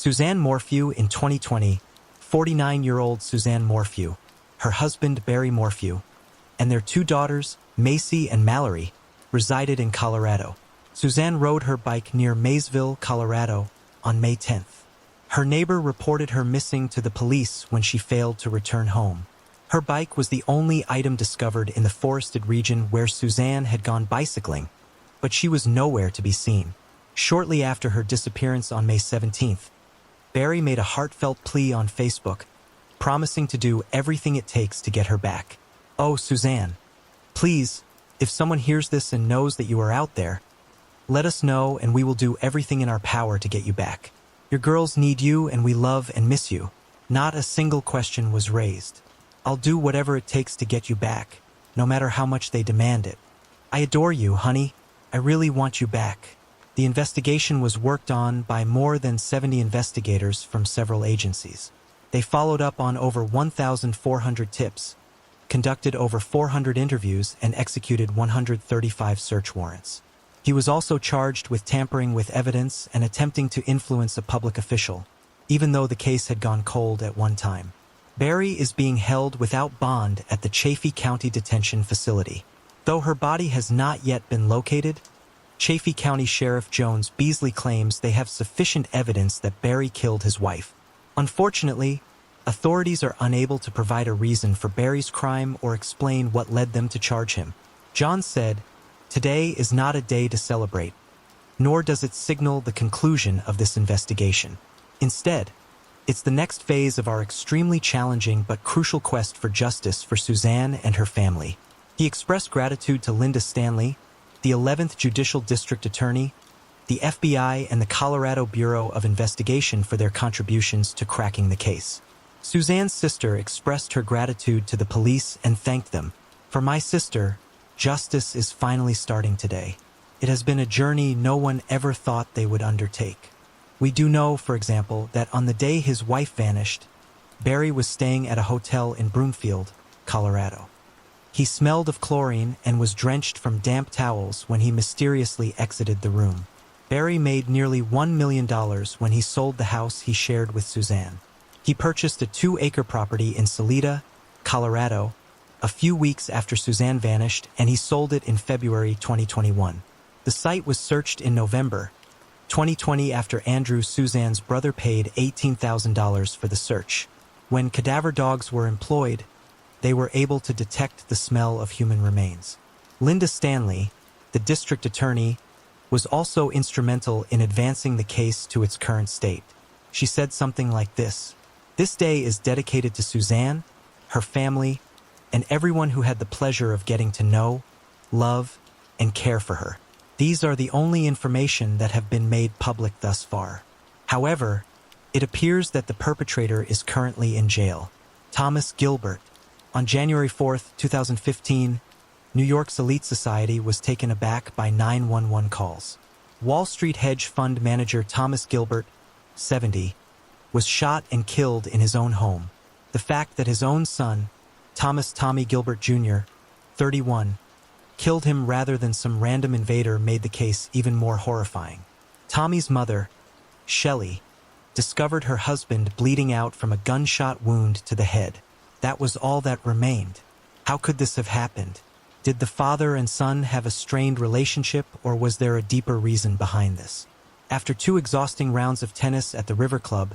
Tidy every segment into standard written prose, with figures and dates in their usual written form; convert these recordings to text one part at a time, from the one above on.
Suzanne Morphew in 2020, 49-year-old Suzanne Morphew, her husband Barry Morphew, and their two daughters, Macy and Mallory, resided in Colorado. Suzanne rode her bike near Maysville, Colorado, on May 10th. Her neighbor reported her missing to the police when she failed to return home. Her bike was the only item discovered in the forested region where Suzanne had gone bicycling, but she was nowhere to be seen. Shortly after her disappearance on May 17th, Barry made a heartfelt plea on Facebook, promising to do everything it takes to get her back. "Oh, Suzanne, please, if someone hears this and knows that you are out there, let us know and we will do everything in our power to get you back. Your girls need you and we love and miss you." Not a single question was raised. "I'll do whatever it takes to get you back, no matter how much they demand it. I adore you, honey. I really want you back." The investigation was worked on by more than 70 investigators from several agencies. They followed up on over 1,400 tips, conducted over 400 interviews, and executed 135 search warrants. He was also charged with tampering with evidence and attempting to influence a public official, even though the case had gone cold at one time. Barry is being held without bond at the Chaffee County Detention Facility. Though her body has not yet been located, Chaffee County Sheriff Jones Beasley claims they have sufficient evidence that Barry killed his wife. Unfortunately, authorities are unable to provide a reason for Barry's crime or explain what led them to charge him. Johns said, "Today is not a day to celebrate, nor does it signal the conclusion of this investigation. Instead, it's the next phase of our extremely challenging but crucial quest for justice for Suzanne and her family." He expressed gratitude to Linda Stanley, the 11th Judicial District Attorney, the FBI, and the Colorado Bureau of Investigation for their contributions to cracking the case. Suzanne's sister expressed her gratitude to the police and thanked them. "For my sister, justice is finally starting today. It has been a journey no one ever thought they would undertake. We do know, for example, that on the day his wife vanished, Barry was staying at a hotel in Broomfield, Colorado. He smelled of chlorine and was drenched from damp towels when he mysteriously exited the room. Barry made nearly $1 million when he sold the house he shared with Suzanne. He purchased a 2-acre property in Salida, Colorado, a few weeks after Suzanne vanished, and he sold it in February 2021. The site was searched in November 2020 after Andrew, Suzanne's brother, paid $18,000 for the search. When cadaver dogs were employed, they were able to detect the smell of human remains. Linda Stanley, the district attorney, was also instrumental in advancing the case to its current state. She said something like this: "This day is dedicated to Suzanne, her family, and everyone who had the pleasure of getting to know, love, and care for her. These are the only information that have been made public thus far. However, it appears that the perpetrator is currently in jail." Thomas Gilbert. On January 4, 2015, New York's elite society was taken aback by 911 calls. Wall Street hedge fund manager Thomas Gilbert, 70, was shot and killed in his own home. The fact that his own son, Thomas "Tommy" Gilbert Jr., 31, killed him rather than some random invader made the case even more horrifying. Tommy's mother, Shelley, discovered her husband bleeding out from a gunshot wound to the head. That was all that remained. How could this have happened? Did the father and son have a strained relationship, or was there a deeper reason behind this? After 2 exhausting rounds of tennis at the River Club,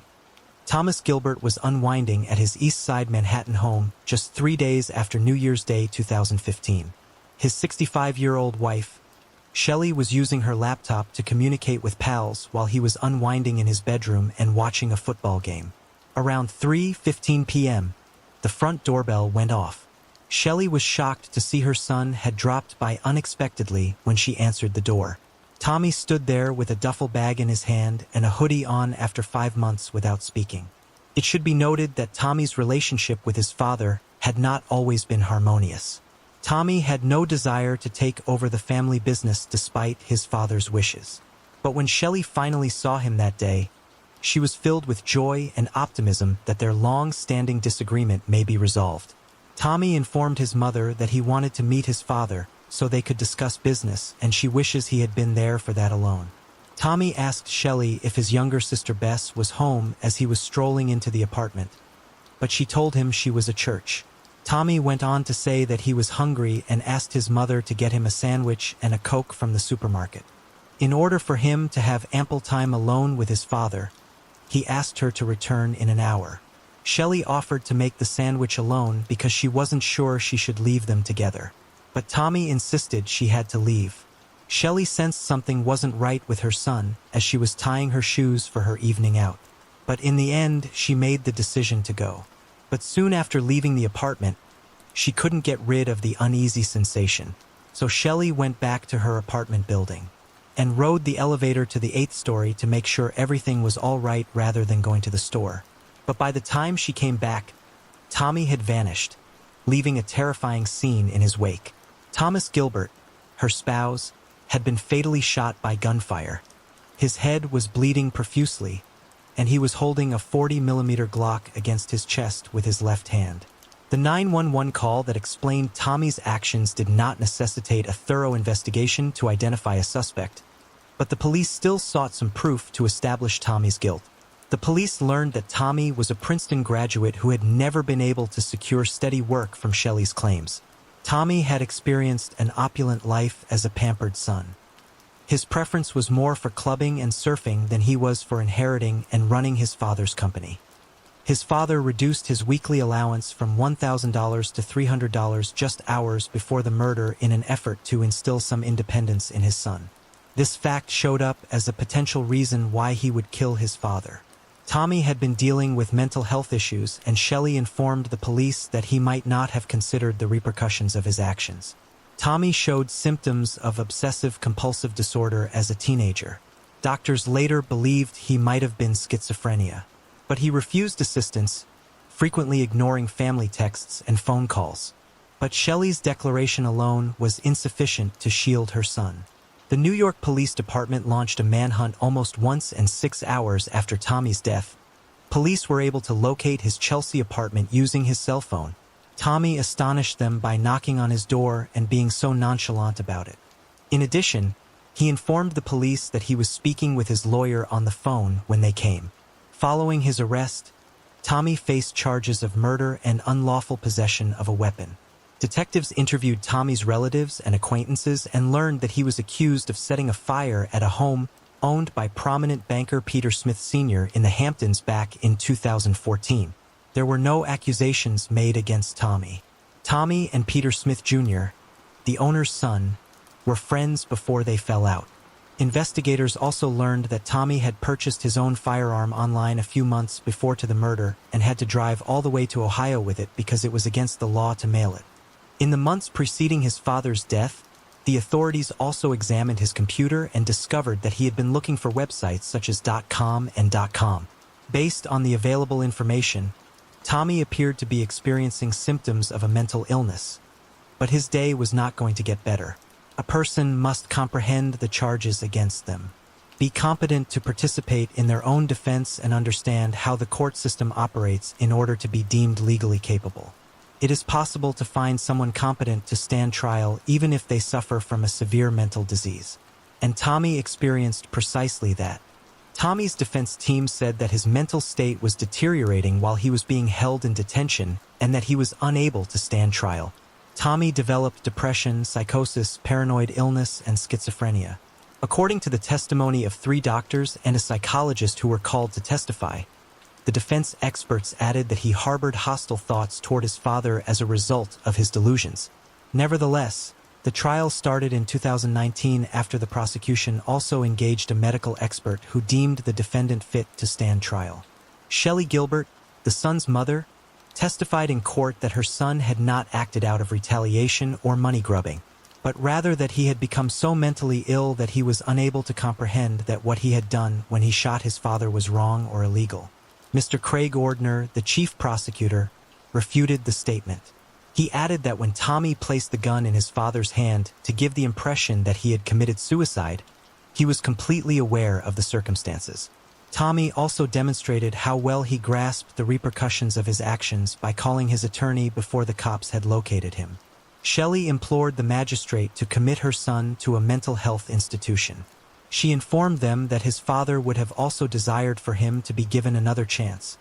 Thomas Gilbert was unwinding at his East Side Manhattan home just 3 days after New Year's Day 2015. His 65-year-old wife, Shelley, was using her laptop to communicate with pals while he was unwinding in his bedroom and watching a football game. Around 3:15 p.m., the front doorbell went off. Shelley was shocked to see her son had dropped by unexpectedly when she answered the door. Tommy stood there with a duffel bag in his hand and a hoodie on after 5 months without speaking. It should be noted that Tommy's relationship with his father had not always been harmonious. Tommy had no desire to take over the family business despite his father's wishes. But when Shelley finally saw him that day, she was filled with joy and optimism that their long-standing disagreement may be resolved. Tommy informed his mother that he wanted to meet his father so they could discuss business, and she wishes he had been there for that alone. Tommy asked Shelley if his younger sister Bess was home as he was strolling into the apartment, but she told him she was at church. Tommy went on to say that he was hungry and asked his mother to get him a sandwich and a Coke from the supermarket. In order for him to have ample time alone with his father, he asked her to return in an hour. Shelley offered to make the sandwich alone because she wasn't sure she should leave them together. But Tommy insisted she had to leave. Shelley sensed something wasn't right with her son as she was tying her shoes for her evening out. But in the end, she made the decision to go. But soon after leaving the apartment, she couldn't get rid of the uneasy sensation. So Shelley went back to her apartment building and rode the elevator to the 8th story to make sure everything was all right rather than going to the store. But by the time she came back, Tommy had vanished, leaving a terrifying scene in his wake. Thomas Gilbert, her spouse, had been fatally shot by gunfire. His head was bleeding profusely, and he was holding a 40mm Glock against his chest with his left hand. The 911 call that explained Tommy's actions did not necessitate a thorough investigation to identify a suspect, but the police still sought some proof to establish Tommy's guilt. The police learned that Tommy was a Princeton graduate who had never been able to secure steady work from Shelley's claims. Tommy had experienced an opulent life as a pampered son. His preference was more for clubbing and surfing than he was for inheriting and running his father's company. His father reduced his weekly allowance from $1,000 to $300 just hours before the murder in an effort to instill some independence in his son. This fact showed up as a potential reason why he would kill his father. Tommy had been dealing with mental health issues, and Shelley informed the police that he might not have considered the repercussions of his actions. Tommy showed symptoms of obsessive-compulsive disorder as a teenager. Doctors later believed he might have been schizophrenia, but he refused assistance, frequently ignoring family texts and phone calls. But Shelley's declaration alone was insufficient to shield her son. The New York Police Department launched a manhunt almost once and 6 hours after Tommy's death. Police were able to locate his Chelsea apartment using his cell phone. Tommy astonished them by knocking on his door and being so nonchalant about it. In addition, he informed the police that he was speaking with his lawyer on the phone when they came. Following his arrest, Tommy faced charges of murder and unlawful possession of a weapon. Detectives interviewed Tommy's relatives and acquaintances and learned that he was accused of setting a fire at a home owned by prominent banker Peter Smith Sr. in the Hamptons back in 2014. There were no accusations made against Tommy. Tommy and Peter Smith Jr., the owner's son, were friends before they fell out. Investigators also learned that Tommy had purchased his own firearm online a few months before to the murder and had to drive all the way to Ohio with it because it was against the law to mail it. In the months preceding his father's death, the authorities also examined his computer and discovered that he had been looking for websites such as .com and .com. Based on the available information, Tommy appeared to be experiencing symptoms of a mental illness, but his day was not going to get better. A person must comprehend the charges against them, be competent to participate in their own defense, and understand how the court system operates in order to be deemed legally capable. It is possible to find someone competent to stand trial even if they suffer from a severe mental disease. And Tommy experienced precisely that. Tommy's defense team said that his mental state was deteriorating while he was being held in detention and that he was unable to stand trial. Tommy developed depression, psychosis, paranoid illness, and schizophrenia. According to the testimony of 3 doctors and a psychologist who were called to testify, the defense experts added that he harbored hostile thoughts toward his father as a result of his delusions. Nevertheless, the trial started in 2019 after the prosecution also engaged a medical expert who deemed the defendant fit to stand trial. Shelley Gilbert, the son's mother, testified in court that her son had not acted out of retaliation or money grubbing, but rather that he had become so mentally ill that he was unable to comprehend that what he had done when he shot his father was wrong or illegal. Mr. Craig Ordner, the chief prosecutor, refuted the statement. He added that when Tommy placed the gun in his father's hand to give the impression that he had committed suicide, he was completely aware of the circumstances. Tommy also demonstrated how well he grasped the repercussions of his actions by calling his attorney before the cops had located him. Shelley implored the magistrate to commit her son to a mental health institution. She informed them that his father would have also desired for him to be given another chance,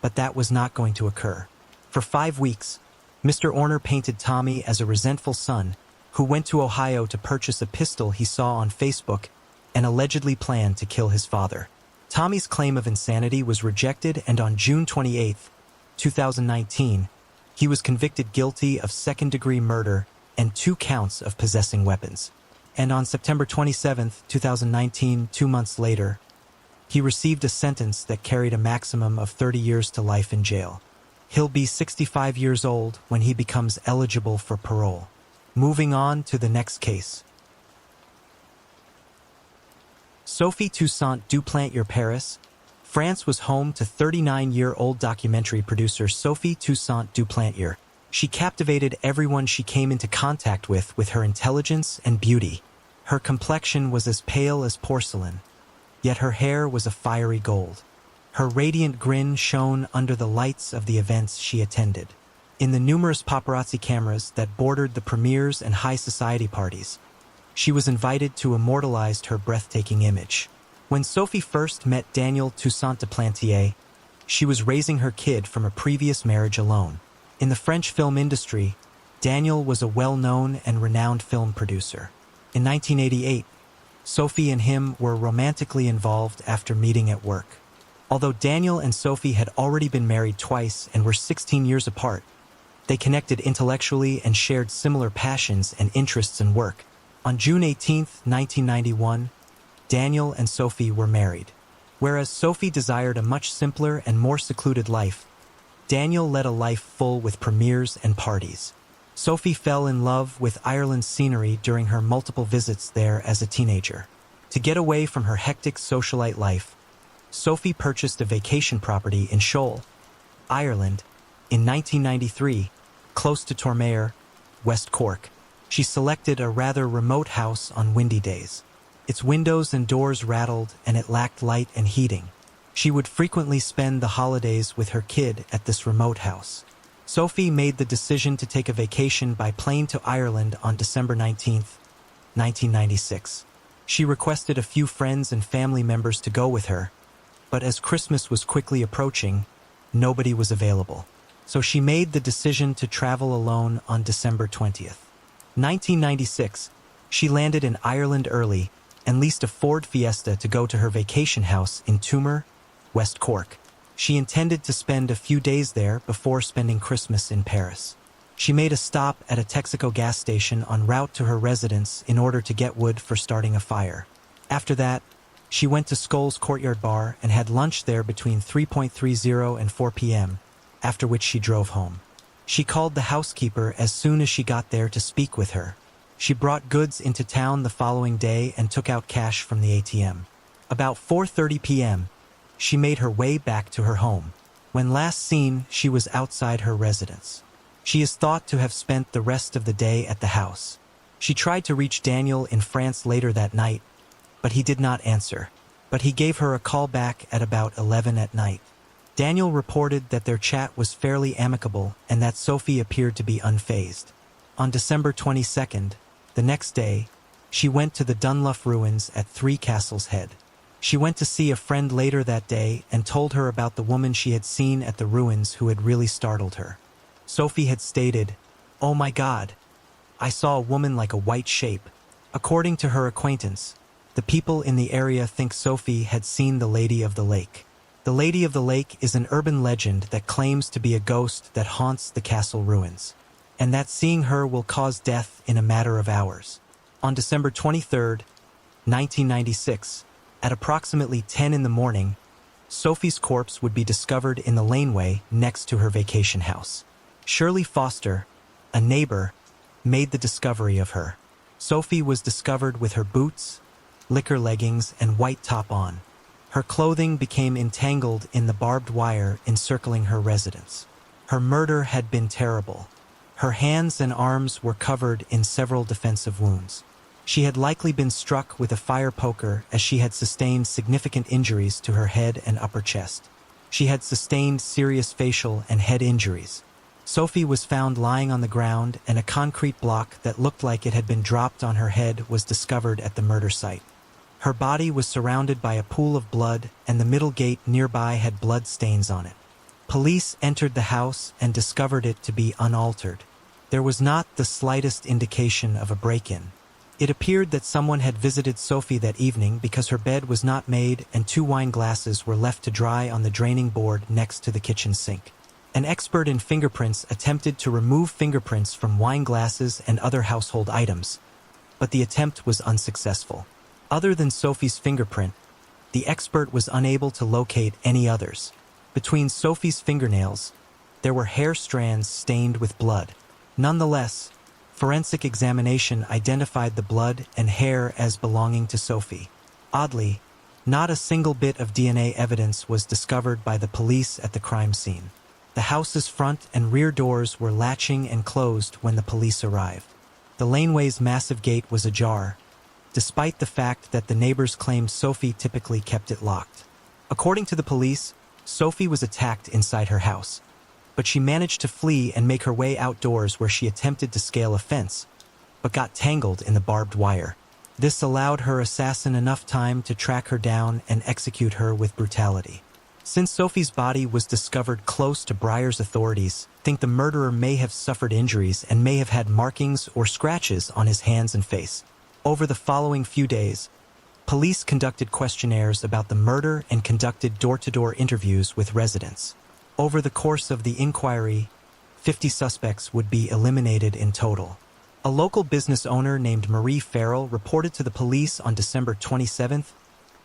but that was not going to occur. For 5 weeks, Mr. Orner painted Tommy as a resentful son who went to Ohio to purchase a pistol he saw on Facebook and allegedly planned to kill his father. Tommy's claim of insanity was rejected, and on June 28, 2019, he was convicted guilty of second-degree murder and 2 counts of possessing weapons. And on September 27, 2019, 2 months later, he received a sentence that carried a maximum of 30 years to life in jail. He'll be 65 years old when he becomes eligible for parole. Moving on to the next case. Sophie Toussaint Duplantier, Paris, France was home to 39-year-old documentary producer Sophie Toussaint Duplantier. She captivated everyone she came into contact with her intelligence and beauty. Her complexion was as pale as porcelain, yet her hair was a fiery gold. Her radiant grin shone under the lights of the events she attended. In the numerous paparazzi cameras that bordered the premieres and high society parties, she was invited to immortalize her breathtaking image. When Sophie first met Daniel Toussaint Duplantier, she was raising her kid from a previous marriage alone. In the French film industry, Daniel was a well-known and renowned film producer. In 1988, Sophie and him were romantically involved after meeting at work. Although Daniel and Sophie had already been married twice and were 16 years apart, they connected intellectually and shared similar passions and interests in work. On June 18, 1991, Daniel and Sophie were married. Whereas Sophie desired a much simpler and more secluded life, Daniel led a life full with premieres and parties. Sophie fell in love with Ireland's scenery during her multiple visits there as a teenager. To get away from her hectic socialite life, Sophie purchased a vacation property in Shoal, Ireland, in 1993, close to Tormayer, West Cork. She selected a rather remote house on windy days. Its windows and doors rattled, and it lacked light and heating. She would frequently spend the holidays with her kid at this remote house. Sophie made the decision to take a vacation by plane to Ireland on December 19, 1996. She requested a few friends and family members to go with her, but as Christmas was quickly approaching, nobody was available. So she made the decision to travel alone on December 20th. 1996, she landed in Ireland early and leased a Ford Fiesta to go to her vacation house in Tumor, West Cork. She intended to spend a few days there before spending Christmas in Paris. She made a stop at a Texaco gas station en route to her residence in order to get wood for starting a fire. After that, she went to Scholl's Courtyard Bar and had lunch there between 3:30 and 4 p.m., after which she drove home. She called the housekeeper as soon as she got there to speak with her. She brought goods into town the following day and took out cash from the ATM. About 4:30 p.m., she made her way back to her home. When last seen, she was outside her residence. She is thought to have spent the rest of the day at the house. She tried to reach Daniel in France later that night, but he did not answer. But he gave her a call back at about 11 at night. Daniel reported that their chat was fairly amicable and that Sophie appeared to be unfazed. On December 22nd, the next day, she went to the Dunluff ruins at Three Castles Head. She went to see a friend later that day and told her about the woman she had seen at the ruins who had really startled her. Sophie had stated, "Oh my God, I saw a woman like a white shape." According to her acquaintance, the people in the area think Sophie had seen the Lady of the Lake. The Lady of the Lake is an urban legend that claims to be a ghost that haunts the castle ruins, and that seeing her will cause death in a matter of hours. On December 23, 1996, at approximately 10 in the morning, Sophie's corpse would be discovered in the laneway next to her vacation house. Shirley Foster, a neighbor, made the discovery of her. Sophie was discovered with her boots, liquor leggings, and white top on. Her clothing became entangled in the barbed wire encircling her residence. Her murder had been terrible. Her hands and arms were covered in several defensive wounds. She had likely been struck with a fire poker as she had sustained significant injuries to her head and upper chest. She had sustained serious facial and head injuries. Sophie was found lying on the ground, and a concrete block that looked like it had been dropped on her head was discovered at the murder site. Her body was surrounded by a pool of blood, and the middle gate nearby had blood stains on it. Police entered the house and discovered it to be unaltered. There was not the slightest indication of a break-in. It appeared that someone had visited Sophie that evening because her bed was not made and 2 wine glasses were left to dry on the draining board next to the kitchen sink. An expert in fingerprints attempted to remove fingerprints from wine glasses and other household items, but the attempt was unsuccessful. Other than Sophie's fingerprint, the expert was unable to locate any others. Between Sophie's fingernails, there were hair strands stained with blood. Nonetheless, forensic examination identified the blood and hair as belonging to Sophie. Oddly, not a single bit of DNA evidence was discovered by the police at the crime scene. The house's front and rear doors were latching and closed when the police arrived. The laneway's massive gate was ajar, despite the fact that the neighbors claimed Sophie typically kept it locked. According to the police, Sophie was attacked inside her house, but she managed to flee and make her way outdoors where she attempted to scale a fence, but got tangled in the barbed wire. This allowed her assassin enough time to track her down and execute her with brutality. Since Sophie's body was discovered close to Breyer's, authorities think the murderer may have suffered injuries and may have had markings or scratches on his hands and face. Over the following few days, police conducted questionnaires about the murder and conducted door-to-door interviews with residents. Over the course of the inquiry, 50 suspects would be eliminated in total. A local business owner named Marie Farrell reported to the police on December 27,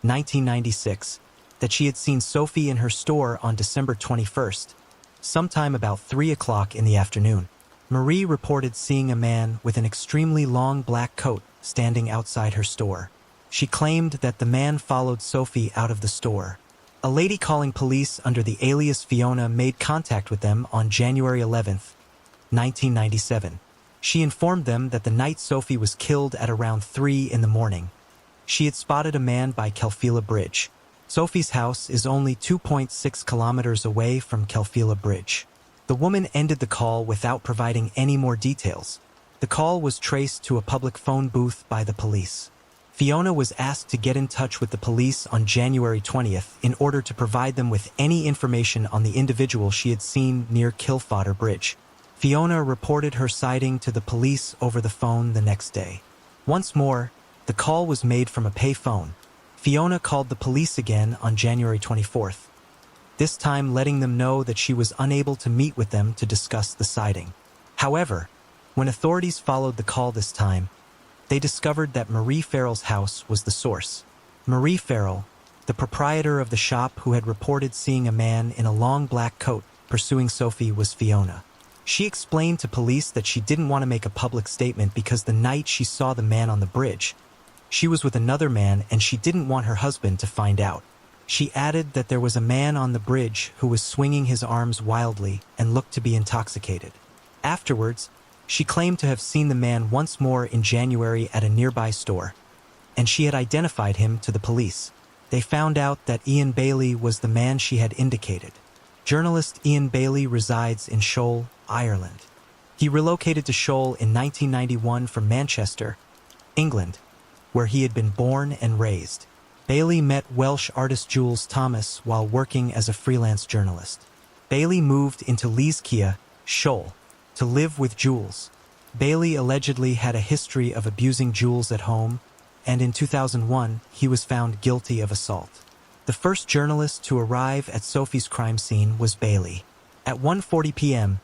1996, that she had seen Sophie in her store on December 21st, sometime about 3 o'clock in the afternoon. Marie reported seeing a man with an extremely long black coat standing outside her store. She claimed that the man followed Sophie out of the store. A lady calling police under the alias Fiona made contact with them on January 11, 1997. She informed them that the night Sophie was killed at around 3 in the morning, she had spotted a man by Kelfila Bridge. Sophie's house is only 2.6 kilometers away from Kelfila Bridge. The woman ended the call without providing any more details. The call was traced to a public phone booth by the police. Fiona was asked to get in touch with the police on January 20th in order to provide them with any information on the individual she had seen near Kilfodder Bridge. Fiona reported her sighting to the police over the phone the next day. Once more, the call was made from a pay phone. Fiona called the police again on January 24th, this time letting them know that she was unable to meet with them to discuss the sighting. However, when authorities followed the call this time, they discovered that Marie Farrell's house was the source. Marie Farrell, the proprietor of the shop who had reported seeing a man in a long black coat pursuing Sophie, was Fiona. She explained to police that she didn't want to make a public statement because the night she saw the man on the bridge, she was with another man and she didn't want her husband to find out. She added that there was a man on the bridge who was swinging his arms wildly and looked to be intoxicated. Afterwards, she claimed to have seen the man once more in January at a nearby store, and she had identified him to the police. They found out that Ian Bailey was the man she had indicated. Journalist Ian Bailey resides in Shoal, Ireland. He relocated to Shoal in 1991 from Manchester, England, where he had been born and raised. Bailey met Welsh artist Jules Thomas while working as a freelance journalist. Bailey moved into Leeskia, Shoal, to live with Jules. Bailey allegedly had a history of abusing Jules at home, and in 2001, he was found guilty of assault. The first journalist to arrive at Sophie's crime scene was Bailey. At 1:40 p.m.,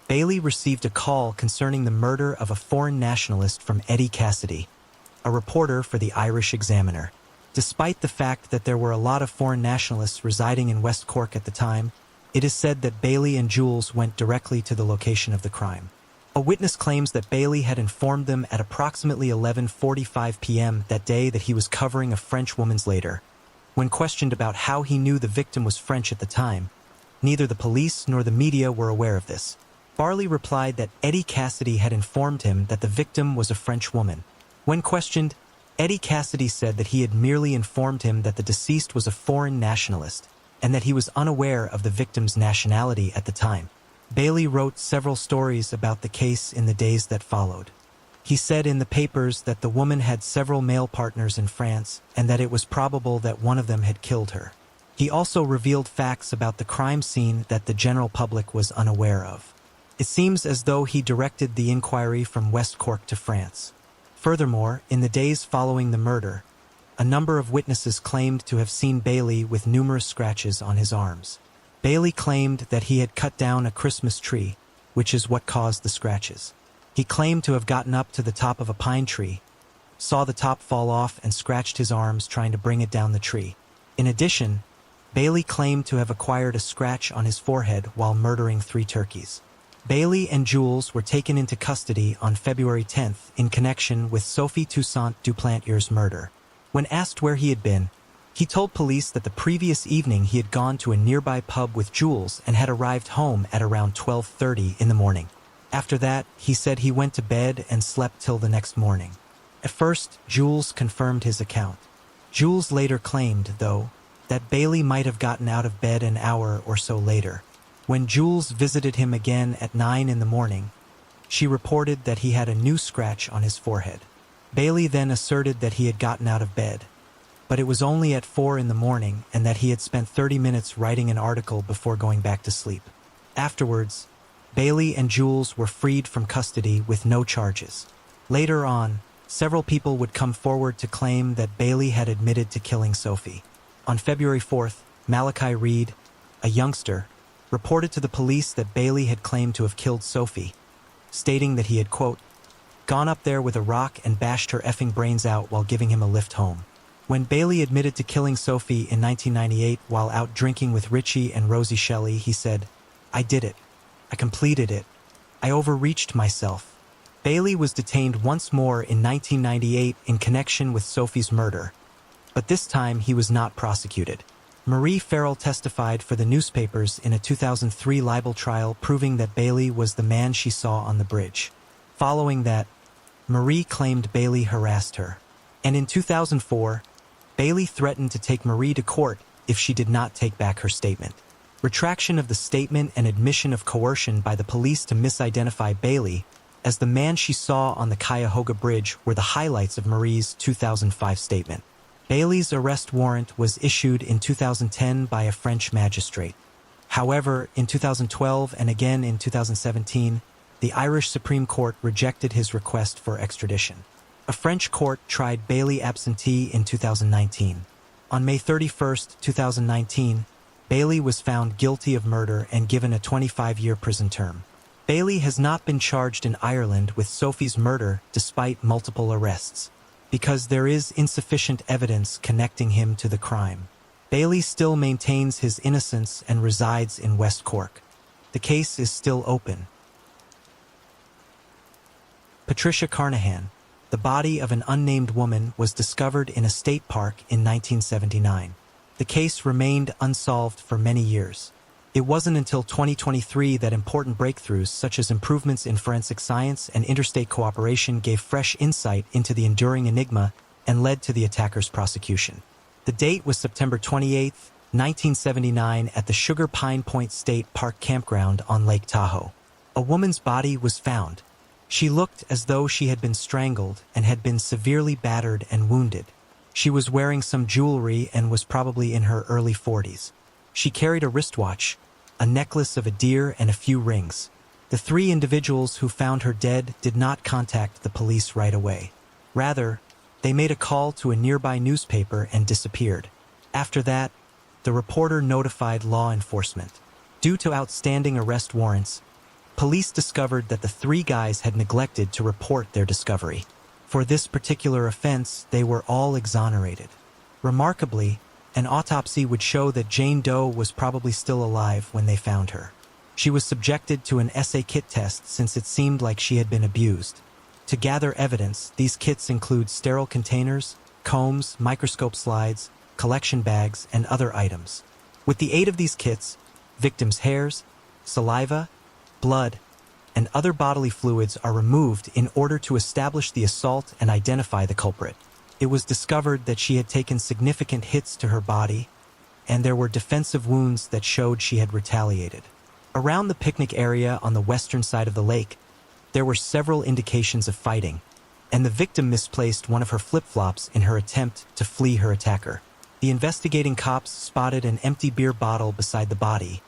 Bailey received a call concerning the murder of a foreign nationalist from Eddie Cassidy, a reporter for the Irish Examiner. Despite the fact that there were a lot of foreign nationalists residing in West Cork at the time, it is said that Bailey and Jules went directly to the location of the crime. A witness claims that Bailey had informed them at approximately 11:45 p.m. that day that he was covering a French woman's later. When questioned about how he knew the victim was French at the time, neither the police nor the media were aware of this. Barley replied that Eddie Cassidy had informed him that the victim was a French woman. When questioned, Eddie Cassidy said that he had merely informed him that the deceased was a foreign nationalist and that he was unaware of the victim's nationality at the time. Bailey wrote several stories about the case in the days that followed. He said in the papers that the woman had several male partners in France and that it was probable that one of them had killed her. He also revealed facts about the crime scene that the general public was unaware of. It seems as though he directed the inquiry from West Cork to France. Furthermore, in the days following the murder, a number of witnesses claimed to have seen Bailey with numerous scratches on his arms. Bailey claimed that he had cut down a Christmas tree, which is what caused the scratches. He claimed to have gotten up to the top of a pine tree, saw the top fall off and scratched his arms trying to bring it down the tree. In addition, Bailey claimed to have acquired a scratch on his forehead while murdering 3 turkeys. Bailey and Jules were taken into custody on February 10th in connection with Sophie Toussaint Duplantier's murder. When asked where he had been, he told police that the previous evening he had gone to a nearby pub with Jules and had arrived home at around 12:30 in the morning. After that, he said he went to bed and slept till the next morning. At first, Jules confirmed his account. Jules later claimed, though, that Bailey might have gotten out of bed an hour or so later. When Jules visited him again at 9 in the morning, she reported that he had a new scratch on his forehead. Bailey then asserted that he had gotten out of bed, but it was only at 4 in the morning and that he had spent 30 minutes writing an article before going back to sleep. Afterwards, Bailey and Jules were freed from custody with no charges. Later on, several people would come forward to claim that Bailey had admitted to killing Sophie. On February 4th, Malachi Reed, a youngster, reported to the police that Bailey had claimed to have killed Sophie, stating that he had, quote, gone up there with a rock and bashed her effing brains out while giving him a lift home. When Bailey admitted to killing Sophie in 1998 while out drinking with Richie and Rosie Shelley, he said, I did it. I completed it. I overreached myself. Bailey was detained once more in 1998 in connection with Sophie's murder, but this time he was not prosecuted. Marie Farrell testified for the newspapers in a 2003 libel trial proving that Bailey was the man she saw on the bridge. Following that, Marie claimed Bailey harassed her. And in 2004, Bailey threatened to take Marie to court if she did not take back her statement. Retraction of the statement and admission of coercion by the police to misidentify Bailey as the man she saw on the Cuyahoga Bridge were the highlights of Marie's 2005 statement. Bailey's arrest warrant was issued in 2010 by a French magistrate. However, in 2012 and again in 2017, the Irish Supreme Court rejected his request for extradition. A French court tried Bailey absentee in 2019. On May 31, 2019, Bailey was found guilty of murder and given a 25-year prison term. Bailey has not been charged in Ireland with Sophie's murder despite multiple arrests, because there is insufficient evidence connecting him to the crime. Bailey still maintains his innocence and resides in West Cork. The case is still open. Patricia Carnahan, the body of an unnamed woman, was discovered in a state park in 1979. The case remained unsolved for many years. It wasn't until 2023 that important breakthroughs such as improvements in forensic science and interstate cooperation gave fresh insight into the enduring enigma and led to the attacker's prosecution. The date was September 28, 1979 at the Sugar Pine Point State Park campground on Lake Tahoe. A woman's body was found. She looked as though she had been strangled and had been severely battered and wounded. She was wearing some jewelry and was probably in her early 40s. She carried a wristwatch, a necklace of a deer, and a few rings. The 3 individuals who found her dead did not contact the police right away. Rather, they made a call to a nearby newspaper and disappeared. After that, the reporter notified law enforcement. Due to outstanding arrest warrants, police discovered that the 3 guys had neglected to report their discovery. For this particular offense, they were all exonerated. Remarkably, an autopsy would show that Jane Doe was probably still alive when they found her. She was subjected to an SA kit test since it seemed like she had been abused. To gather evidence, these kits include sterile containers, combs, microscope slides, collection bags, and other items. With the aid of these kits, victims' hairs, saliva, blood, and other bodily fluids are removed in order to establish the assault and identify the culprit. It was discovered that she had taken significant hits to her body, and there were defensive wounds that showed she had retaliated. Around the picnic area on the western side of the lake, there were several indications of fighting, and the victim misplaced one of her flip-flops in her attempt to flee her attacker. The investigating cops spotted an empty beer bottle beside the body,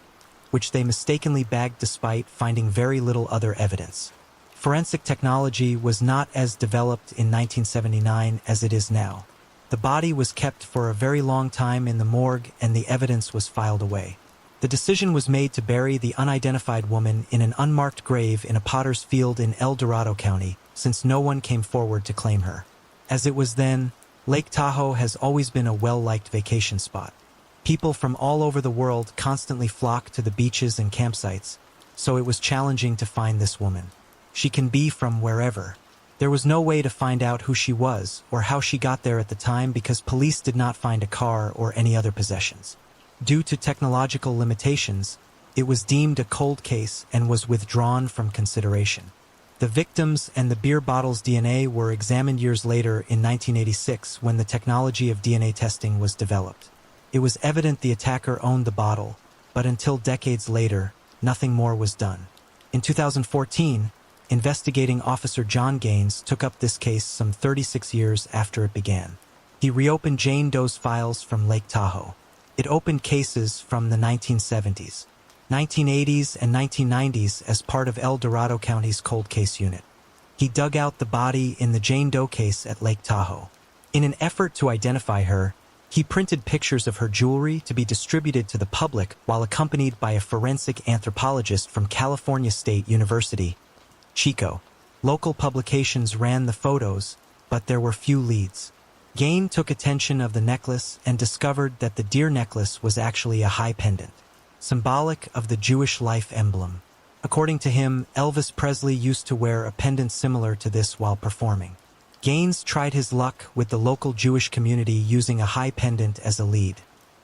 which they mistakenly bagged despite finding very little other evidence. Forensic technology was not as developed in 1979 as it is now. The body was kept for a very long time in the morgue and the evidence was filed away. The decision was made to bury the unidentified woman in an unmarked grave in a potter's field in El Dorado County, since no one came forward to claim her. As it was then, Lake Tahoe has always been a well-liked vacation spot. People from all over the world constantly flock to the beaches and campsites, so it was challenging to find this woman. She can be from wherever. There was no way to find out who she was or how she got there at the time because police did not find a car or any other possessions. Due to technological limitations, it was deemed a cold case and was withdrawn from consideration. The victims and the beer bottle's DNA were examined years later in 1986 when the technology of DNA testing was developed. It was evident the attacker owned the bottle, but until decades later, nothing more was done. In 2014, investigating officer John Gaines took up this case some 36 years after it began. He reopened Jane Doe's files from Lake Tahoe. It opened cases from the 1970s, 1980s, and 1990s as part of El Dorado County's cold case unit. He dug out the body in the Jane Doe case at Lake Tahoe. In an effort to identify her, he printed pictures of her jewelry to be distributed to the public while accompanied by a forensic anthropologist from California State University, Chico. Local publications ran the photos, but there were few leads. Gain took attention of the necklace and discovered that the deer necklace was actually a high pendant, symbolic of the Jewish life emblem. According to him, Elvis Presley used to wear a pendant similar to this while performing. Gaines tried his luck with the local Jewish community using a high pendant as a lead.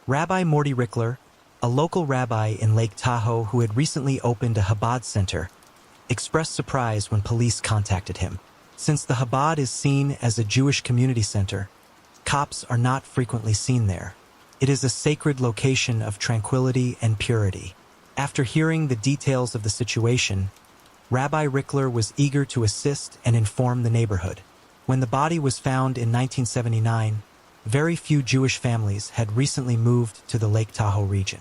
Rabbi Morty Rickler, a local rabbi in Lake Tahoe who had recently opened a Chabad center, expressed surprise when police contacted him. Since the Chabad is seen as a Jewish community center, cops are not frequently seen there. It is a sacred location of tranquility and purity. After hearing the details of the situation, Rabbi Rickler was eager to assist and inform the neighborhood. When the body was found in 1979, very few Jewish families had recently moved to the Lake Tahoe region.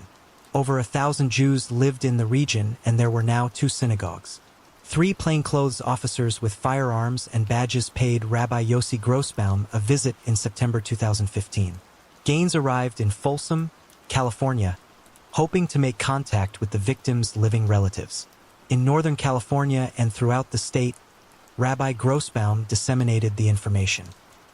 Over 1,000 Jews lived in the region and there were now 2 synagogues. 3 plainclothes officers with firearms and badges paid Rabbi Yossi Grossbaum a visit in September 2015. Gaines arrived in Folsom, California, hoping to make contact with the victims' living relatives. In Northern California and throughout the state, Rabbi Grossbaum disseminated the information.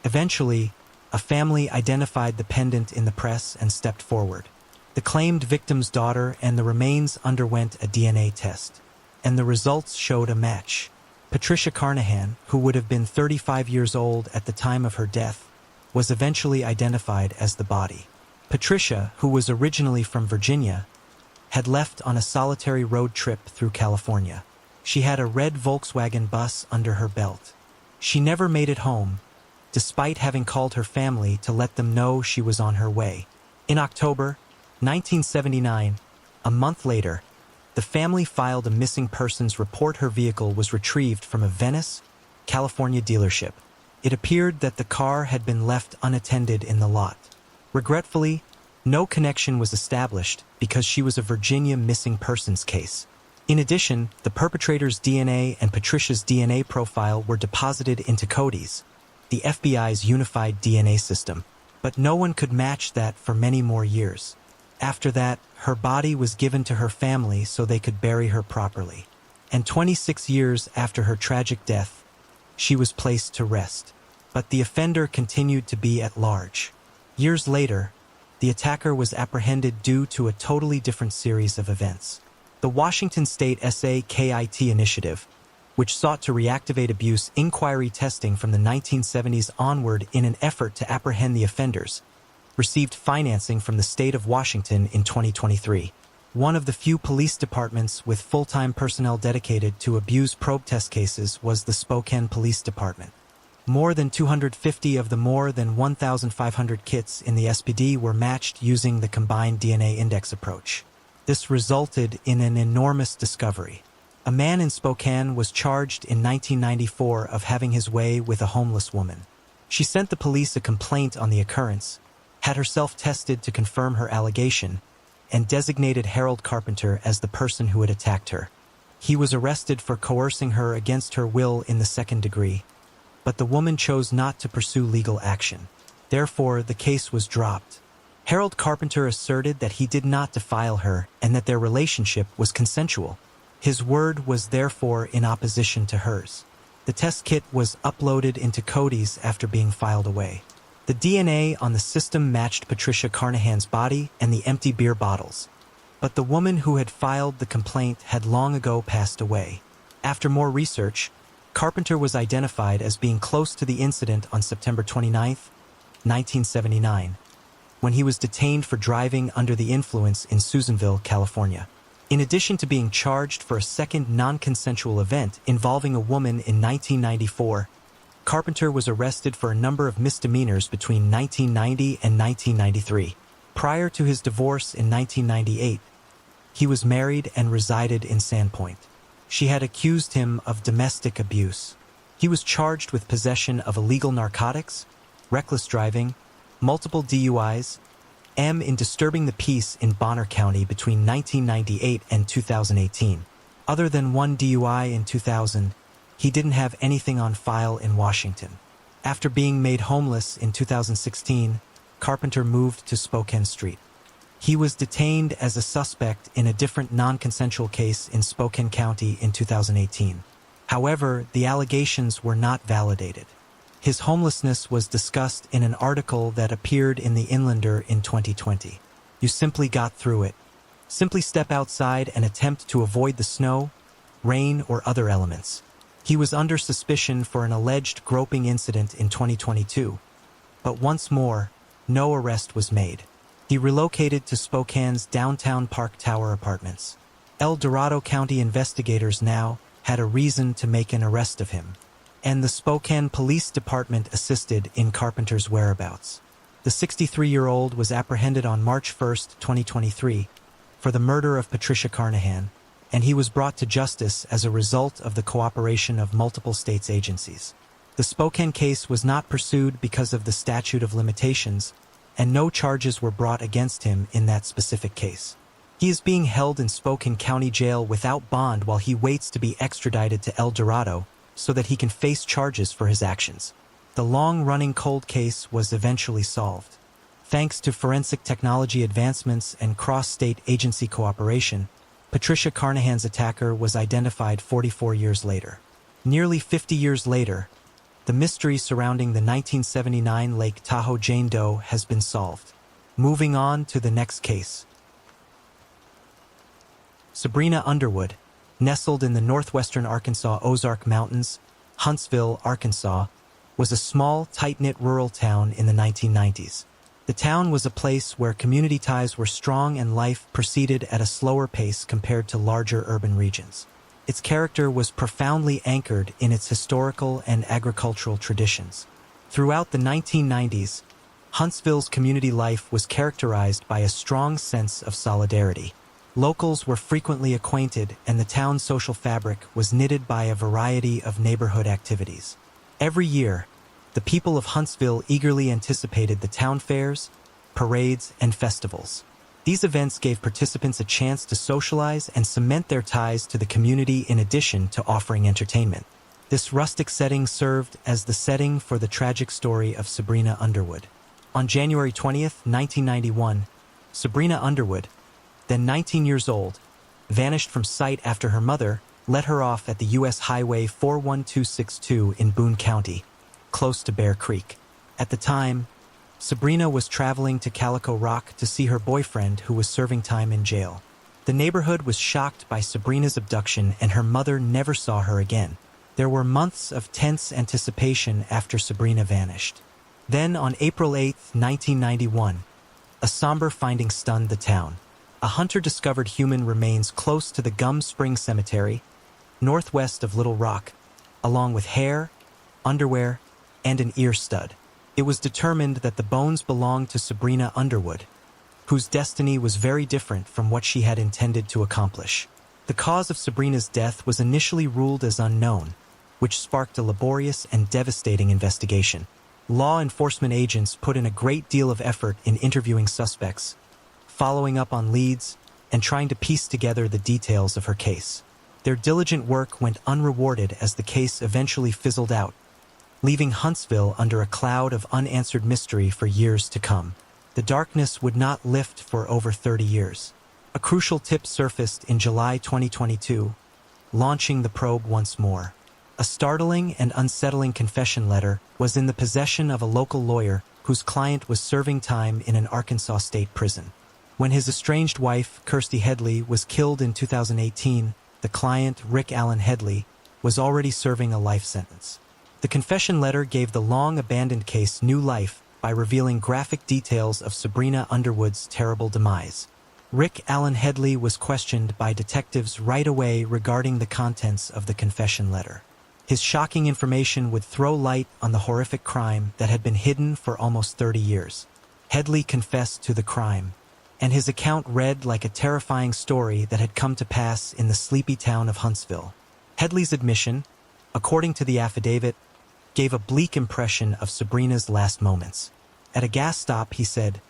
Eventually, a family identified the pendant in the press and stepped forward. The claimed victim's daughter and the remains underwent a DNA test, and the results showed a match. Patricia Carnahan, who would have been 35 years old at the time of her death, was eventually identified as the body. Patricia, who was originally from Virginia, had left on a solitary road trip through California. She had a red Volkswagen bus under her belt. She never made it home, despite having called her family to let them know she was on her way. In October 1979, a month later, the family filed a missing persons report. Her vehicle was retrieved from a Venice, California dealership. It appeared that the car had been left unattended in the lot. Regretfully, no connection was established because she was a Virginia missing persons case. In addition, the perpetrator's DNA and Patricia's DNA profile were deposited into Cody's, the FBI's unified DNA system, but no one could match that for many more years. After that, her body was given to her family so they could bury her properly. And 26 years after her tragic death, she was placed to rest. But the offender continued to be at large. Years later, the attacker was apprehended due to a totally different series of events. The Washington State SAKIT initiative, which sought to reactivate abuse inquiry testing from the 1970s onward in an effort to apprehend the offenders, received financing from the state of Washington in 2023. One of the few police departments with full-time personnel dedicated to abuse probe test cases was the Spokane Police Department. More than 250 of the more than 1,500 kits in the SPD were matched using the combined DNA index approach. This resulted in an enormous discovery. A man in Spokane was charged in 1994 of having his way with a homeless woman. She sent the police a complaint on the occurrence, had herself tested to confirm her allegation, and designated Harold Carpenter as the person who had attacked her. He was arrested for coercing her against her will in the second degree, but the woman chose not to pursue legal action. Therefore, the case was dropped. Harold Carpenter asserted that he did not defile her and that their relationship was consensual. His word was therefore in opposition to hers. The test kit was uploaded into Cody's after being filed away. The DNA on the system matched Patricia Carnahan's body and the empty beer bottles. But the woman who had filed the complaint had long ago passed away. After more research, Carpenter was identified as being close to the incident on September 29, 1979, when he was detained for driving under the influence in Susanville, California. In addition to being charged for a second non-consensual event involving a woman in 1994, Carpenter was arrested for a number of misdemeanors between 1990 and 1993. Prior to his divorce in 1998, he was married and resided in Sandpoint. She had accused him of domestic abuse. He was charged with possession of illegal narcotics, reckless driving, multiple DUIs, and in disturbing the peace in Bonner County between 1998 and 2018. Other than one DUI in 2000, he didn't have anything on file in Washington. After being made homeless in 2016, Carpenter moved to Spokane Street. He was detained as a suspect in a different non-consensual case in Spokane County in 2018. However, the allegations were not validated. His homelessness was discussed in an article that appeared in the Inlander in 2020. You simply got through it. Simply step outside and attempt to avoid the snow, rain, or other elements. He was under suspicion for an alleged groping incident in 2022, but once more, no arrest was made. He relocated to Spokane's downtown Park Tower apartments. El Dorado County investigators now had a reason to make an arrest of him, and the Spokane Police Department assisted in Carpenter's whereabouts. The 63-year-old was apprehended on March 1, 2023, for the murder of Patricia Carnahan, and he was brought to justice as a result of the cooperation of multiple states' agencies. The Spokane case was not pursued because of the statute of limitations, and no charges were brought against him in that specific case. He is being held in Spokane County Jail without bond while he waits to be extradited to El Dorado so that he can face charges for his actions. The long-running cold case was eventually solved. Thanks to forensic technology advancements and cross-state agency cooperation, Patricia Carnahan's attacker was identified 44 years later. Nearly 50 years later, the mystery surrounding the 1979 Lake Tahoe Jane Doe has been solved. Moving on to the next case. Sabrina Underwood, nestled in the northwestern Arkansas Ozark Mountains, Huntsville, Arkansas, was a small, tight-knit rural town in the 1990s. The town was a place where community ties were strong and life proceeded at a slower pace compared to larger urban regions. Its character was profoundly anchored in its historical and agricultural traditions. Throughout the 1990s, Huntsville's community life was characterized by a strong sense of solidarity. Locals were frequently acquainted, and the town's social fabric was knitted by a variety of neighborhood activities. Every year, the people of Huntsville eagerly anticipated the town fairs, parades, and festivals. These events gave participants a chance to socialize and cement their ties to the community in addition to offering entertainment. This rustic setting served as the setting for the tragic story of Sabrina Underwood. On January 20th, 1991, Sabrina Underwood, then 19 years old, vanished from sight after her mother let her off at the U.S. Highway 41262 in Boone County, close to Bear Creek. At the time, Sabrina was traveling to Calico Rock to see her boyfriend who was serving time in jail. The neighborhood was shocked by Sabrina's abduction, and her mother never saw her again. There were months of tense anticipation after Sabrina vanished. Then, on April 8, 1991, a somber finding stunned the town. A hunter discovered human remains close to the Gum Spring Cemetery, northwest of Little Rock, along with hair, underwear, and an ear stud. It was determined that the bones belonged to Sabrina Underwood, whose destiny was very different from what she had intended to accomplish. The cause of Sabrina's death was initially ruled as unknown, which sparked a laborious and devastating investigation. Law enforcement agents put in a great deal of effort in interviewing suspects, following up on leads, and trying to piece together the details of her case. Their diligent work went unrewarded as the case eventually fizzled out, leaving Huntsville under a cloud of unanswered mystery for years to come. The darkness would not lift for over 30 years. A crucial tip surfaced in July 2022, launching the probe once more. A startling and unsettling confession letter was in the possession of a local lawyer whose client was serving time in an Arkansas state prison. When his estranged wife, Kirsty Headley, was killed in 2018, the client, Rick Allen Headley, was already serving a life sentence. The confession letter gave the long-abandoned case new life by revealing graphic details of Sabrina Underwood's terrible demise. Rick Allen Headley was questioned by detectives right away regarding the contents of the confession letter. His shocking information would throw light on the horrific crime that had been hidden for almost 30 years. Headley confessed to the crime, and his account read like a terrifying story that had come to pass in the sleepy town of Huntsville. Headley's admission, according to the affidavit, gave a bleak impression of Sabrina's last moments. At a gas stop, he said,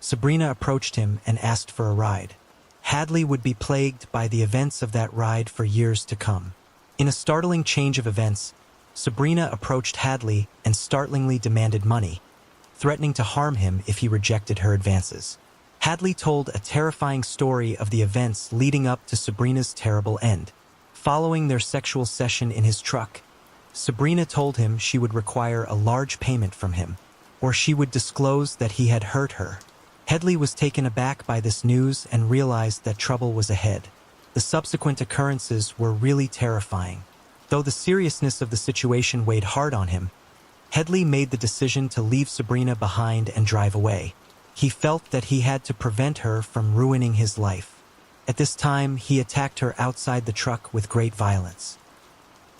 Sabrina approached him and asked for a ride. Hadley would be plagued by the events of that ride for years to come. In a startling change of events, Sabrina approached Hadley and startlingly demanded money, threatening to harm him if he rejected her advances. Hadley told a terrifying story of the events leading up to Sabrina's terrible end. Following their sexual session in his truck, Sabrina told him she would require a large payment from him, or she would disclose that he had hurt her. Headley was taken aback by this news and realized that trouble was ahead. The subsequent occurrences were really terrifying. Though the seriousness of the situation weighed hard on him, Headley made the decision to leave Sabrina behind and drive away. He felt that he had to prevent her from ruining his life. At this time, he attacked her outside the truck with great violence.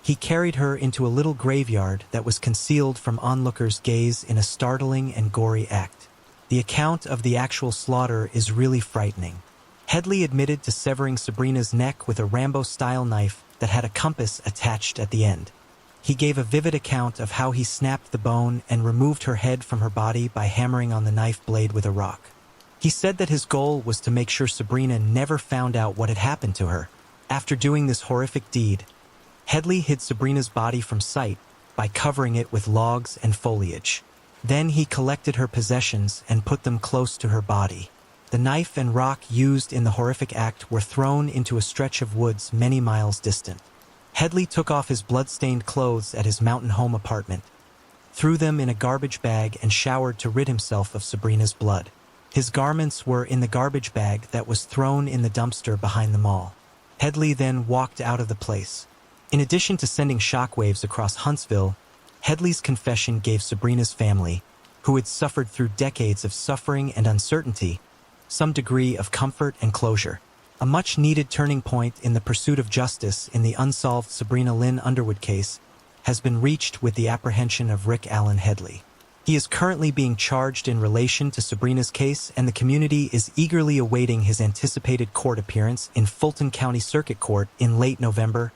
He carried her into a little graveyard that was concealed from onlookers' gaze in a startling and gory act. The account of the actual slaughter is really frightening. Headley admitted to severing Sabrina's neck with a Rambo-style knife that had a compass attached at the end. He gave a vivid account of how he snapped the bone and removed her head from her body by hammering on the knife blade with a rock. He said that his goal was to make sure Sabrina never found out what had happened to her. After doing this horrific deed, Headley hid Sabrina's body from sight by covering it with logs and foliage. Then he collected her possessions and put them close to her body. The knife and rock used in the horrific act were thrown into a stretch of woods many miles distant. Headley took off his blood-stained clothes at his mountain home apartment, threw them in a garbage bag, and showered to rid himself of Sabrina's blood. His garments were in the garbage bag that was thrown in the dumpster behind the mall. Headley then walked out of the place. In addition to sending shockwaves across Huntsville, Headley's confession gave Sabrina's family, who had suffered through decades of suffering and uncertainty, some degree of comfort and closure. A much-needed turning point in the pursuit of justice in the unsolved Sabrina Lynn Underwood case has been reached with the apprehension of Rick Allen Headley. He is currently being charged in relation to Sabrina's case, and the community is eagerly awaiting his anticipated court appearance in Fulton County Circuit Court in late November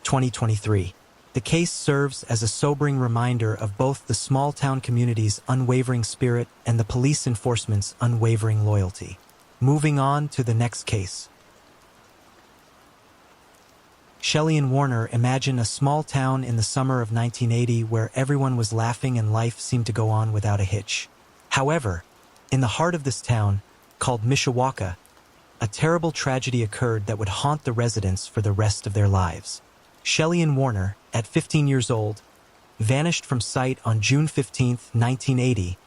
2023. The case serves as a sobering reminder of both the small-town community's unwavering spirit and the police enforcement's unwavering loyalty. Moving on to the next case. Shelley and Warner imagine a small town in the summer of 1980 where everyone was laughing and life seemed to go on without a hitch. However, in the heart of this town, called Mishawaka, a terrible tragedy occurred that would haunt the residents for the rest of their lives. Shelley and Warner, at 15 years old, vanished from sight on June 15, 1980,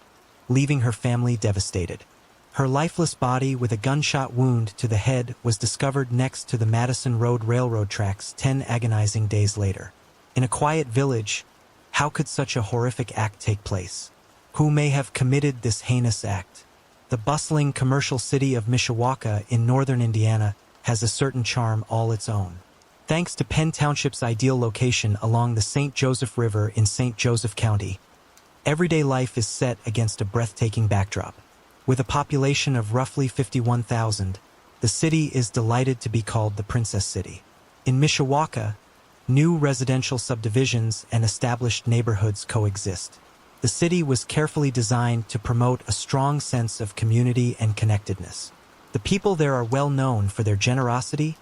leaving her family devastated. Her lifeless body with a gunshot wound to the head was discovered next to the Madison Road railroad tracks 10 agonizing days later. In a quiet village, how could such a horrific act take place? Who may have committed this heinous act? The bustling commercial city of Mishawaka in northern Indiana has a certain charm all its own. Thanks to Penn Township's ideal location along the St. Joseph River in St. Joseph County, everyday life is set against a breathtaking backdrop. With a population of roughly 51,000, The city is delighted to be called the Princess City. In Mishawaka, new residential subdivisions and established neighborhoods coexist. The city was carefully designed to promote a strong sense of community and connectedness. The people there are well known for their generosity,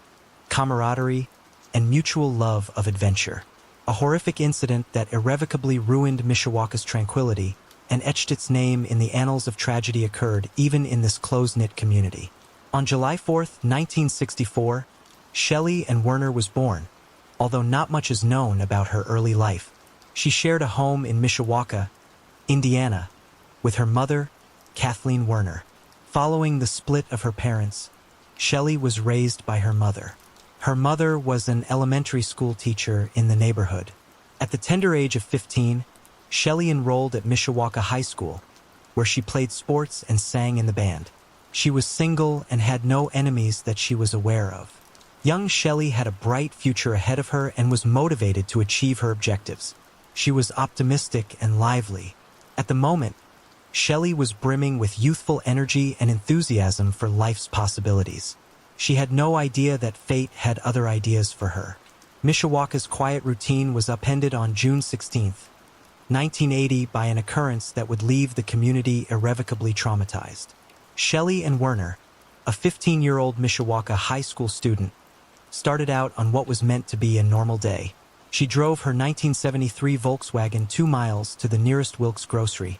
camaraderie, and mutual love of adventure. A horrific incident that irrevocably ruined Mishawaka's tranquility and etched its name in the annals of tragedy occurred even in this close-knit community. On July 4, 1964, Shelley Ann Werner was born, although not much is known about her early life. She shared a home in Mishawaka, Indiana, with her mother, Kathleen Werner. Following the split of her parents, Shelley was raised by her mother. Her mother was an elementary school teacher in the neighborhood. At the tender age of 15, Shelley enrolled at Mishawaka High School, where she played sports and sang in the band. She was single and had no enemies that she was aware of. Young Shelley had a bright future ahead of her and was motivated to achieve her objectives. She was optimistic and lively. At the moment, Shelley was brimming with youthful energy and enthusiasm for life's possibilities. She had no idea that fate had other ideas for her. Mishawaka's quiet routine was upended on June 16, 1980 by an occurrence that would leave the community irrevocably traumatized. Shelley Ann Werner, a 15-year-old Mishawaka high school student, started out on what was meant to be a normal day. She drove her 1973 Volkswagen 2 miles to the nearest Wilkes grocery,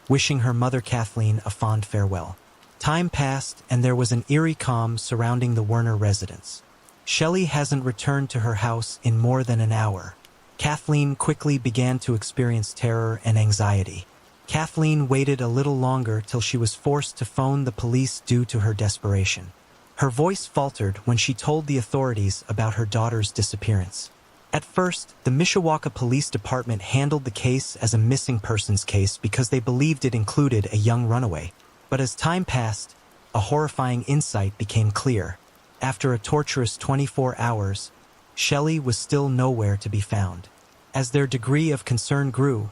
wishing her mother Kathleen a fond farewell. Time passed, and there was an eerie calm surrounding the Werner residence. Shelley hasn't returned to her house in more than an hour. Kathleen quickly began to experience terror and anxiety. Kathleen waited a little longer till she was forced to phone the police due to her desperation. Her voice faltered when she told the authorities about her daughter's disappearance. At first, the Mishawaka Police Department handled the case as a missing persons case because they believed it included a young runaway. But as time passed, a horrifying insight became clear. After a torturous 24 hours, Shelley was still nowhere to be found. As their degree of concern grew,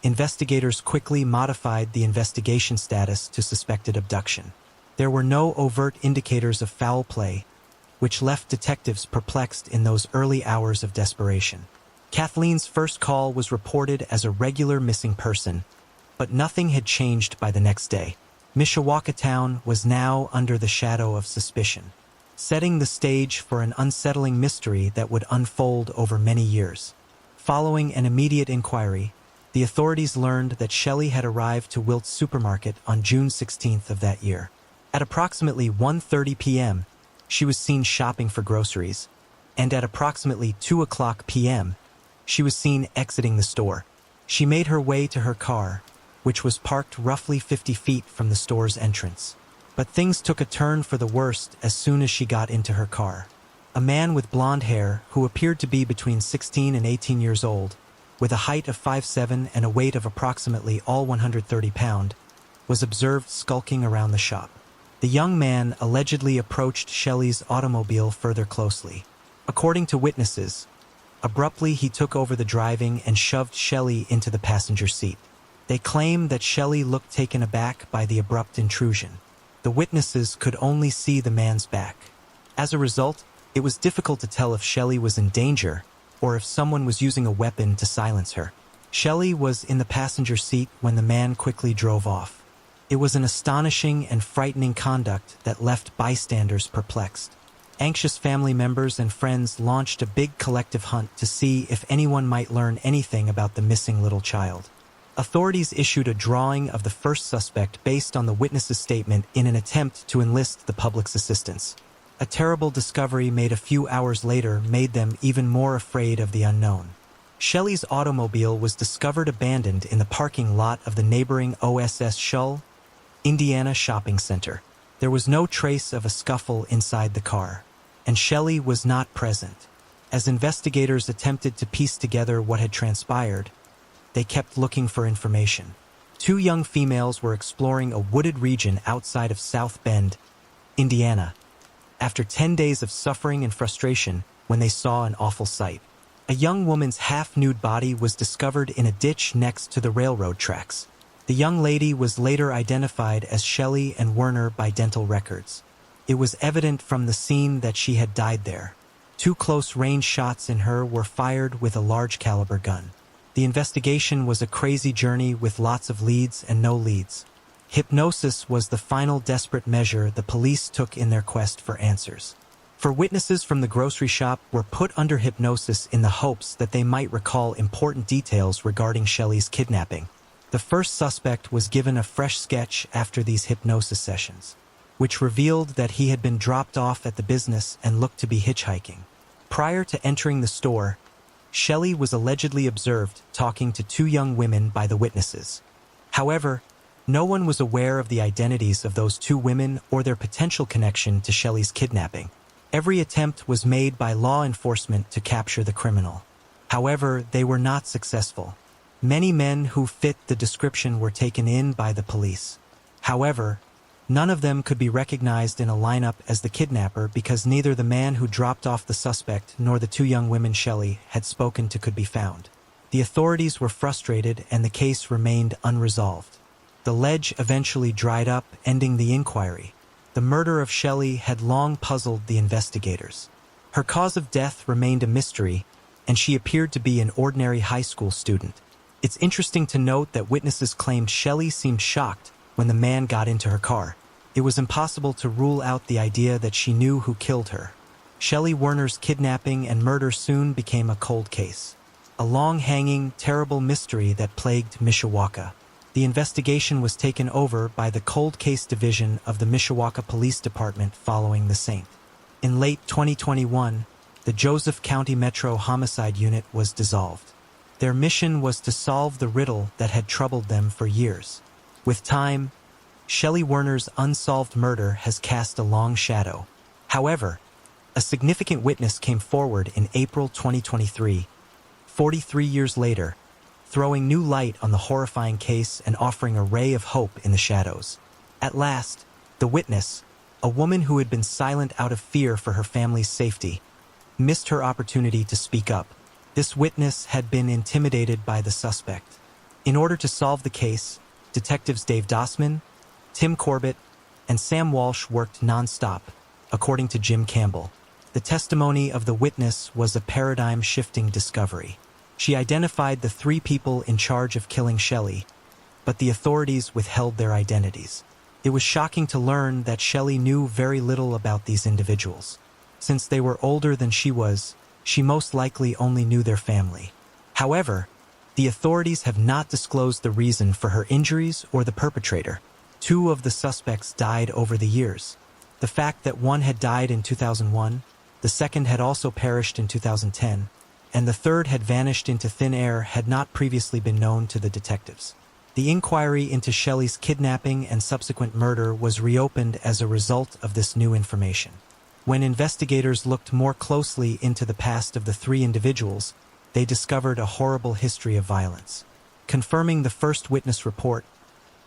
investigators quickly modified the investigation status to suspected abduction. There were no overt indicators of foul play, which left detectives perplexed in those early hours of desperation. Kathleen's first call was reported as a regular missing person, but nothing had changed by the next day. Mishawaka town was now under the shadow of suspicion, setting the stage for an unsettling mystery that would unfold over many years. Following an immediate inquiry, the authorities learned that Shelley had arrived to Wilt's supermarket on June 16th of that year. At approximately 1:30 p.m., she was seen shopping for groceries, and at approximately 2:00 p.m., she was seen exiting the store. She made her way to her car, which was parked roughly 50 feet from the store's entrance. But things took a turn for the worst as soon as she got into her car. A man with blonde hair, who appeared to be between 16 and 18 years old, with a height of 5'7" and a weight of approximately all 130 pounds, was observed skulking around the shop. The young man allegedly approached Shelley's automobile further closely. According to witnesses, abruptly he took over the driving and shoved Shelley into the passenger seat. They claim that Shelley looked taken aback by the abrupt intrusion. The witnesses could only see the man's back. As a result, it was difficult to tell if Shelley was in danger or if someone was using a weapon to silence her. Shelley was in the passenger seat when the man quickly drove off. It was an astonishing and frightening conduct that left bystanders perplexed. Anxious family members and friends launched a big collective hunt to see if anyone might learn anything about the missing little child. Authorities issued a drawing of the first suspect based on the witness's statement in an attempt to enlist the public's assistance. A terrible discovery made a few hours later made them even more afraid of the unknown. Shelley's automobile was discovered abandoned in the parking lot of the neighboring OSS Shull, Indiana shopping center. There was no trace of a scuffle inside the car, and Shelley was not present. As investigators attempted to piece together what had transpired, they kept looking for information. Two young females were exploring a wooded region outside of South Bend, Indiana, after 10 days of suffering and frustration when they saw an awful sight. A young woman's half-nude body was discovered in a ditch next to the railroad tracks. The young lady was later identified as Shelley Ann Werner by dental records. It was evident from the scene that she had died there. 2 close-range shots in her were fired with a large-caliber gun. The investigation was a crazy journey with lots of leads and no leads. Hypnosis was the final desperate measure the police took in their quest for answers. For witnesses from the grocery shop were put under hypnosis in the hopes that they might recall important details regarding Shelley's kidnapping. The first suspect was given a fresh sketch after these hypnosis sessions, which revealed that he had been dropped off at the business and looked to be hitchhiking. Prior to entering the store, Shelley was allegedly observed talking to 2 young women by the witnesses. However, no one was aware of the identities of those 2 women or their potential connection to Shelley's kidnapping. Every attempt was made by law enforcement to capture the criminal. However, they were not successful. Many men who fit the description were taken in by the police. However, none of them could be recognized in a lineup as the kidnapper because neither the man who dropped off the suspect nor the 2 young women Shelley had spoken to could be found. The authorities were frustrated and the case remained unresolved. The ledge eventually dried up, ending the inquiry. The murder of Shelley had long puzzled the investigators. Her cause of death remained a mystery, and she appeared to be an ordinary high school student. It's interesting to note that witnesses claimed Shelley seemed shocked when the man got into her car. It was impossible to rule out the idea that she knew who killed her. Shelley Werner's kidnapping and murder soon became a cold case, a long-hanging, terrible mystery that plagued Mishawaka. The investigation was taken over by the Cold Case Division of the Mishawaka Police Department following the St. In late 2021, the Joseph County Metro Homicide Unit was dissolved. Their mission was to solve the riddle that had troubled them for years. With time, Shelley Werner's unsolved murder has cast a long shadow. However, a significant witness came forward in April 2023, 43 years later, throwing new light on the horrifying case and offering a ray of hope in the shadows. At last, the witness, a woman who had been silent out of fear for her family's safety, missed her opportunity to speak up. This witness had been intimidated by the suspect. In order to solve the case, Detectives Dave Dossman, Tim Corbett, and Sam Walsh worked non-stop, according to Jim Campbell. The testimony of the witness was a paradigm-shifting discovery. She identified the 3 people in charge of killing Shelley, but the authorities withheld their identities. It was shocking to learn that Shelley knew very little about these individuals. Since they were older than she was, she most likely only knew their family. However, the authorities have not disclosed the reason for her injuries or the perpetrator. 2 of the suspects died over the years. The fact that one had died in 2001, the second had also perished in 2010, and the third had vanished into thin air had not previously been known to the detectives. The inquiry into Shelley's kidnapping and subsequent murder was reopened as a result of this new information. When investigators looked more closely into the past of the 3 individuals, they discovered a horrible history of violence. Confirming the first witness report,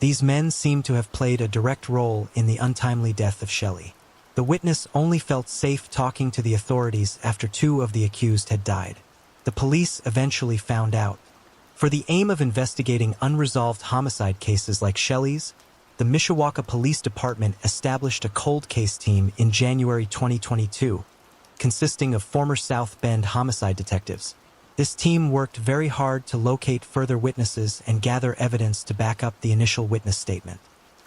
these men seemed to have played a direct role in the untimely death of Shelley. The witness only felt safe talking to the authorities after 2 of the accused had died. The police eventually found out. For the aim of investigating unresolved homicide cases like Shelley's, the Mishawaka Police Department established a cold case team in January 2022, consisting of former South Bend homicide detectives. This team worked very hard to locate further witnesses and gather evidence to back up the initial witness statement.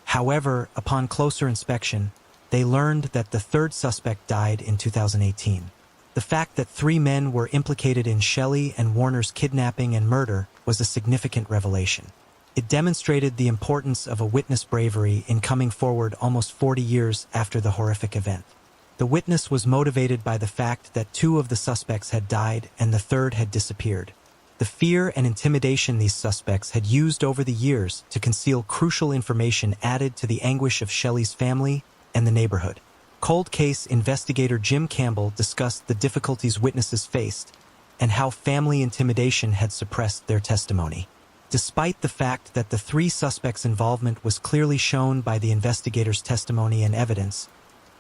However, upon closer inspection, they learned that the 3rd suspect died in 2018. The fact that 3 men were implicated in Shelley and Warner's kidnapping and murder was a significant revelation. It demonstrated the importance of a witness' bravery in coming forward almost 40 years after the horrific event. The witness was motivated by the fact that 2 of the suspects had died and the 3rd had disappeared. The fear and intimidation these suspects had used over the years to conceal crucial information added to the anguish of Shelley's family and the neighborhood. Cold case investigator Jim Campbell discussed the difficulties witnesses faced and how family intimidation had suppressed their testimony. Despite the fact that the 3 suspects' involvement was clearly shown by the investigators' testimony and evidence,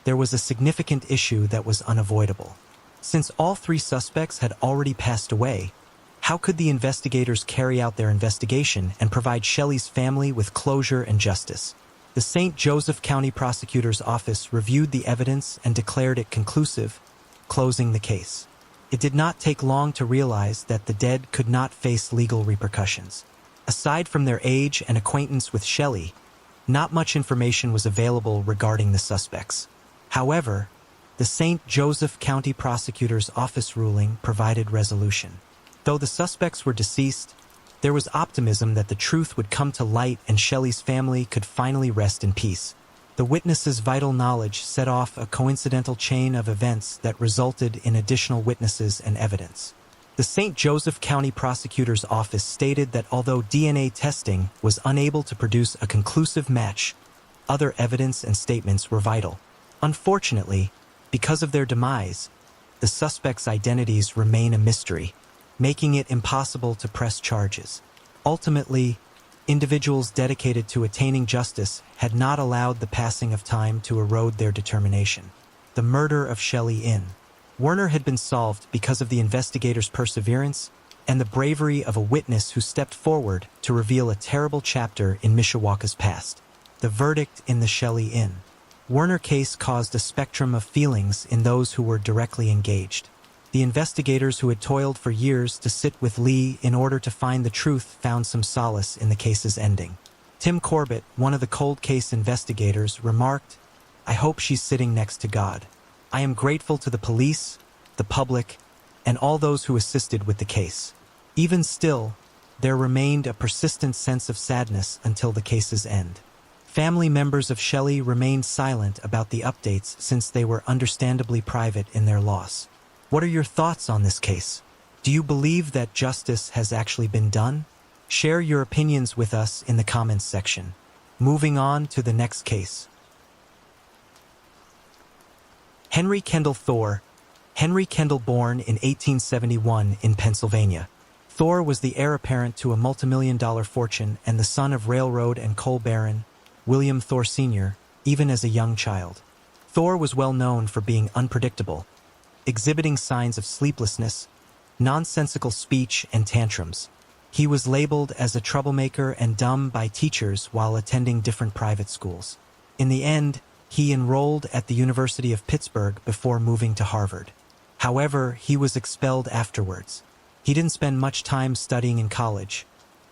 there was a significant issue that was unavoidable. Since all 3 suspects had already passed away, how could the investigators carry out their investigation and provide Shelley's family with closure and justice? The St. Joseph County Prosecutor's Office reviewed the evidence and declared it conclusive, closing the case. It did not take long to realize that the dead could not face legal repercussions. Aside from their age and acquaintance with Shelley, not much information was available regarding the suspects. However, the St. Joseph County Prosecutor's Office ruling provided resolution. Though the suspects were deceased, there was optimism that the truth would come to light and Shelley's family could finally rest in peace. The witnesses' vital knowledge set off a coincidental chain of events that resulted in additional witnesses and evidence. The St. Joseph County Prosecutor's Office stated that although DNA testing was unable to produce a conclusive match, other evidence and statements were vital. Unfortunately, because of their demise, the suspects' identities remain a mystery, making it impossible to press charges. Ultimately, individuals dedicated to attaining justice had not allowed the passing of time to erode their determination. The murder of Shelley Inn. Werner had been solved because of the investigators' perseverance and the bravery of a witness who stepped forward to reveal a terrible chapter in Mishawaka's past. The verdict in the Shelley Inn. Werner case caused a spectrum of feelings in those who were directly engaged. The investigators who had toiled for years to sit with Lee in order to find the truth found some solace in the case's ending. Tim Corbett, one of the cold case investigators, remarked, "I hope she's sitting next to God. I am grateful to the police, the public, and all those who assisted with the case." Even still, there remained a persistent sense of sadness until the case's end. Family members of Shelley remained silent about the updates since they were understandably private in their loss. What are your thoughts on this case? Do you believe that justice has actually been done? Share your opinions with us in the comments section. Moving on to the next case. Henry Kendall Thor. Henry Kendall, born in 1871 in Pennsylvania. Thor was the heir apparent to a multimillion-dollar fortune and the son of railroad and coal baron William Thor Sr., even as a young child. Thor was well known for being unpredictable, exhibiting signs of sleeplessness, nonsensical speech, and tantrums. He was labeled as a troublemaker and dumb by teachers while attending different private schools. In the end, he enrolled at the University of Pittsburgh before moving to Harvard. However, he was expelled afterwards. He didn't spend much time studying in college,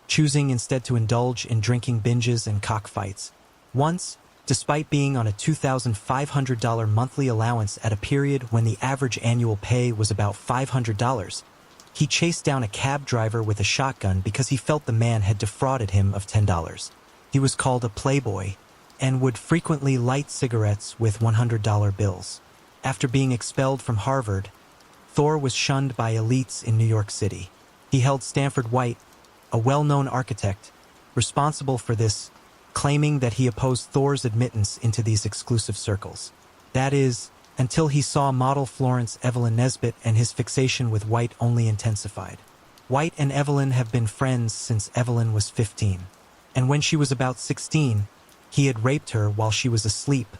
choosing instead to indulge in drinking binges and cockfights. Once, despite being on a $2,500 monthly allowance at a period when the average annual pay was about $500, he chased down a cab driver with a shotgun because he felt the man had defrauded him of $10. He was called a playboy and would frequently light cigarettes with $100 bills. After being expelled from Harvard, Thor was shunned by elites in New York City. He held Stanford White, a well-known architect, responsible for this, claiming that he opposed Thor's admittance into these exclusive circles. That is, until he saw model Florence Evelyn Nesbit, and his fixation with White only intensified. White and Evelyn have been friends since Evelyn was 15. And when she was about 16, he had raped her while she was asleep,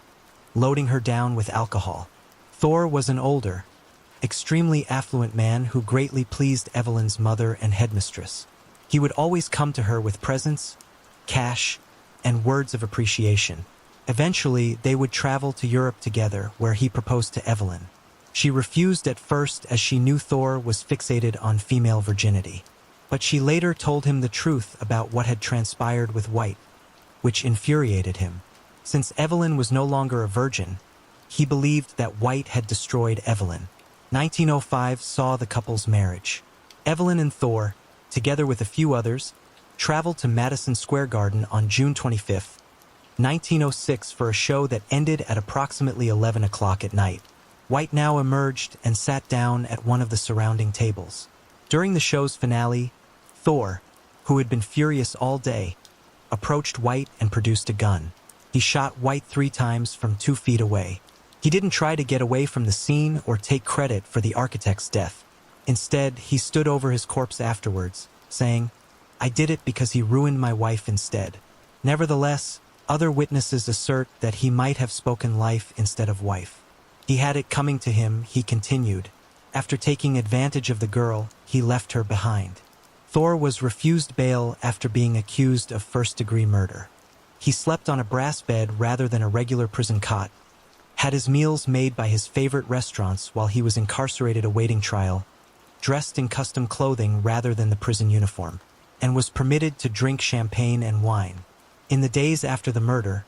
loading her down with alcohol. Thor was an older, extremely affluent man who greatly pleased Evelyn's mother and headmistress. He would always come to her with presents, cash, and words of appreciation. Eventually, they would travel to Europe together, where he proposed to Evelyn. She refused at first as she knew Thor was fixated on female virginity. But she later told him the truth about what had transpired with White, which infuriated him. Since Evelyn was no longer a virgin, he believed that White had destroyed Evelyn. 1905 saw the couple's marriage. Evelyn and Thor, together with a few others, traveled to Madison Square Garden on June 25, 1906 for a show that ended at approximately 11 o'clock at night. White now emerged and sat down at one of the surrounding tables. During the show's finale, Thor, who had been furious all day, approached White and produced a gun. He shot White 3 times from 2 feet away. He didn't try to get away from the scene or take credit for the architect's death. Instead, he stood over his corpse afterwards, saying, "I did it because he ruined my wife instead." Nevertheless, other witnesses assert that he might have spoken life instead of wife. He had it coming to him, he continued. After taking advantage of the girl, he left her behind. Thor was refused bail after being accused of first-degree murder. He slept on a brass bed rather than a regular prison cot, had his meals made by his favorite restaurants while he was incarcerated awaiting trial, dressed in custom clothing rather than the prison uniform, and was permitted to drink champagne and wine. In the days after the murder,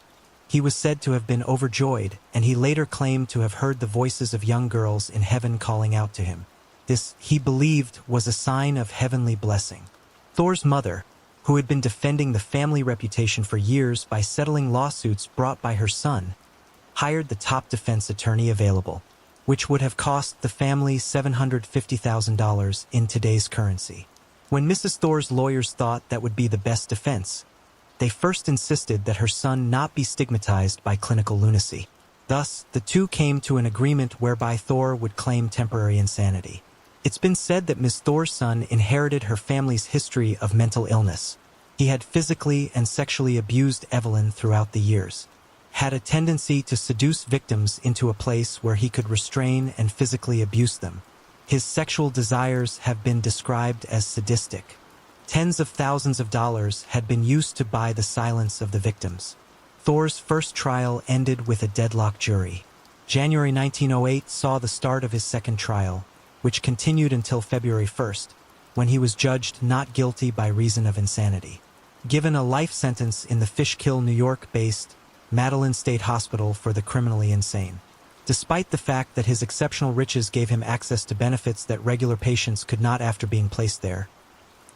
he was said to have been overjoyed, and he later claimed to have heard the voices of young girls in heaven calling out to him. This, he believed, was a sign of heavenly blessing. Thor's mother, who had been defending the family reputation for years by settling lawsuits brought by her son, hired the top defense attorney available, which would have cost the family $750,000 in today's currency. When Mrs. Thor's lawyers thought that would be the best defense, they first insisted that her son not be stigmatized by clinical lunacy. Thus, the two came to an agreement whereby Thor would claim temporary insanity. It's been said that Ms. Thor's son inherited her family's history of mental illness. He had physically and sexually abused Evelyn throughout the years, had a tendency to seduce victims into a place where he could restrain and physically abuse them. His sexual desires have been described as sadistic. Tens of thousands of dollars had been used to buy the silence of the victims. Thor's first trial ended with a deadlock jury. January 1908 saw the start of his second trial, which continued until February 1st, when he was judged not guilty by reason of insanity. Given a life sentence in the Fishkill, New York-based Madeline State Hospital for the criminally insane. Despite the fact that his exceptional riches gave him access to benefits that regular patients could not after being placed there,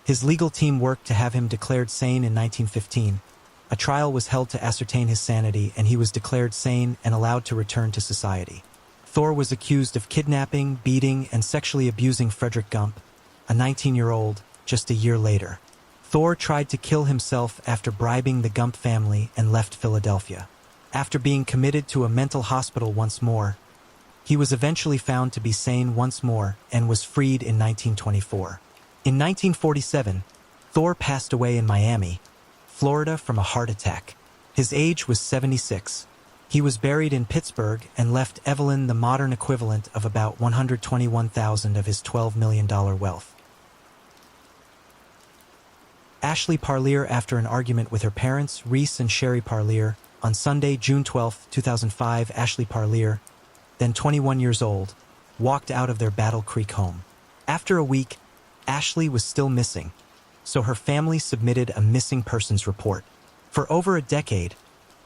his legal team worked to have him declared sane in 1915. A trial was held to ascertain his sanity, and he was declared sane and allowed to return to society. Thor was accused of kidnapping, beating, and sexually abusing Frederick Gump, a 19-year-old, just a year later. Thor tried to kill himself after bribing the Gump family and left Philadelphia. After being committed to a mental hospital once more, he was eventually found to be sane once more and was freed in 1924. In 1947, Thor passed away in Miami, Florida from a heart attack. His age was 76. He was buried in Pittsburgh and left Evelyn the modern equivalent of about $121,000 of his $12 million wealth. Ashley Parlier, after an argument with her parents, Reese and Sherry Parlier, on Sunday, June 12, 2005, Ashley Parlier, then 21 years old, walked out of their Battle Creek home. After a week, Ashley was still missing, so her family submitted a missing persons report. For over a decade,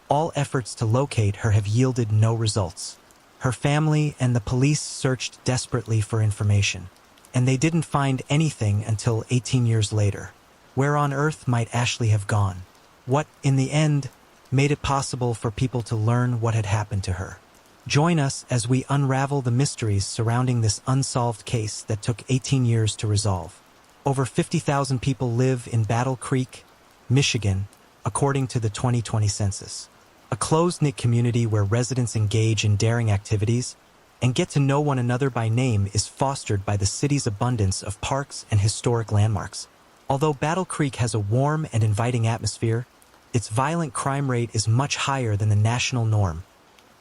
all efforts to locate her have yielded no results. Her family and the police searched desperately for information, and they didn't find anything until 18 years later. Where on earth might Ashley have gone? What, in the end, made it possible for people to learn what had happened to her? Join us as we unravel the mysteries surrounding this unsolved case that took 18 years to resolve. Over 50,000 people live in Battle Creek, Michigan, according to the 2020 census. A close-knit community where residents engage in daring activities and get to know one another by name is fostered by the city's abundance of parks and historic landmarks. Although Battle Creek has a warm and inviting atmosphere, its violent crime rate is much higher than the national norm,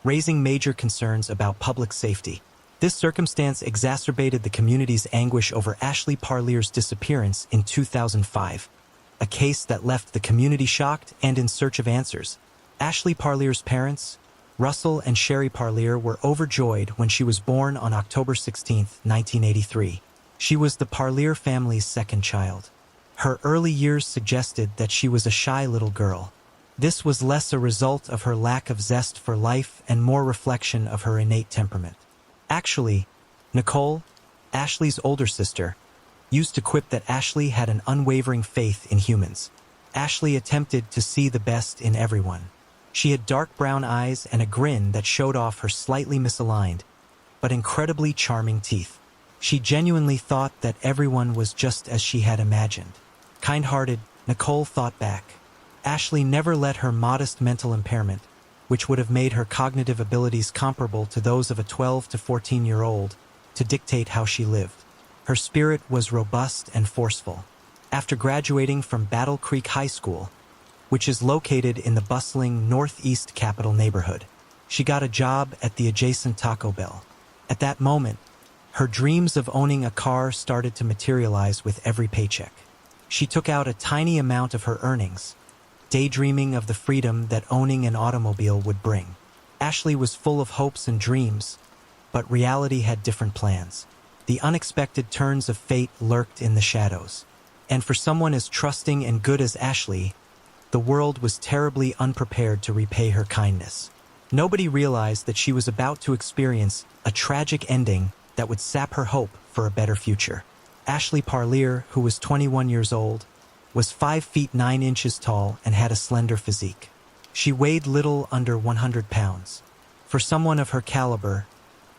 raising major concerns about public safety. This circumstance exacerbated the community's anguish over Ashley Parlier's disappearance in 2005, a case that left the community shocked and in search of answers. Ashley Parlier's parents, Russell and Sherry Parlier, were overjoyed when she was born on October 16, 1983. She was the Parlier family's second child. Her early years suggested that she was a shy little girl. This was less a result of her lack of zest for life and more reflection of her innate temperament. Actually, Nicole, Ashley's older sister, used to quip that Ashley had an unwavering faith in humans. Ashley attempted to see the best in everyone. She had dark brown eyes and a grin that showed off her slightly misaligned, but incredibly charming teeth. She genuinely thought that everyone was just as she had imagined. Kind-hearted, Nicole thought back. Ashley never let her modest mental impairment, which would have made her cognitive abilities comparable to those of a 12 to 14-year-old, to dictate how she lived. Her spirit was robust and forceful. After graduating from Battle Creek High School, which is located in the bustling Northeast Capital neighborhood, she got a job at the adjacent Taco Bell. At that moment, her dreams of owning a car started to materialize with every paycheck. She took out a tiny amount of her earnings, daydreaming of the freedom that owning an automobile would bring. Ashley was full of hopes and dreams, but reality had different plans. The unexpected turns of fate lurked in the shadows. And for someone as trusting and good as Ashley, the world was terribly unprepared to repay her kindness. Nobody realized that she was about to experience a tragic ending that would sap her hope for a better future. Ashley Parlier, who was 21 years old, was 5 feet 9 inches tall and had a slender physique. She weighed little under 100 pounds. For someone of her caliber,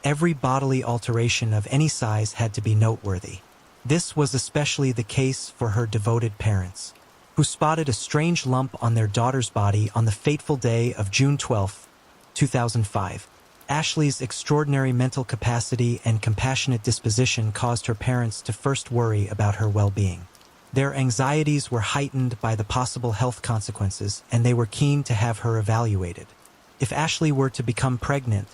every bodily alteration of any size had to be noteworthy. This was especially the case for her devoted parents, who spotted a strange lump on their daughter's body on the fateful day of June 12, 2005. Ashley's extraordinary mental capacity and compassionate disposition caused her parents to first worry about her well-being. Their anxieties were heightened by the possible health consequences, and they were keen to have her evaluated. If Ashley were to become pregnant,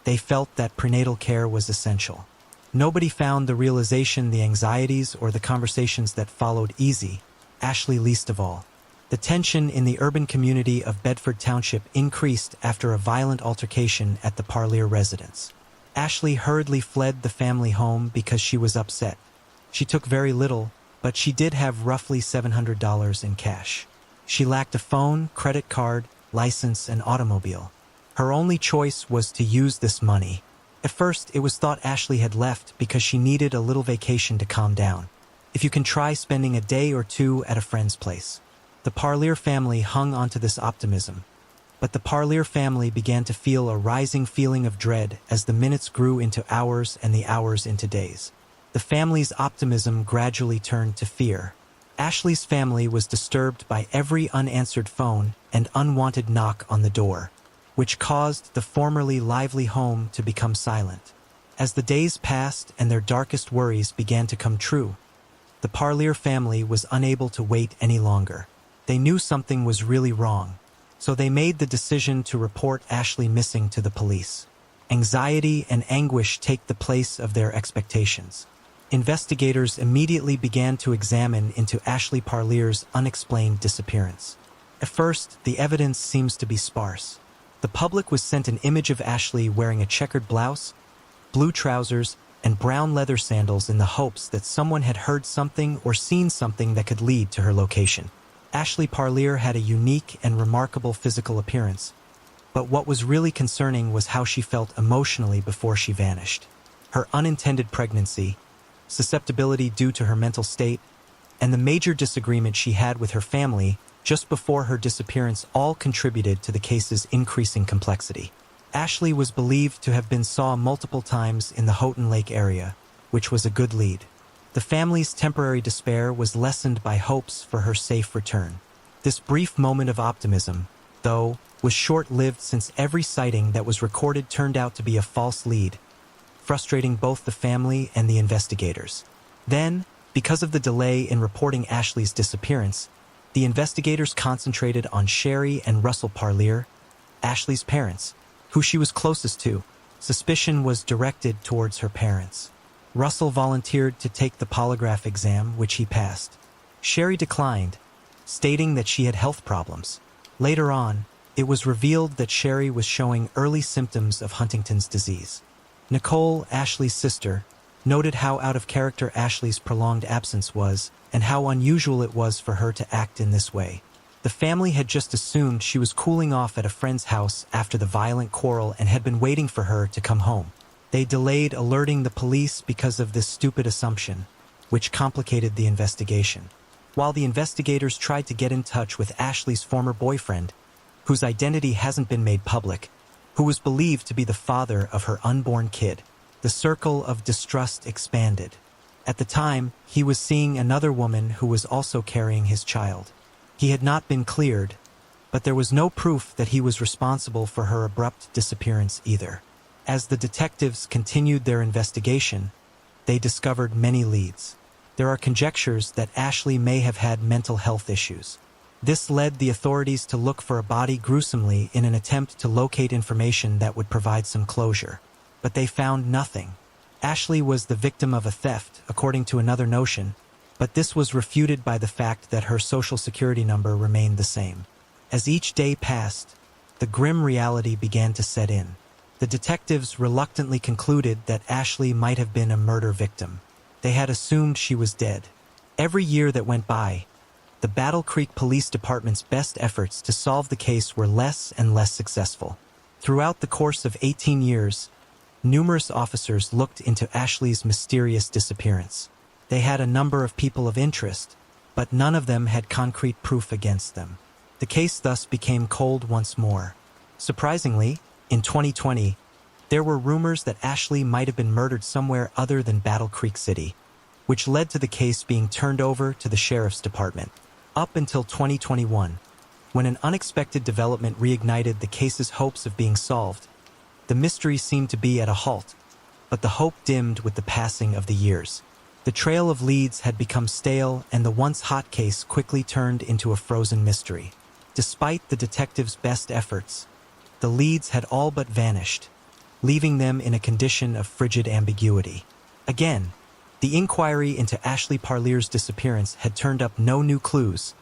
they felt that prenatal care was essential. Nobody found the realization, the anxieties, or the conversations that followed easy, Ashley least of all. The tension in the urban community of Bedford Township increased after a violent altercation at the Parlier residence. Ashley hurriedly fled the family home because she was upset. She took very little, but she did have roughly $700 in cash. She lacked a phone, credit card, license, and automobile. Her only choice was to use this money. At first, it was thought Ashley had left because she needed a little vacation to calm down. If you can try spending a day or two at a friend's place. The Parlier family hung onto this optimism, but the Parlier family began to feel a rising feeling of dread as the minutes grew into hours and the hours into days. The family's optimism gradually turned to fear. Ashley's family was disturbed by every unanswered phone and unwanted knock on the door, which caused the formerly lively home to become silent. As the days passed and their darkest worries began to come true, the Parlier family was unable to wait any longer. They knew something was really wrong, so they made the decision to report Ashley missing to the police. Anxiety and anguish take the place of their expectations. Investigators immediately began to examine into Ashley Parlier's unexplained disappearance. At first, the evidence seems to be sparse. The public was sent an image of Ashley wearing a checkered blouse, blue trousers, and brown leather sandals in the hopes that someone had heard something or seen something that could lead to her location. Ashley Parlier had a unique and remarkable physical appearance, but what was really concerning was how she felt emotionally before she vanished. Her unintended pregnancy, susceptibility due to her mental state, and the major disagreement she had with her family just before her disappearance all contributed to the case's increasing complexity. Ashley was believed to have been saw multiple times in the Houghton Lake area, which was a good lead. The family's temporary despair was lessened by hopes for her safe return. This brief moment of optimism, though, was short-lived since every sighting that was recorded turned out to be a false lead, frustrating both the family and the investigators. Then, because of the delay in reporting Ashley's disappearance, the investigators concentrated on Sherry and Russell Parlier, Ashley's parents, who she was closest to. Suspicion was directed towards her parents. Russell volunteered to take the polygraph exam, which he passed. Sherry declined, stating that she had health problems. Later on, it was revealed that Sherry was showing early symptoms of Huntington's disease. Nicole, Ashley's sister, noted how out of character Ashley's prolonged absence was and how unusual it was for her to act in this way. The family had just assumed she was cooling off at a friend's house after the violent quarrel and had been waiting for her to come home. They delayed alerting the police because of this stupid assumption, which complicated the investigation. While the investigators tried to get in touch with Ashley's former boyfriend, whose identity hasn't been made public, who was believed to be the father of her unborn kid, the circle of distrust expanded. At the time, he was seeing another woman who was also carrying his child. He had not been cleared, but there was no proof that he was responsible for her abrupt disappearance either. As the detectives continued their investigation, they discovered many leads. There are conjectures that Ashley may have had mental health issues. This led the authorities to look for a body gruesomely in an attempt to locate information that would provide some closure. But they found nothing. Ashley was the victim of a theft, according to another notion, but this was refuted by the fact that her social security number remained the same. As each day passed, the grim reality began to set in. The detectives reluctantly concluded that Ashley might have been a murder victim. They had assumed she was dead. Every year that went by, the Battle Creek Police Department's best efforts to solve the case were less and less successful. Throughout the course of 18 years, numerous officers looked into Ashley's mysterious disappearance. They had a number of people of interest, but none of them had concrete proof against them. The case thus became cold once more. Surprisingly, in 2020, there were rumors that Ashley might have been murdered somewhere other than Battle Creek City, which led to the case being turned over to the Sheriff's Department. Up until 2021, when an unexpected development reignited the case's hopes of being solved, the mystery seemed to be at a halt, but the hope dimmed with the passing of the years. The trail of leads had become stale, and the once hot case quickly turned into a frozen mystery. Despite the detectives' best efforts, the leads had all but vanished, leaving them in a condition of frigid ambiguity. Again, the inquiry into Ashley Parleur's disappearance had turned up no new clues,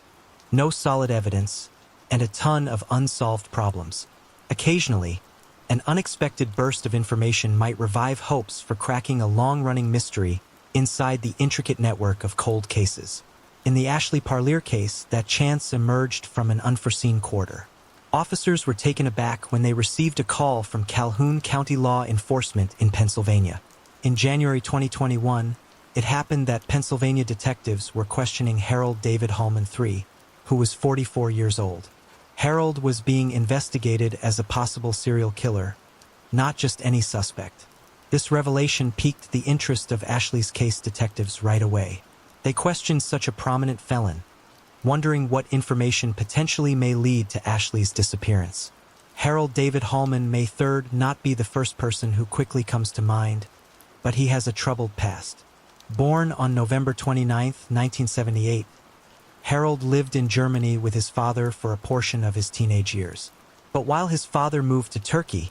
no solid evidence, and a ton of unsolved problems. Occasionally, an unexpected burst of information might revive hopes for cracking a long-running mystery inside the intricate network of cold cases. In the Ashley Parleur case, that chance emerged from an unforeseen quarter. Officers were taken aback when they received a call from Calhoun County Law Enforcement in Pennsylvania. In January 2021, it happened that Pennsylvania detectives were questioning Harold David Hallman III, who was 44 years old. Harold was being investigated as a possible serial killer, not just any suspect. This revelation piqued the interest of Ashley's case detectives right away. They questioned such a prominent felon, wondering what information potentially may lead to Ashley's disappearance. Harold David Hallman may not be the first person who quickly comes to mind, but he has a troubled past. Born on November 29, 1978, Harold lived in Germany with his father for a portion of his teenage years. But while his father moved to Turkey,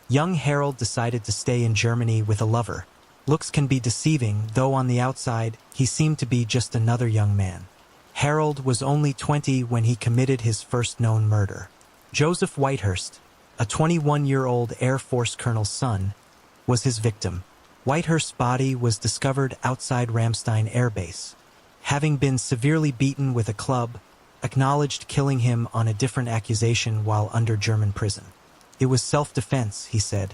young Harold decided to stay in Germany with a lover. Looks can be deceiving, though on the outside, he seemed to be just another young man. Harold was only 20 when he committed his first known murder. Joseph Whitehurst, a 21-year-old Air Force colonel's son, was his victim. Whitehurst's body was discovered outside Ramstein Air Base. Having been severely beaten with a club, acknowledged killing him on a different accusation while under German prison. It was self-defense, he said.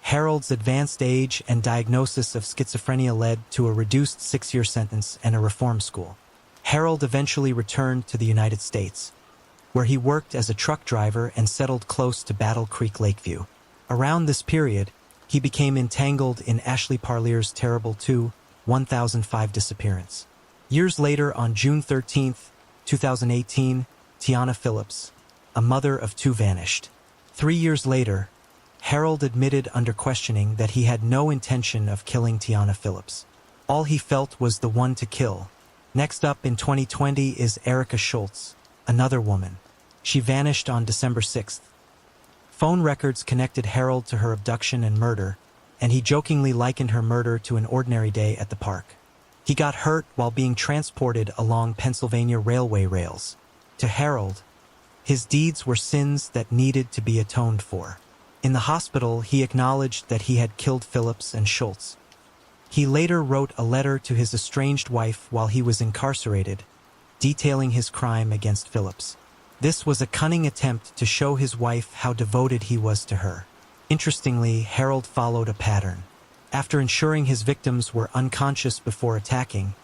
Harold's advanced age and diagnosis of schizophrenia led to a reduced 6-year sentence and a reform school. Harold eventually returned to the United States, where he worked as a truck driver and settled close to Battle Creek Lakeview. Around this period, he became entangled in Ashley Parleur's terrible 2005 disappearance. Years later, on June 13, 2018, Tiana Phillips, a mother of 2, vanished. 3 years later, Harold admitted under questioning that he had no intention of killing Tiana Phillips. All he felt was the one to kill. Next up in 2020 is Erica Schultz, another woman. She vanished on December 6th. Phone records connected Harold to her abduction and murder, and he jokingly likened her murder to an ordinary day at the park. He got hurt while being transported along Pennsylvania railway rails. To Harold, his deeds were sins that needed to be atoned for. In the hospital, he acknowledged that he had killed Phillips and Schultz. He later wrote a letter to his estranged wife while he was incarcerated, detailing his crime against Phillips. This was a cunning attempt to show his wife how devoted he was to her. Interestingly, Harold followed a pattern. After ensuring his victims were unconscious before attacking,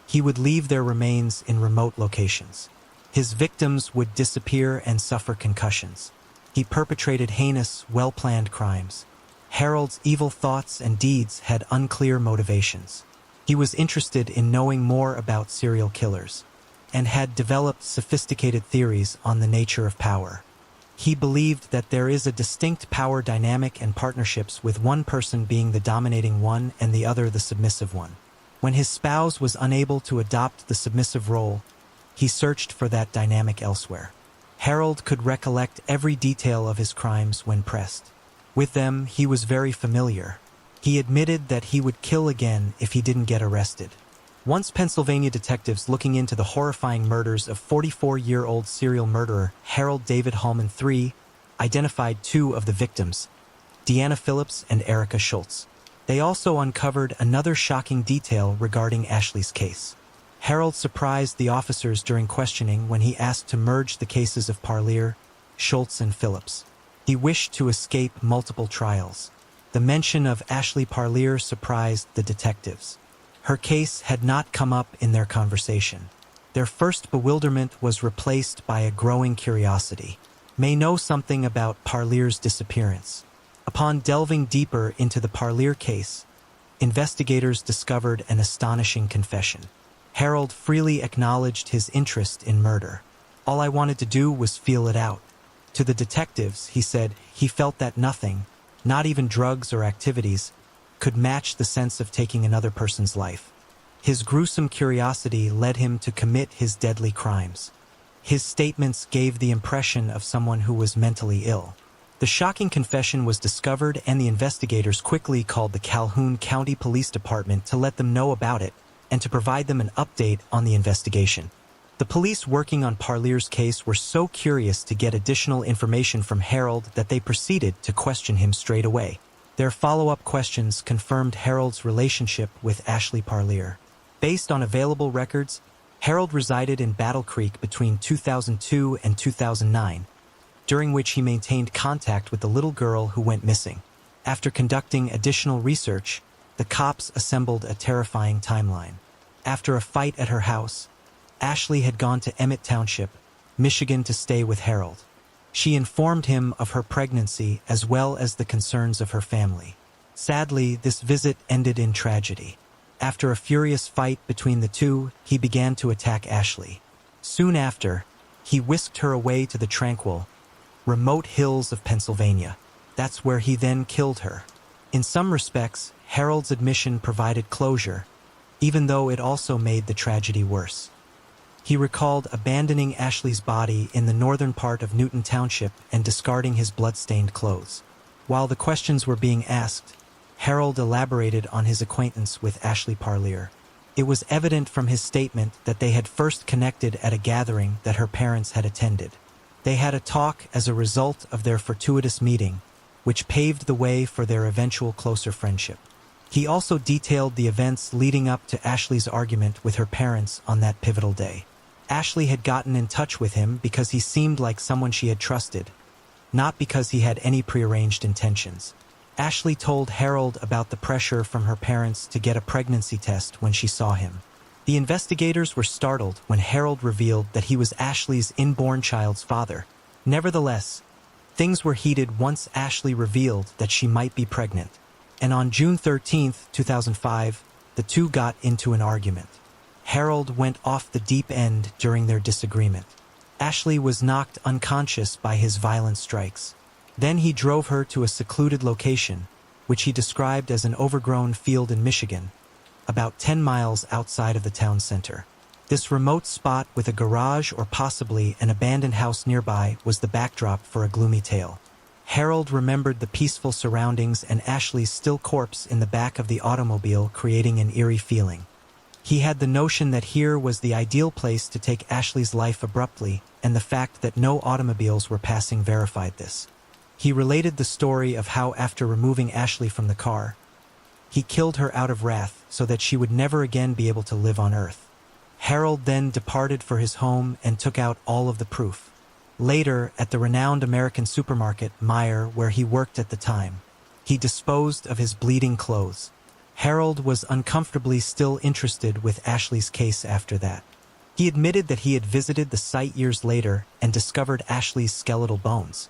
he would leave their remains in remote locations. His victims would disappear and suffer concussions. He perpetrated heinous, well-planned crimes. Harold's evil thoughts and deeds had unclear motivations. He was interested in knowing more about serial killers, and had developed sophisticated theories on the nature of power. He believed that there is a distinct power dynamic and partnerships, with one person being the dominating one and the other the submissive one. When his spouse was unable to adopt the submissive role, he searched for that dynamic elsewhere. Harold could recollect every detail of his crimes when pressed. With them, he was very familiar. He admitted that he would kill again if he didn't get arrested. Once Pennsylvania detectives looking into the horrifying murders of 44-year-old serial murderer Harold David Hallman III identified two of the victims, Deanna Phillips and Erica Schultz. They also uncovered another shocking detail regarding Ashley's case. Harold surprised the officers during questioning when he asked to merge the cases of Parlier, Schultz, and Phillips. He wished to escape multiple trials. The mention of Ashley Parlier surprised the detectives. Her case had not come up in their conversation. Their first bewilderment was replaced by a growing curiosity. May know something about Parlier's disappearance. Upon delving deeper into the Parlier case, investigators discovered an astonishing confession. Harold freely acknowledged his interest in murder. All I wanted to do was feel it out. To the detectives, he said, he felt that nothing, not even drugs or activities, could match the sense of taking another person's life. His gruesome curiosity led him to commit his deadly crimes. His statements gave the impression of someone who was mentally ill. The shocking confession was discovered, and the investigators quickly called the Calhoun County Police Department to let them know about it and to provide them an update on the investigation. The police working on Parlier's case were so curious to get additional information from Harold that they proceeded to question him straight away. Their follow-up questions confirmed Harold's relationship with Ashley Parlier. Based on available records, Harold resided in Battle Creek between 2002 and 2009, during which he maintained contact with the little girl who went missing. After conducting additional research, the cops assembled a terrifying timeline. After a fight at her house, Ashley had gone to Emmett Township, Michigan to stay with Harold. She informed him of her pregnancy as well as the concerns of her family. Sadly, this visit ended in tragedy. After a furious fight between the two, he began to attack Ashley. Soon after, he whisked her away to the tranquil, remote hills of Pennsylvania. That's where he then killed her. In some respects, Harold's admission provided closure, even though it also made the tragedy worse. He recalled abandoning Ashley's body in the northern part of Newton Township and discarding his blood-stained clothes. While the questions were being asked, Harold elaborated on his acquaintance with Ashley Parlier. It was evident from his statement that they had first connected at a gathering that her parents had attended. They had a talk as a result of their fortuitous meeting, which paved the way for their eventual closer friendship. He also detailed the events leading up to Ashley's argument with her parents on that pivotal day. Ashley had gotten in touch with him because he seemed like someone she had trusted, not because he had any prearranged intentions. Ashley told Harold about the pressure from her parents to get a pregnancy test when she saw him. The investigators were startled when Harold revealed that he was Ashley's inborn child's father. Nevertheless, things were heated once Ashley revealed that she might be pregnant. And on June 13, 2005, the two got into an argument. Harold went off the deep end during their disagreement. Ashley was knocked unconscious by his violent strikes. Then he drove her to a secluded location, which he described as an overgrown field in Michigan, about 10 miles outside of the town center. This remote spot with a garage or possibly an abandoned house nearby was the backdrop for a gloomy tale. Harold remembered the peaceful surroundings and Ashley's still corpse in the back of the automobile, creating an eerie feeling. He had the notion that here was the ideal place to take Ashley's life abruptly, and the fact that no automobiles were passing verified this. He related the story of how after removing Ashley from the car, he killed her out of wrath so that she would never again be able to live on Earth. Harold then departed for his home and took out all of the proof. Later, at the renowned American supermarket, Meijer, where he worked at the time, he disposed of his bleeding clothes. Harold was uncomfortably still interested with Ashley's case after that. He admitted that he had visited the site years later and discovered Ashley's skeletal bones.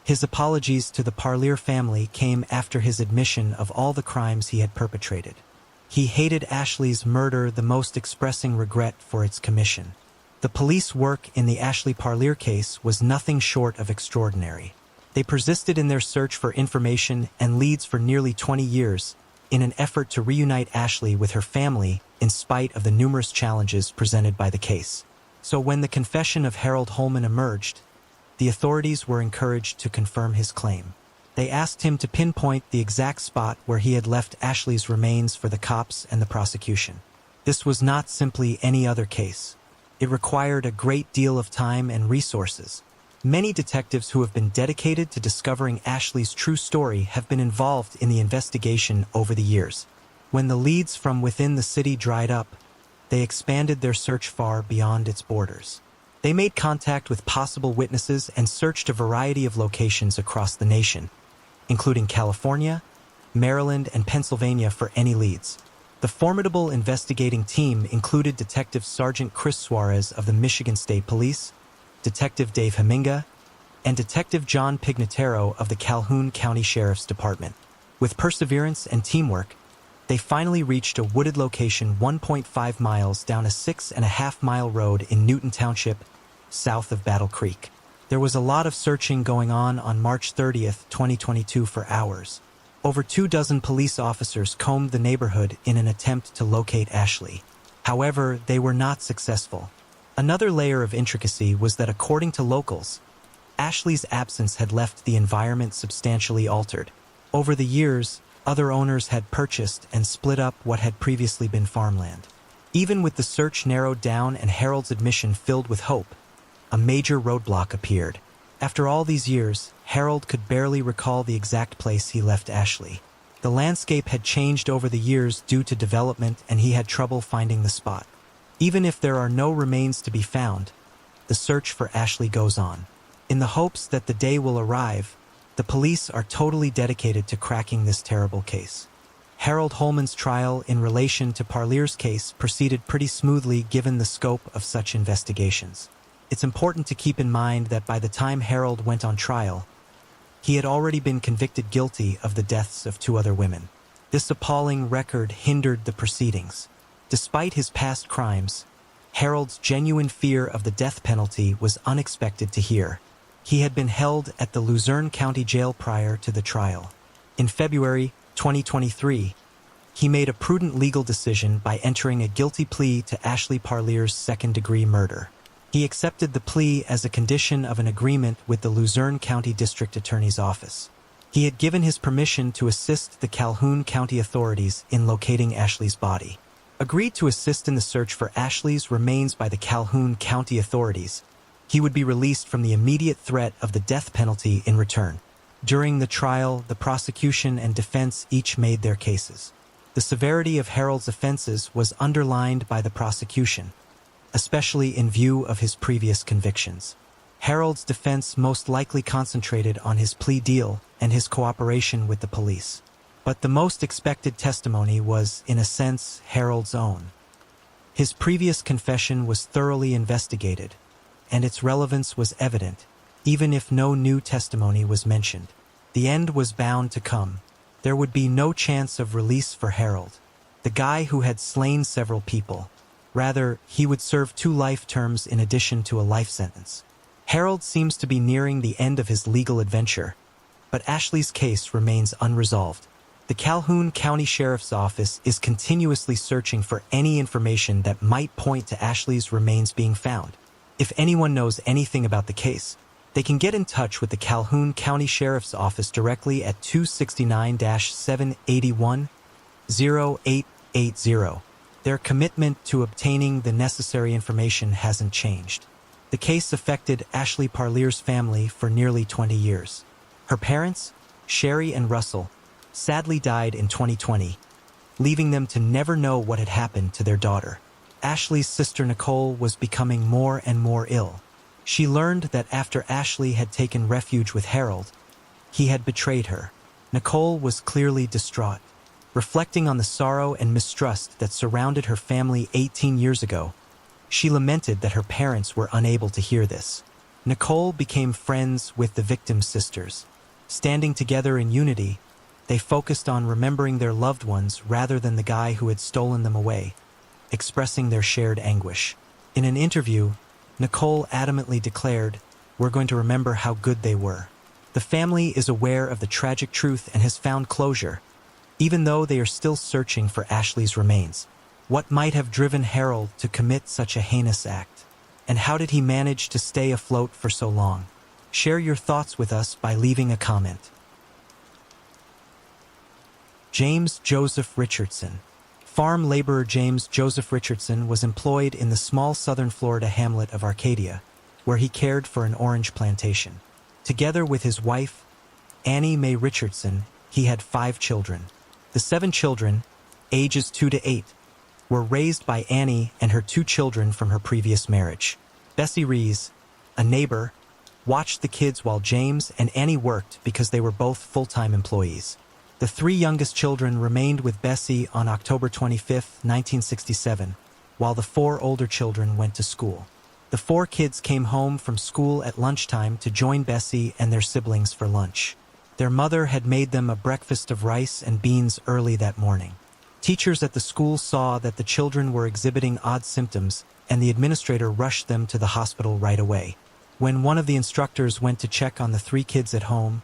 His apologies to the Parlier family came after his admission of all the crimes he had perpetrated. He hated Ashley's murder the most, expressing regret for its commission. The police work in the Ashley Parlier case was nothing short of extraordinary. They persisted in their search for information and leads for nearly 20 years in an effort to reunite Ashley with her family in spite of the numerous challenges presented by the case. So when the confession of Harold Holman emerged, the authorities were encouraged to confirm his claim. They asked him to pinpoint the exact spot where he had left Ashley's remains for the cops and the prosecution. This was not simply any other case. It required a great deal of time and resources. Many detectives who have been dedicated to discovering Ashley's true story have been involved in the investigation over the years. When the leads from within the city dried up, they expanded their search far beyond its borders. They made contact with possible witnesses and searched a variety of locations across the nation, including California, Maryland, and Pennsylvania for any leads. The formidable investigating team included Detective Sergeant Chris Suarez of the Michigan State Police, Detective Dave Haminga, and Detective John Pignataro of the Calhoun County Sheriff's Department. With perseverance and teamwork, they finally reached a wooded location 1.5 miles down a 6.5-mile road in Newton Township, south of Battle Creek. There was a lot of searching going on March 30th, 2022 for hours. Over 24 police officers combed the neighborhood in an attempt to locate Ashley. However, they were not successful. Another layer of intricacy was that according to locals, Ashley's absence had left the environment substantially altered. Over the years, other owners had purchased and split up what had previously been farmland. Even with the search narrowed down and Harold's admission filled with hope, a major roadblock appeared. After all these years, Harold could barely recall the exact place he left Ashley. The landscape had changed over the years due to development, and he had trouble finding the spot. Even if there are no remains to be found, the search for Ashley goes on. In the hopes that the day will arrive, the police are totally dedicated to cracking this terrible case. Harold Holman's trial in relation to Parlier's case proceeded pretty smoothly given the scope of such investigations. It's important to keep in mind that by the time Harold went on trial, he had already been convicted guilty of the deaths of 2 other women. This appalling record hindered the proceedings. Despite his past crimes, Harold's genuine fear of the death penalty was unexpected to hear. He had been held at the Luzerne County Jail prior to the trial. In February 2023, he made a prudent legal decision by entering a guilty plea to Ashley Parlier's second-degree murder. He accepted the plea as a condition of an agreement with the Luzerne County District Attorney's Office. He had given his permission to assist the Calhoun County authorities in locating Ashley's body. Agreed to assist in the search for Ashley's remains by the Calhoun County authorities, he would be released from the immediate threat of the death penalty in return. During the trial, the prosecution and defense each made their cases. The severity of Harold's offenses was underlined by the prosecution, especially in view of his previous convictions. Harold's defense most likely concentrated on his plea deal and his cooperation with the police. But the most expected testimony was, in a sense, Harold's own. His previous confession was thoroughly investigated, and its relevance was evident, even if no new testimony was mentioned. The end was bound to come. There would be no chance of release for Harold, the guy who had slain several people. Rather, he would serve 2 life terms in addition to a life sentence. Harold seems to be nearing the end of his legal adventure, but Ashley's case remains unresolved. The Calhoun County Sheriff's Office is continuously searching for any information that might point to Ashley's remains being found. If anyone knows anything about the case, they can get in touch with the Calhoun County Sheriff's Office directly at 269-781-0880. Their commitment to obtaining the necessary information hasn't changed. The case affected Ashley Parlier's family for nearly 20 years. Her parents, Sherry and Russell, sadly died in 2020, leaving them to never know what had happened to their daughter. Ashley's sister Nicole was becoming more and more ill. She learned that after Ashley had taken refuge with Harold, he had betrayed her. Nicole was clearly distraught. Reflecting on the sorrow and mistrust that surrounded her family 18 years ago, she lamented that her parents were unable to hear this. Nicole became friends with the victim's sisters. Standing together in unity, they focused on remembering their loved ones rather than the guy who had stolen them away, expressing their shared anguish. In an interview, Nicole adamantly declared, "We're going to remember how good they were." The family is aware of the tragic truth and has found closure, even though they are still searching for Ashley's remains. What might have driven Harold to commit such a heinous act? And how did he manage to stay afloat for so long? Share your thoughts with us by leaving a comment. James Joseph Richardson, Farm laborer James Joseph Richardson was employed in the small southern Florida hamlet of Arcadia, where he cared for an orange plantation. Together with his wife, Annie Mae Richardson, he had 5 children. The 7 children, ages 2 to 8, were raised by Annie and her 2 children from her previous marriage. Bessie Rees, a neighbor, watched the kids while James and Annie worked because they were both full-time employees. The 3 youngest children remained with Bessie on October 25, 1967, while the 4 older children went to school. The 4 kids came home from school at lunchtime to join Bessie and their siblings for lunch. Their mother had made them a breakfast of rice and beans early that morning. Teachers at the school saw that the children were exhibiting odd symptoms, and the administrator rushed them to the hospital right away. When one of the instructors went to check on the 3 kids at home,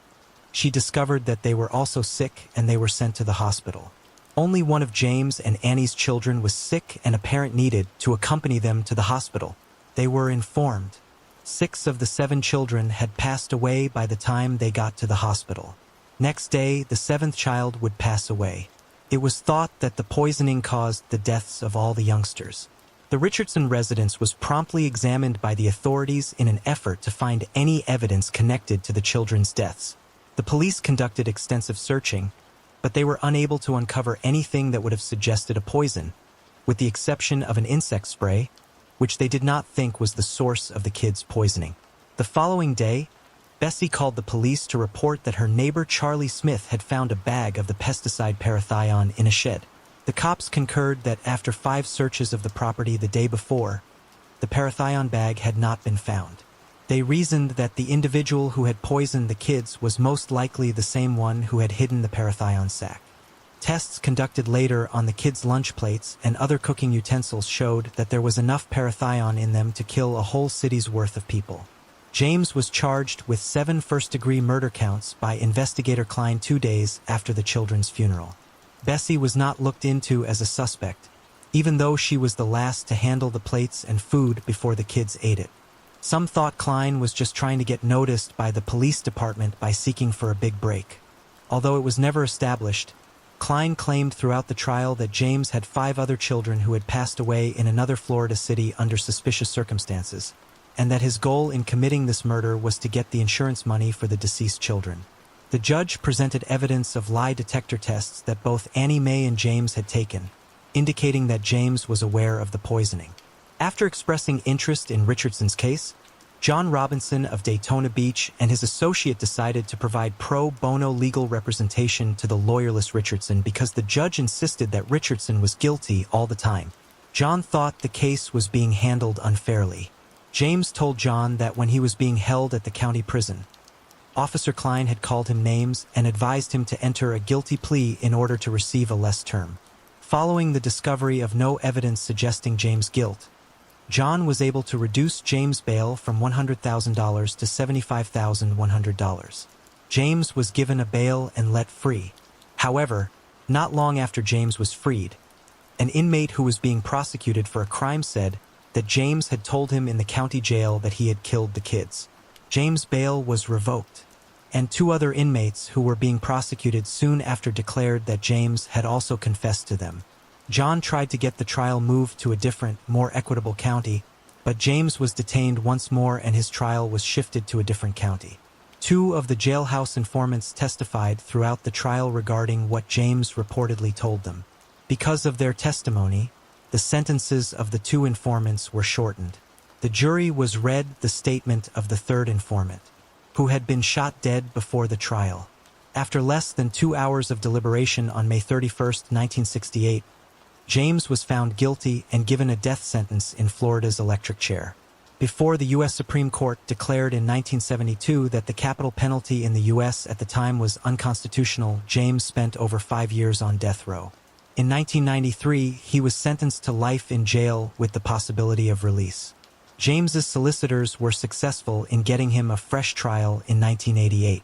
she discovered that they were also sick and they were sent to the hospital. Only one of James and Annie's children was sick and a parent needed to accompany them to the hospital. They were informed 6 of the 7 children had passed away by the time they got to the hospital. Next day, the 7th child would pass away. It was thought that the poisoning caused the deaths of all the youngsters. The Richardson residence was promptly examined by the authorities in an effort to find any evidence connected to the children's deaths. The police conducted extensive searching, but they were unable to uncover anything that would have suggested a poison, with the exception of an insect spray, which they did not think was the source of the kids' poisoning. The following day, Bessie called the police to report that her neighbor Charlie Smith had found a bag of the pesticide parathion in a shed. The cops concurred that after 5 searches of the property the day before, the parathion bag had not been found. They reasoned that the individual who had poisoned the kids was most likely the same one who had hidden the parathion sack. Tests conducted later on the kids' lunch plates and other cooking utensils showed that there was enough parathion in them to kill a whole city's worth of people. James was charged with 7 first-degree murder counts by investigator Klein 2 days after the children's funeral. Bessie was not looked into as a suspect, even though she was the last to handle the plates and food before the kids ate it. Some thought Klein was just trying to get noticed by the police department by seeking for a big break. Although it was never established, Klein claimed throughout the trial that James had 5 other children who had passed away in another Florida city under suspicious circumstances, and that his goal in committing this murder was to get the insurance money for the deceased children. The judge presented evidence of lie detector tests that both Annie Mae and James had taken, indicating that James was aware of the poisoning. After expressing interest in Richardson's case, John Robinson of Daytona Beach and his associate decided to provide pro bono legal representation to the lawyerless Richardson because the judge insisted that Richardson was guilty all the time. John thought the case was being handled unfairly. James told John that when he was being held at the county prison, Officer Klein had called him names and advised him to enter a guilty plea in order to receive a less term. Following the discovery of no evidence suggesting James' guilt, John was able to reduce James' bail from $100,000 to $75,100. James was given a bail and let free. However, not long after James was freed, an inmate who was being prosecuted for a crime said that James had told him in the county jail that he had killed the kids. James' bail was revoked, and 2 other inmates who were being prosecuted soon after declared that James had also confessed to them. John tried to get the trial moved to a different, more equitable county, but James was detained once more and his trial was shifted to a different county. 2 of the jailhouse informants testified throughout the trial regarding what James reportedly told them. Because of their testimony, the sentences of the 2 informants were shortened. The jury was read the statement of the 3rd informant, who had been shot dead before the trial. After less than 2 hours of deliberation on May 31, 1968, James was found guilty and given a death sentence in Florida's electric chair. Before the U.S. Supreme Court declared in 1972 that the capital penalty in the U.S. at the time was unconstitutional, James spent over 5 years on death row. In 1993, he was sentenced to life in jail with the possibility of release. James's solicitors were successful in getting him a fresh trial in 1988.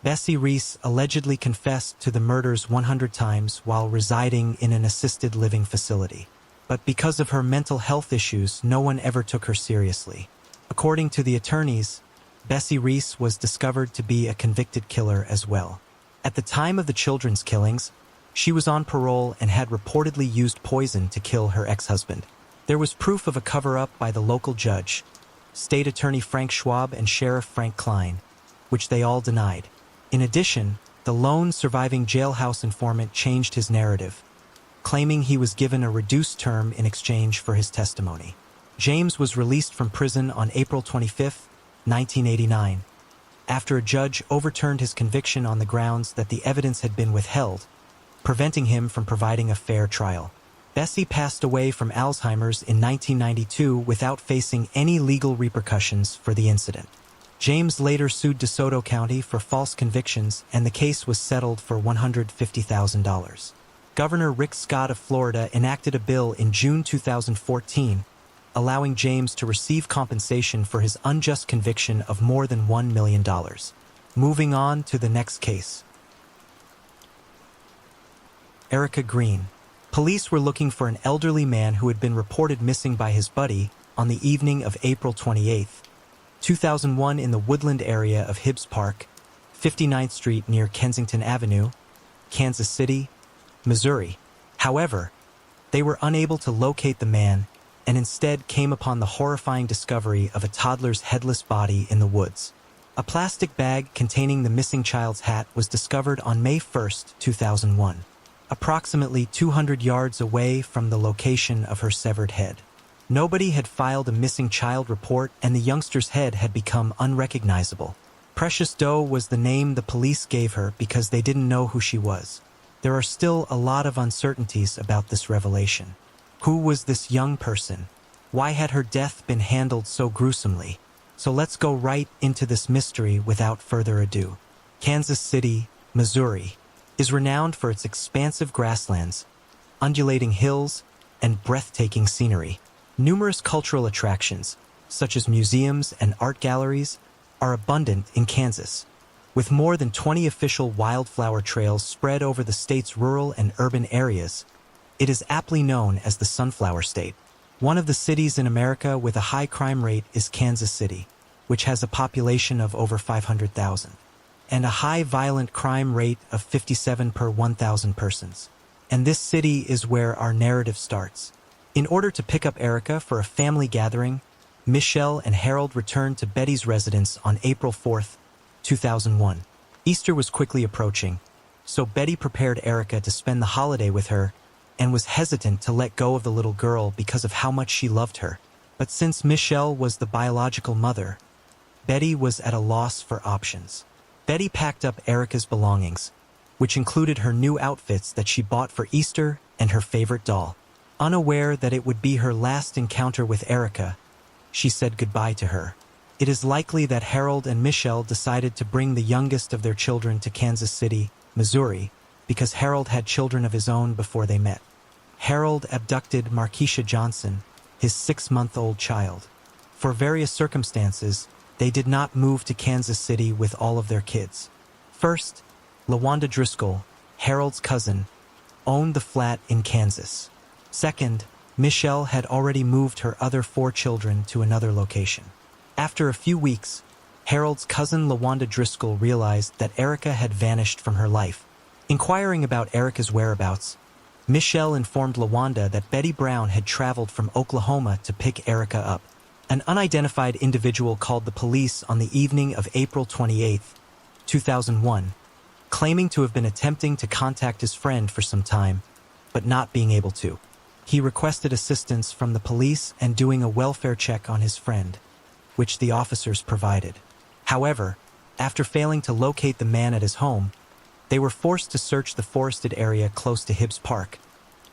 Bessie Rees allegedly confessed to the murders 100 times while residing in an assisted living facility. But because of her mental health issues, no one ever took her seriously. According to the attorneys, Bessie Rees was discovered to be a convicted killer as well. At the time of the children's killings, She was on parole and had reportedly used poison to kill her ex-husband. There was proof of a cover-up by the local judge, State Attorney Frank Schwab and Sheriff Frank Klein, which they all denied. In addition, the lone surviving jailhouse informant changed his narrative, claiming he was given a reduced term in exchange for his testimony. James was released from prison on April 25, 1989, after a judge overturned his conviction on the grounds that the evidence had been withheld, preventing him from providing a fair trial. Bessie passed away from Alzheimer's in 1992 without facing any legal repercussions for the incident. James later sued DeSoto County for false convictions, and the case was settled for $150,000. Governor Rick Scott of Florida enacted a bill in June 2014, allowing James to receive compensation for his unjust conviction of more than $1 million. Moving on to the next case. Erica Green. Police were looking for an elderly man who had been reported missing by his buddy on the evening of April 28, 2001 in the woodland area of Hibbs Park, 59th Street near Kensington Avenue, Kansas City, Missouri. However, they were unable to locate the man and instead came upon the horrifying discovery of a toddler's headless body in the woods. A plastic bag containing the missing child's hat was discovered on May 1, 2001, approximately 200 yards away from the location of her severed head. Nobody had filed a missing child report, and the youngster's head had become unrecognizable. Precious Doe was the name the police gave her because they didn't know who she was. There are still a lot of uncertainties about this revelation. Who was this young person? Why had her death been handled so gruesomely? So let's go right into this mystery without further ado. Kansas City, Missouri, is renowned for its expansive grasslands, undulating hills, and breathtaking scenery. Numerous cultural attractions, such as museums and art galleries, are abundant in Kansas, with more than 20 official wildflower trails spread over the state's rural and urban areas. It is aptly known as the Sunflower State. One of the cities in America with a high crime rate is Kansas City, which has a population of over 500,000, and a high violent crime rate of 57 per 1,000 persons. And this city is where our narrative starts. In order to pick up Erica for a family gathering, Michelle and Harold returned to Betty's residence on April 4, 2001. Easter was quickly approaching, so Betty prepared Erica to spend the holiday with her and was hesitant to let go of the little girl because of how much she loved her. But since Michelle was the biological mother, Betty was at a loss for options. Betty packed up Erica's belongings, which included her new outfits that she bought for Easter and her favorite doll. Unaware that it would be her last encounter with Erica, she said goodbye to her. It is likely that Harold and Michelle decided to bring the youngest of their children to Kansas City, Missouri, because Harold had children of his own before they met. Harold abducted Markeisha Johnson, his 6-month-old child. For various circumstances, they did not move to Kansas City with all of their kids. First, LaWanda Driscoll, Harold's cousin, owned the flat in Kansas. Second, Michelle had already moved her other 4 children to another location. After a few weeks, Harold's cousin LaWanda Driscoll realized that Erica had vanished from her life. Inquiring about Erica's whereabouts, Michelle informed LaWanda that Betty Brown had traveled from Oklahoma to pick Erica up. An unidentified individual called the police on the evening of April 28, 2001, claiming to have been attempting to contact his friend for some time, but not being able to. He requested assistance from the police and doing a welfare check on his friend, which the officers provided. However, after failing to locate the man at his home, they were forced to search the forested area close to Hibbs Park,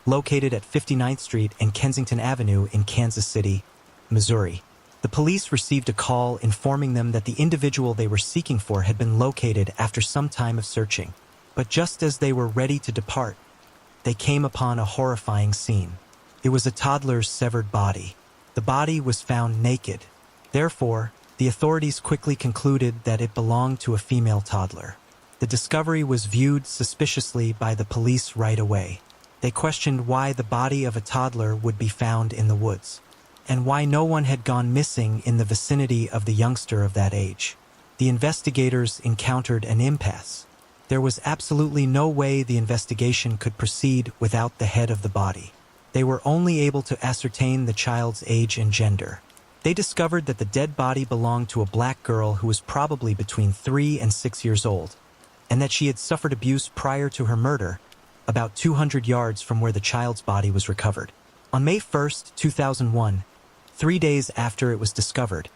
located at 59th Street and Kensington Avenue in Kansas City, Missouri. The police received a call informing them that the individual they were seeking for had been located after some time of searching. But just as they were ready to depart, they came upon a horrifying scene. It was a toddler's severed body. The body was found naked. Therefore, the authorities quickly concluded that it belonged to a female toddler. The discovery was viewed suspiciously by the police right away. They questioned why the body of a toddler would be found in the woods, and why no one had gone missing in the vicinity of the youngster of that age. The investigators encountered an impasse. There was absolutely no way the investigation could proceed without the head of the body. They were only able to ascertain the child's age and gender. They discovered that the dead body belonged to a black girl who was probably between 3 and 6 years old, and that she had suffered abuse prior to her murder, about 200 yards from where the child's body was recovered. On May 1, 2001, 3 days after it was discovered,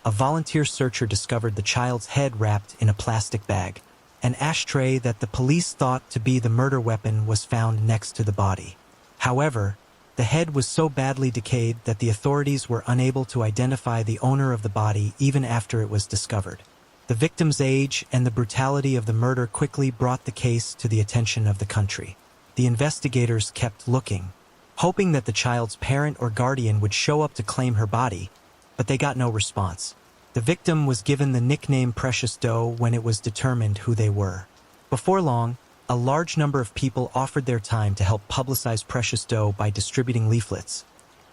a volunteer searcher discovered the child's head wrapped in a plastic bag. An ashtray that the police thought to be the murder weapon was found next to the body. However, the head was so badly decayed that the authorities were unable to identify the owner of the body even after it was discovered. The victim's age and the brutality of the murder quickly brought the case to the attention of the country. The investigators kept looking, hoping that the child's parent or guardian would show up to claim her body, but they got no response. The victim was given the nickname Precious Doe when it was determined who they were. Before long, a large number of people offered their time to help publicize Precious Doe by distributing leaflets,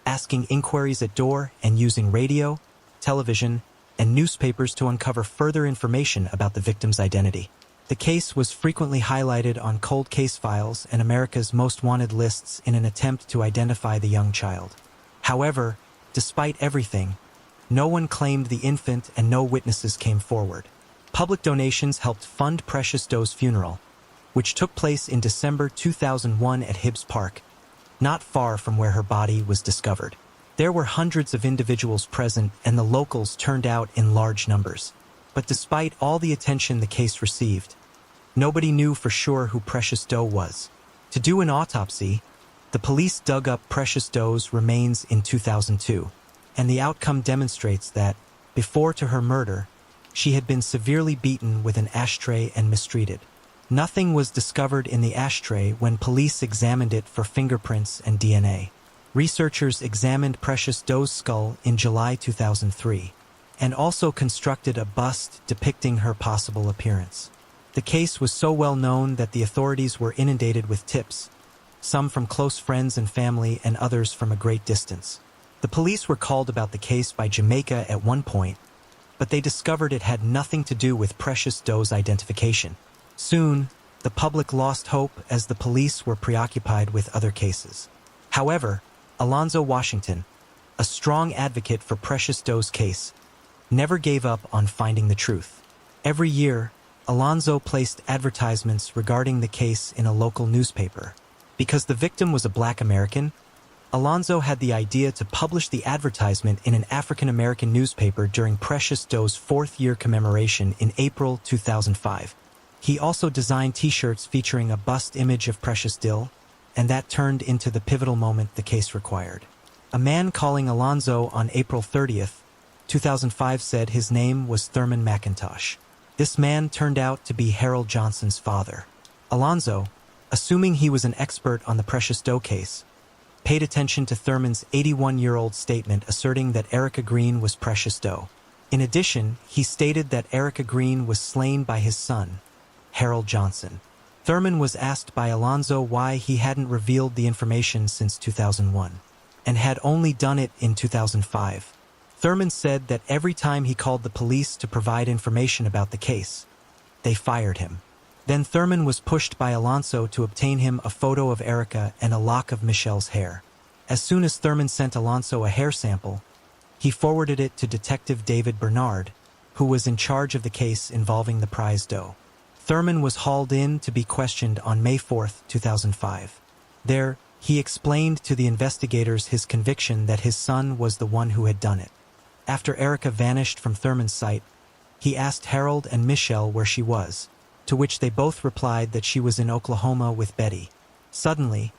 asking inquiries at door, and using radio, television, and newspapers to uncover further information about the victim's identity. The case was frequently highlighted on cold case files and America's Most Wanted lists in an attempt to identify the young child. However, despite everything, no one claimed the infant and no witnesses came forward. Public donations helped fund Precious Doe's funeral, which took place in December 2001 at Hibbs Park, not far from where her body was discovered. There were hundreds of individuals present and the locals turned out in large numbers. But despite all the attention the case received, nobody knew for sure who Precious Doe was. To do an autopsy, the police dug up Precious Doe's remains in 2002, and the outcome demonstrates that, before to her murder, she had been severely beaten with an ashtray and mistreated. Nothing was discovered in the ashtray when police examined it for fingerprints and DNA. Researchers examined Precious Doe's skull in July 2003, and also constructed a bust depicting her possible appearance. The case was so well known that the authorities were inundated with tips, some from close friends and family and others from a great distance. The police were called about the case by Jamaica at one point, but they discovered it had nothing to do with Precious Doe's identification. Soon, the public lost hope as the police were preoccupied with other cases. However, Alonzo Washington, a strong advocate for Precious Doe's case, never gave up on finding the truth. Every year, Alonzo placed advertisements regarding the case in a local newspaper. Because the victim was a Black American, Alonzo had the idea to publish the advertisement in an African American newspaper during Precious Doe's 4th-year commemoration in April 2005. He also designed T-shirts featuring a bust image of Precious Doe, and that turned into the pivotal moment the case required. A man calling Alonzo on April 30th, 2005 said his name was Thurman McIntosh. This man turned out to be Harold Johnson's father. Alonzo, assuming he was an expert on the Precious Doe case, paid attention to Thurman's 81-year-old statement asserting that Erica Green was Precious Doe. In addition, he stated that Erica Green was slain by his son, Harold Johnson. Thurman was asked by Alonzo why he hadn't revealed the information since 2001, and had only done it in 2005. Thurman said that every time he called the police to provide information about the case, they fired him. Then Thurman was pushed by Alonzo to obtain him a photo of Erica and a lock of Michelle's hair. As soon as Thurman sent Alonzo a hair sample, he forwarded it to Detective David Bernard, who was in charge of the case involving the prize doe. Thurman was hauled in to be questioned on May 4, 2005. There, he explained to the investigators his conviction that his son was the one who had done it. After Erica vanished from Thurman's sight, he asked Harold and Michelle where she was, to which they both replied that she was in Oklahoma with Betty. Suddenly,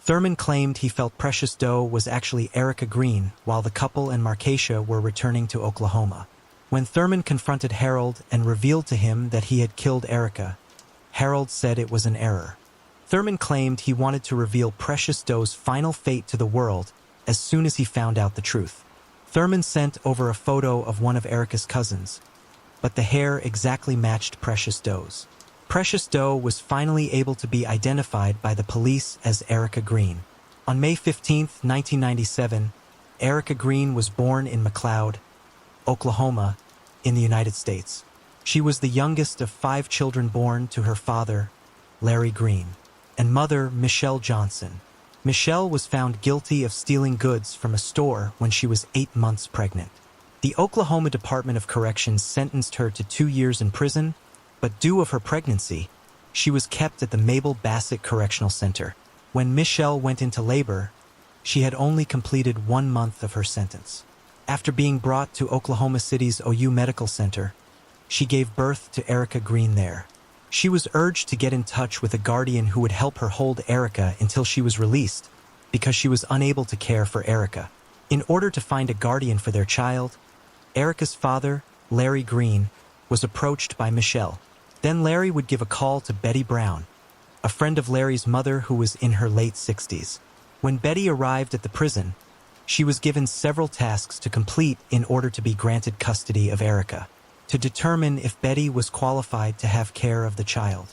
Thurman claimed he felt Precious Doe was actually Erica Green while the couple and Markeisha were returning to Oklahoma. When Thurman confronted Harold and revealed to him that he had killed Erica, Harold said it was an error. Thurman claimed he wanted to reveal Precious Doe's final fate to the world as soon as he found out the truth. Thurman sent over a photo of one of Erica's cousins, but the hair exactly matched Precious Doe's. Precious Doe was finally able to be identified by the police as Erica Green. On May 15, 1997, Erica Green was born in McLeod, Oklahoma, in the United States. She was the youngest of 5 children born to her father, Larry Green, and mother, Michelle Johnson. Michelle was found guilty of stealing goods from a store when she was 8 months pregnant. The Oklahoma Department of Corrections sentenced her to 2 years in prison, but due of her pregnancy, she was kept at the Mabel Bassett Correctional Center. When Michelle went into labor, she had only completed 1 month of her sentence. After being brought to Oklahoma City's OU Medical Center, she gave birth to Erica Green there. She was urged to get in touch with a guardian who would help her hold Erica until she was released, because she was unable to care for Erica. In order to find a guardian for their child, Erica's father, Larry Green, was approached by Michelle. Then Larry would give a call to Betty Brown, a friend of Larry's mother who was in her late 60s. When Betty arrived at the prison, she was given several tasks to complete in order to be granted custody of Erica, to determine if Betty was qualified to have care of the child.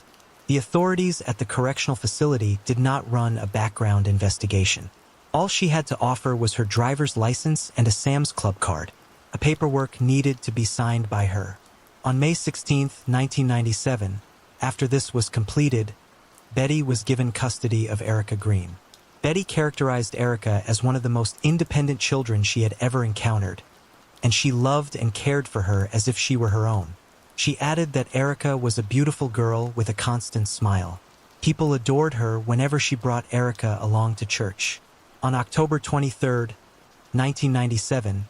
The authorities at the correctional facility did not run a background investigation. All she had to offer was her driver's license and a Sam's Club card, a paperwork needed to be signed by her. On May 16, 1997, after this was completed, Betty was given custody of Erica Green. Betty characterized Erica as one of the most independent children she had ever encountered, and she loved and cared for her as if she were her own. She added that Erica was a beautiful girl with a constant smile. People adored her whenever she brought Erica along to church. On October 23, 1997,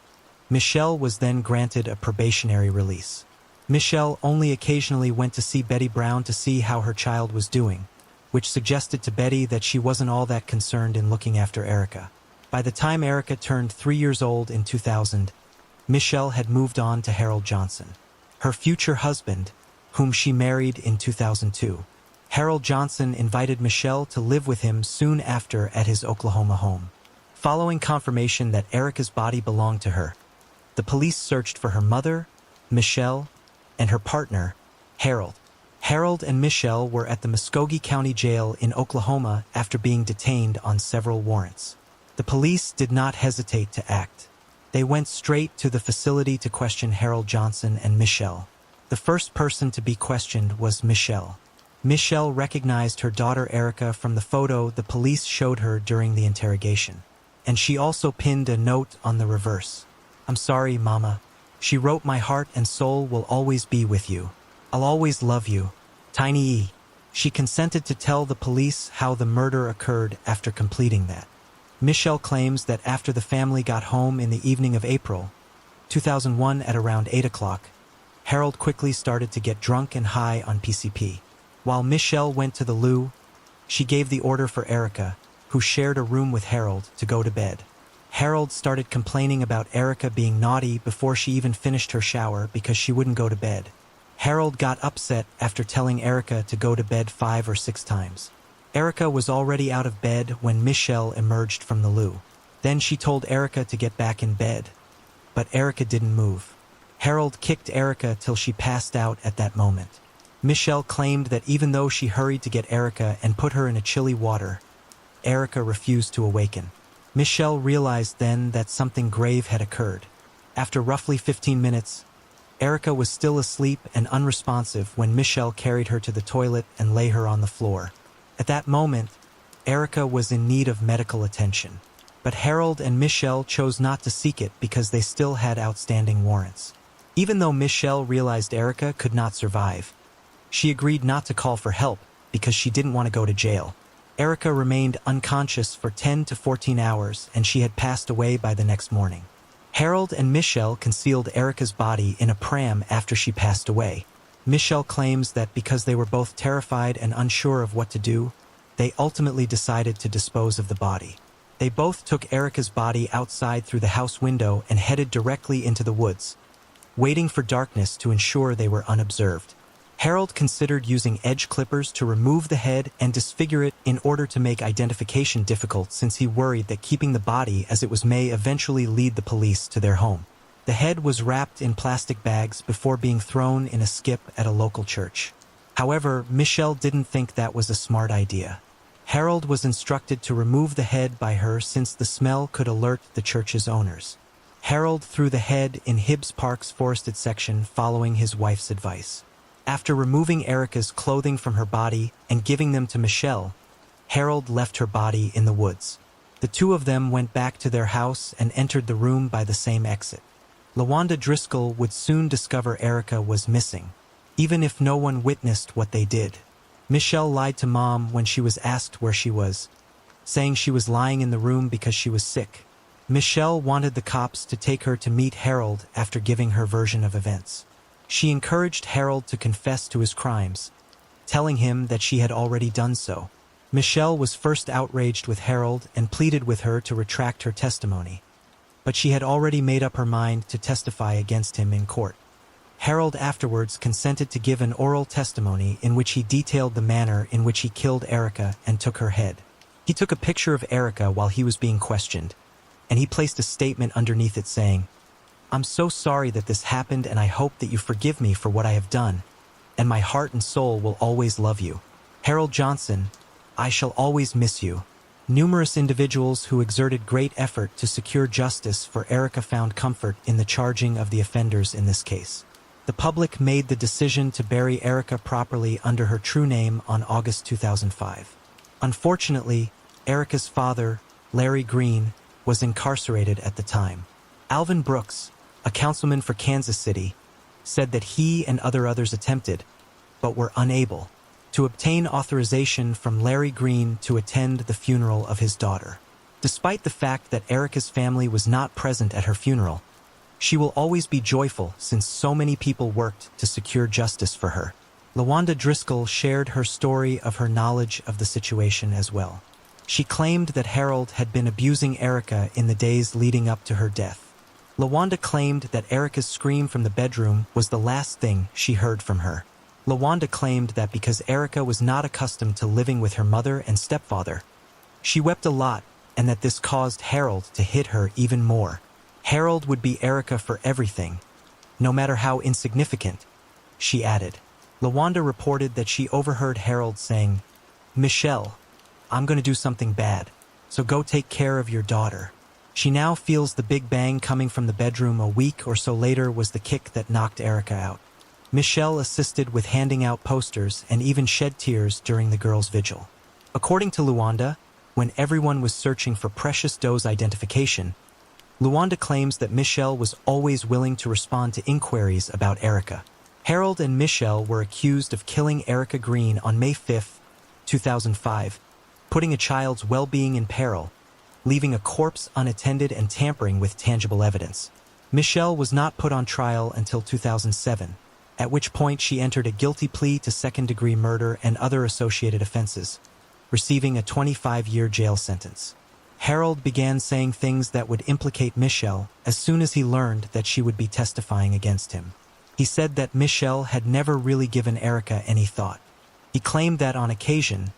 Michelle was then granted a probationary release. Michelle only occasionally went to see Betty Brown to see how her child was doing, which suggested to Betty that she wasn't all that concerned in looking after Erica. By the time Erica turned 3 years old in 2000, Michelle had moved on to Harold Johnson, her future husband, whom she married in 2002. Harold Johnson invited Michelle to live with him soon after at his Oklahoma home. Following confirmation that Erica's body belonged to her, the police searched for her mother, Michelle, and her partner, Harold. Harold and Michelle were at the Muskogee County Jail in Oklahoma after being detained on several warrants. The police did not hesitate to act. They went straight to the facility to question Harold Johnson and Michelle. The first person to be questioned was Michelle. Michelle recognized her daughter Erica from the photo the police showed her during the interrogation, and she also pinned a note on the reverse. "I'm sorry, Mama." She wrote, "My heart and soul will always be with you. I'll always love you. Tiny E." She consented to tell the police how the murder occurred after completing that. Michelle claims that after the family got home in the evening of April 2001 at around 8 o'clock, Harold quickly started to get drunk and high on PCP. While Michelle went to the loo, she gave the order for Erica, who shared a room with Harold, to go to bed. Harold started complaining about Erica being naughty before she even finished her shower because she wouldn't go to bed. Harold got upset after telling Erica to go to bed 5 or 6 times. Erica was already out of bed when Michelle emerged from the loo. Then she told Erica to get back in bed, but Erica didn't move. Harold kicked Erica till she passed out at that moment. Michelle claimed that even though she hurried to get Erica and put her in a chilly water, Erica refused to awaken. Michelle realized then that something grave had occurred. After roughly 15 minutes, Erica was still asleep and unresponsive when Michelle carried her to the toilet and lay her on the floor. At that moment, Erica was in need of medical attention, but Harold and Michelle chose not to seek it because they still had outstanding warrants. Even though Michelle realized Erica could not survive, she agreed not to call for help because she didn't want to go to jail. Erica remained unconscious for 10 to 14 hours and she had passed away by the next morning. Harold and Michelle concealed Erica's body in a pram after she passed away. Michelle claims that because they were both terrified and unsure of what to do, they ultimately decided to dispose of the body. They both took Erica's body outside through the house window and headed directly into the woods, waiting for darkness to ensure they were unobserved. Harold considered using edge clippers to remove the head and disfigure it in order to make identification difficult, since he worried that keeping the body as it was may eventually lead the police to their home. The head was wrapped in plastic bags before being thrown in a skip at a local church. However, Michelle didn't think that was a smart idea. Harold was instructed to remove the head by her since the smell could alert the church's owners. Harold threw the head in Hibbs Park's forested section following his wife's advice. After removing Erica's clothing from her body and giving them to Michelle, Harold left her body in the woods. The two of them went back to their house and entered the room by the same exit. LaWanda Driscoll would soon discover Erica was missing, even if no one witnessed what they did. Michelle lied to Mom when she was asked where she was, saying she was lying in the room because she was sick. Michelle wanted the cops to take her to meet Harold after giving her version of events. She encouraged Harold to confess to his crimes, telling him that she had already done so. Michelle was first outraged with Harold and pleaded with her to retract her testimony, but she had already made up her mind to testify against him in court. Harold afterwards consented to give an oral testimony in which he detailed the manner in which he killed Erica and took her head. He took a picture of Erica while he was being questioned, and he placed a statement underneath it saying, "I'm so sorry that this happened, and I hope that you forgive me for what I have done, and my heart and soul will always love you. Harold Johnson, I shall always miss you." Numerous individuals who exerted great effort to secure justice for Erica found comfort in the charging of the offenders in this case. The public made the decision to bury Erica properly under her true name on August 2005. Unfortunately, Erica's father, Larry Green, was incarcerated at the time. Alvin Brooks, a councilman for Kansas City, said that he and others attempted, but were unable, to obtain authorization from Larry Green to attend the funeral of his daughter. Despite the fact that Erica's family was not present at her funeral, she will always be joyful since so many people worked to secure justice for her. LaWanda Driscoll shared her story of her knowledge of the situation as well. She claimed that Harold had been abusing Erica in the days leading up to her death. LaWanda claimed that Erica's scream from the bedroom was the last thing she heard from her. LaWanda claimed that because Erica was not accustomed to living with her mother and stepfather, she wept a lot, and that this caused Harold to hit her even more. Harold would be Erica for everything, no matter how insignificant, she added. LaWanda reported that she overheard Harold saying, "Michelle, I'm going to do something bad, so go take care of your daughter." She now feels the big bang coming from the bedroom a week or so later was the kick that knocked Erica out. Michelle assisted with handing out posters and even shed tears during the girls' vigil. According to LaWanda, when everyone was searching for Precious Doe's identification, LaWanda claims that Michelle was always willing to respond to inquiries about Erica. Harold and Michelle were accused of killing Erica Green on May 5, 2005, putting a child's well-being in peril, leaving a corpse unattended and tampering with tangible evidence. Michelle was not put on trial until 2007, at which point she entered a guilty plea to second-degree murder and other associated offenses, receiving a 25-year jail sentence. Harold began saying things that would implicate Michelle as soon as he learned that she would be testifying against him. He said that Michelle had never really given Erica any thought. He claimed that on occasion,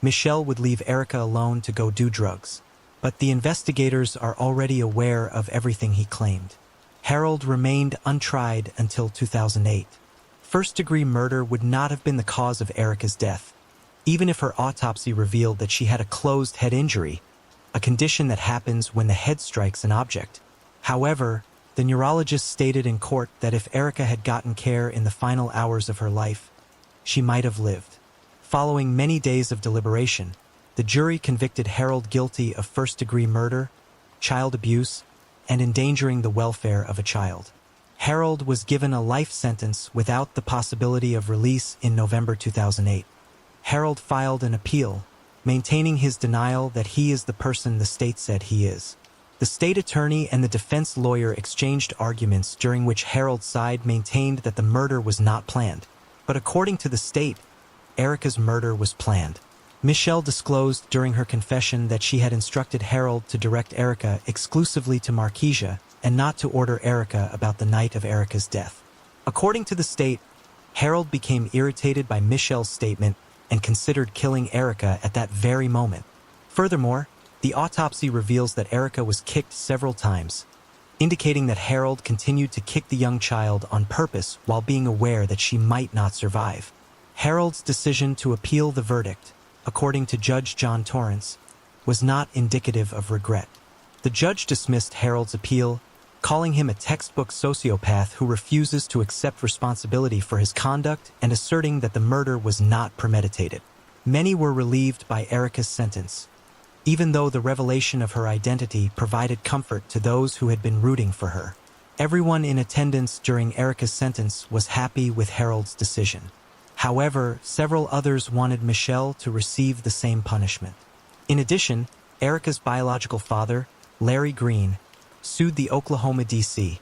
Michelle would leave Erica alone to go do drugs. But the investigators are already aware of everything he claimed. Harold remained untried until 2008. First-degree murder would not have been the cause of Erica's death, even if her autopsy revealed that she had a closed head injury, a condition that happens when the head strikes an object. However, the neurologist stated in court that if Erica had gotten care in the final hours of her life, she might have lived. Following many days of deliberation, the jury convicted Harold guilty of first-degree murder, child abuse, and endangering the welfare of a child. Harold was given a life sentence without the possibility of release in November 2008. Harold filed an appeal, maintaining his denial that he is the person the state said he is. The state attorney and the defense lawyer exchanged arguments during which Harold's side maintained that the murder was not planned. But according to the state, Erica's murder was planned. Michelle disclosed during her confession that she had instructed Harold to direct Erica exclusively to Markesia and not to order Erica about the night of Erica's death. According to the state, Harold became irritated by Michelle's statement and considered killing Erica at that very moment. Furthermore, the autopsy reveals that Erica was kicked several times, indicating that Harold continued to kick the young child on purpose while being aware that she might not survive. Harold's decision to appeal the verdict, according to Judge John Torrance, was not indicative of regret. The judge dismissed Harold's appeal, calling him a textbook sociopath who refuses to accept responsibility for his conduct and asserting that the murder was not premeditated. Many were relieved by Erica's sentence, even though the revelation of her identity provided comfort to those who had been rooting for her. Everyone in attendance during Erica's sentence was happy with Harold's decision. However, several others wanted Michelle to receive the same punishment. In addition, Erica's biological father, Larry Green, sued the Oklahoma D.C.,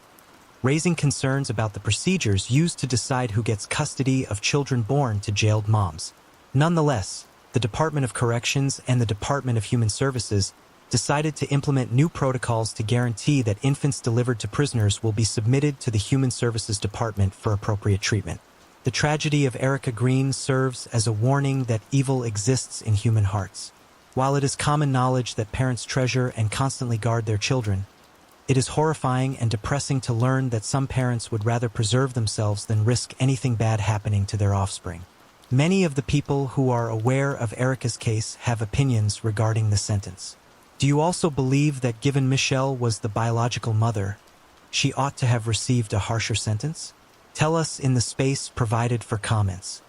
raising concerns about the procedures used to decide who gets custody of children born to jailed moms. Nonetheless, the Department of Corrections and the Department of Human Services decided to implement new protocols to guarantee that infants delivered to prisoners will be submitted to the Human Services Department for appropriate treatment. The tragedy of Erica Green serves as a warning that evil exists in human hearts. While it is common knowledge that parents treasure and constantly guard their children, it is horrifying and depressing to learn that some parents would rather preserve themselves than risk anything bad happening to their offspring. Many of the people who are aware of Erica's case have opinions regarding the sentence. Do you also believe that given Michelle was the biological mother, she ought to have received a harsher sentence? Tell us in the space provided for comments.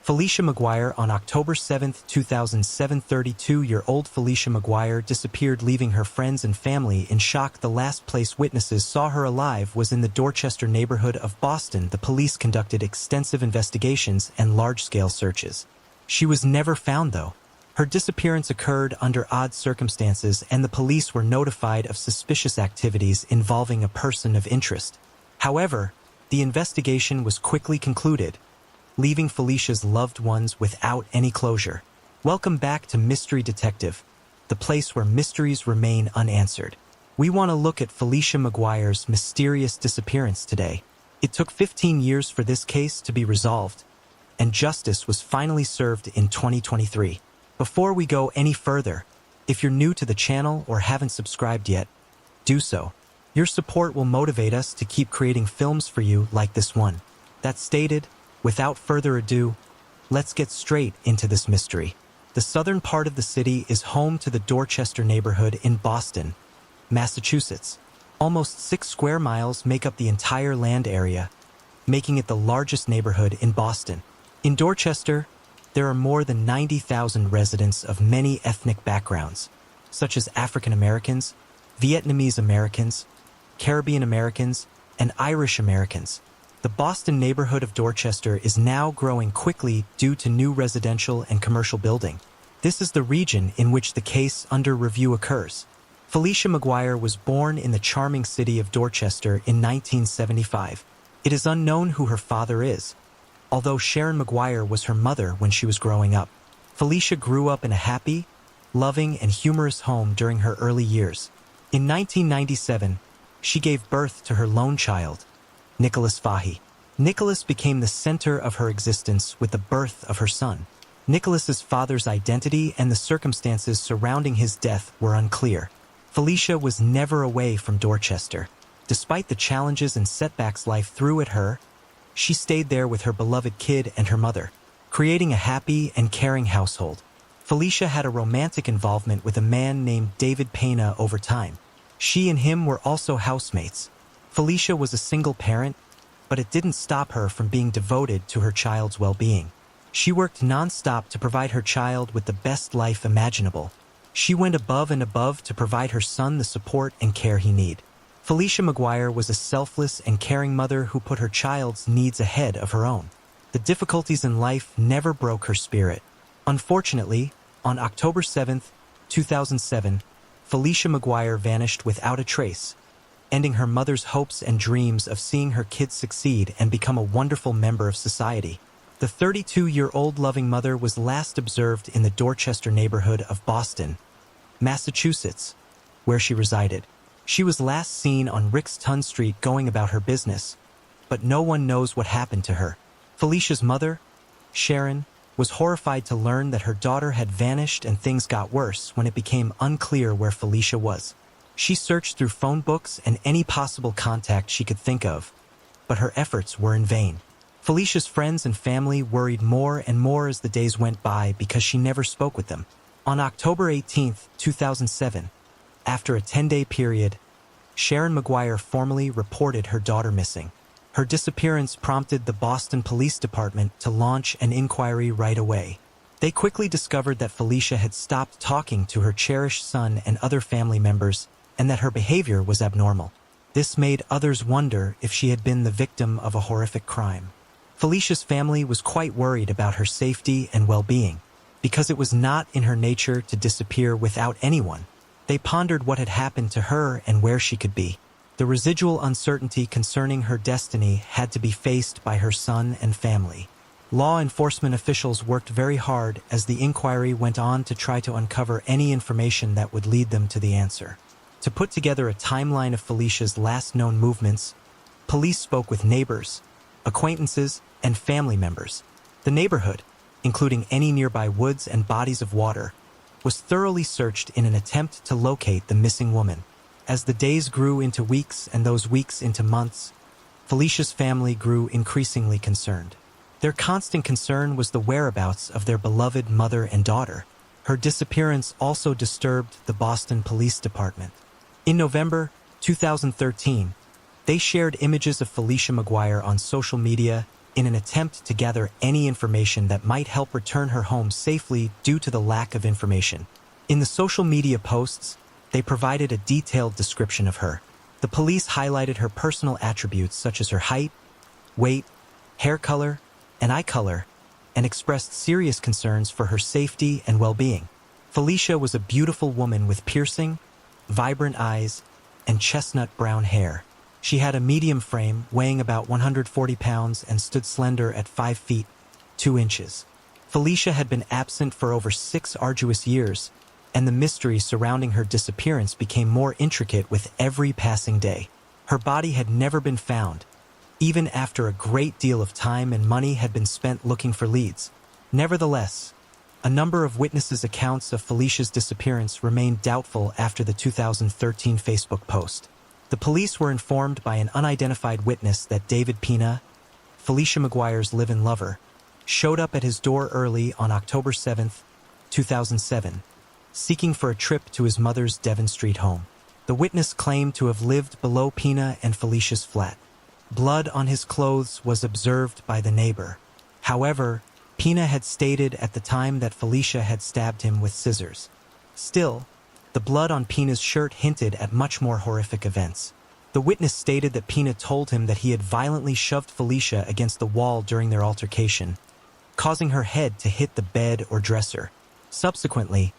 Felicia McGuire on October 7, 2007, 32-year-old Felicia McGuire disappeared, leaving her friends and family in shock. The last place witnesses saw her alive was in the Dorchester neighborhood of Boston. The police conducted extensive investigations and large-scale searches. She was never found, though. Her disappearance occurred under odd circumstances, and the police were notified of suspicious activities involving a person of interest. However, the investigation was quickly concluded, leaving Felicia's loved ones without any closure. Welcome back to Mystery Detective, the place where mysteries remain unanswered. We want to look at Felicia McGuire's mysterious disappearance today. It took 15 years for this case to be resolved, and justice was finally served in 2023. Before we go any further, if you're new to the channel or haven't subscribed yet, do so. Your support will motivate us to keep creating films for you like this one. That stated, without further ado, let's get straight into this mystery. The southern part of the city is home to the Dorchester neighborhood in Boston, Massachusetts. Almost 6 square miles make up the entire land area, making it the largest neighborhood in Boston. In Dorchester, there are more than 90,000 residents of many ethnic backgrounds, such as African Americans, Vietnamese Americans, Caribbean Americans, and Irish Americans. The Boston neighborhood of Dorchester is now growing quickly due to new residential and commercial building. This is the region in which the case under review occurs. Felicia McGuire was born in the charming city of Dorchester in 1975. It is unknown who her father is, although Sharon McGuire was her mother when she was growing up. Felicia grew up in a happy, loving, and humorous home during her early years. In 1997, she gave birth to her lone child, Nicholas Fahey. Nicholas became the center of her existence with the birth of her son. Nicholas's father's identity and the circumstances surrounding his death were unclear. Felicia was never away from Dorchester. Despite the challenges and setbacks life threw at her, she stayed there with her beloved kid and her mother, creating a happy and caring household. Felicia had a romantic involvement with a man named David Pena over time. She and him were also housemates. Felicia was a single parent, but it didn't stop her from being devoted to her child's well-being. She worked non-stop to provide her child with the best life imaginable. She went above and above to provide her son the support and care he needed. Felicia McGuire was a selfless and caring mother who put her child's needs ahead of her own. The difficulties in life never broke her spirit. Unfortunately, on October 7, 2007, Felicia McGuire vanished without a trace, ending her mother's hopes and dreams of seeing her kids succeed and become a wonderful member of society. The 32-year-old loving mother was last observed in the Dorchester neighborhood of Boston, Massachusetts, where she resided. She was last seen on Rixton Street going about her business, but no one knows what happened to her. Felicia's mother, Sharon, was horrified to learn that her daughter had vanished, and things got worse when it became unclear where Felicia was. She searched through phone books and any possible contact she could think of, but her efforts were in vain. Felicia's friends and family worried more and more as the days went by because she never spoke with them. On October 18, 2007, after a 10-day period, Sharon McGuire formally reported her daughter missing. Her disappearance prompted the Boston Police Department to launch an inquiry right away. They quickly discovered that Felicia had stopped talking to her cherished son and other family members, and that her behavior was abnormal. This made others wonder if she had been the victim of a horrific crime. Felicia's family was quite worried about her safety and well-being, because it was not in her nature to disappear without anyone. They pondered what had happened to her and where she could be. The residual uncertainty concerning her destiny had to be faced by her son and family. Law enforcement officials worked very hard as the inquiry went on to try to uncover any information that would lead them to the answer. To put together a timeline of Felicia's last known movements, police spoke with neighbors, acquaintances, and family members. The neighborhood, including any nearby woods and bodies of water, was thoroughly searched in an attempt to locate the missing woman. As the days grew into weeks and those weeks into months, Felicia's family grew increasingly concerned. Their constant concern was the whereabouts of their beloved mother and daughter. Her disappearance also disturbed the Boston Police Department. In November 2013, they shared images of Felicia McGuire on social media in an attempt to gather any information that might help return her home safely due to the lack of information. In the social media posts, they provided a detailed description of her. The police highlighted her personal attributes such as her height, weight, hair color, and eye color, and expressed serious concerns for her safety and well-being. Felicia was a beautiful woman with piercing, vibrant eyes, and chestnut brown hair. She had a medium frame, weighing about 140 pounds, and stood slender at 5 feet, 2 inches. Felicia had been absent for over 6 arduous years, and the mystery surrounding her disappearance became more intricate with every passing day. Her body had never been found, even after a great deal of time and money had been spent looking for leads. Nevertheless, a number of witnesses' accounts of Felicia's disappearance remained doubtful after the 2013 Facebook post. The police were informed by an unidentified witness that David Pina, Felicia McGuire's live-in lover, showed up at his door early on October 7, 2007, seeking for a trip to his mother's Devon Street home. The witness claimed to have lived below Pina and Felicia's flat. Blood on his clothes was observed by the neighbor. However, Pina had stated at the time that Felicia had stabbed him with scissors. Still, the blood on Pina's shirt hinted at much more horrific events. The witness stated that Pina told him that he had violently shoved Felicia against the wall during their altercation, causing her head to hit the bed or dresser. Subsequently,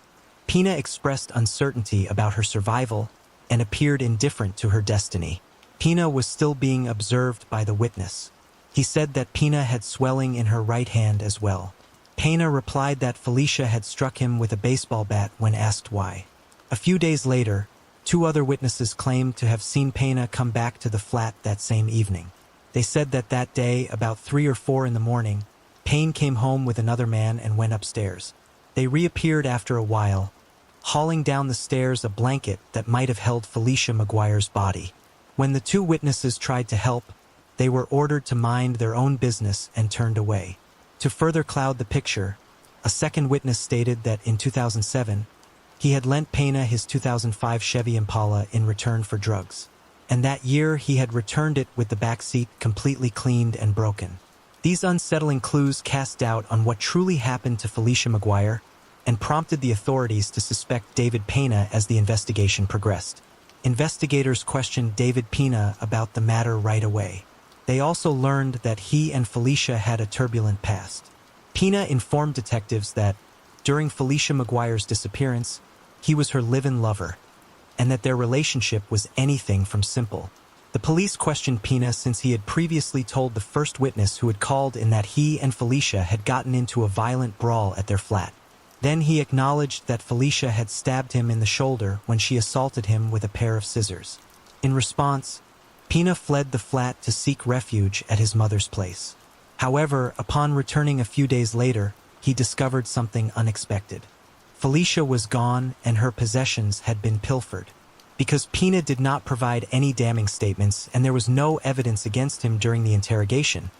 Pina expressed uncertainty about her survival and appeared indifferent to her destiny. Pina was still being observed by the witness. He said that Pina had swelling in her right hand as well. Pina replied that Felicia had struck him with a baseball bat when asked why. A few days later, 2 other witnesses claimed to have seen Pina come back to the flat that same evening. They said that that day, about 3 or 4 in the morning, Payne came home with another man and went upstairs. They reappeared after a while, hauling down the stairs a blanket that might have held Felicia McGuire's body. When the 2 witnesses tried to help, they were ordered to mind their own business and turned away. To further cloud the picture, a second witness stated that in 2007, he had lent Pena his 2005 Chevy Impala in return for drugs, and that year he had returned it with the back seat completely cleaned and broken. These unsettling clues cast doubt on what truly happened to Felicia McGuire and prompted the authorities to suspect David Pena as the investigation progressed. Investigators questioned David Pena about the matter right away. They also learned that he and Felicia had a turbulent past. Pena informed detectives that, during Felicia McGuire's disappearance, he was her live-in lover, and that their relationship was anything from simple. The police questioned Pena since he had previously told the first witness who had called in that he and Felicia had gotten into a violent brawl at their flat. Then he acknowledged that Felicia had stabbed him in the shoulder when she assaulted him with a pair of scissors. In response, Pena fled the flat to seek refuge at his mother's place. However, upon returning a few days later, he discovered something unexpected. Felicia was gone and her possessions had been pilfered. Because Pena did not provide any damning statements and there was no evidence against him during the interrogation,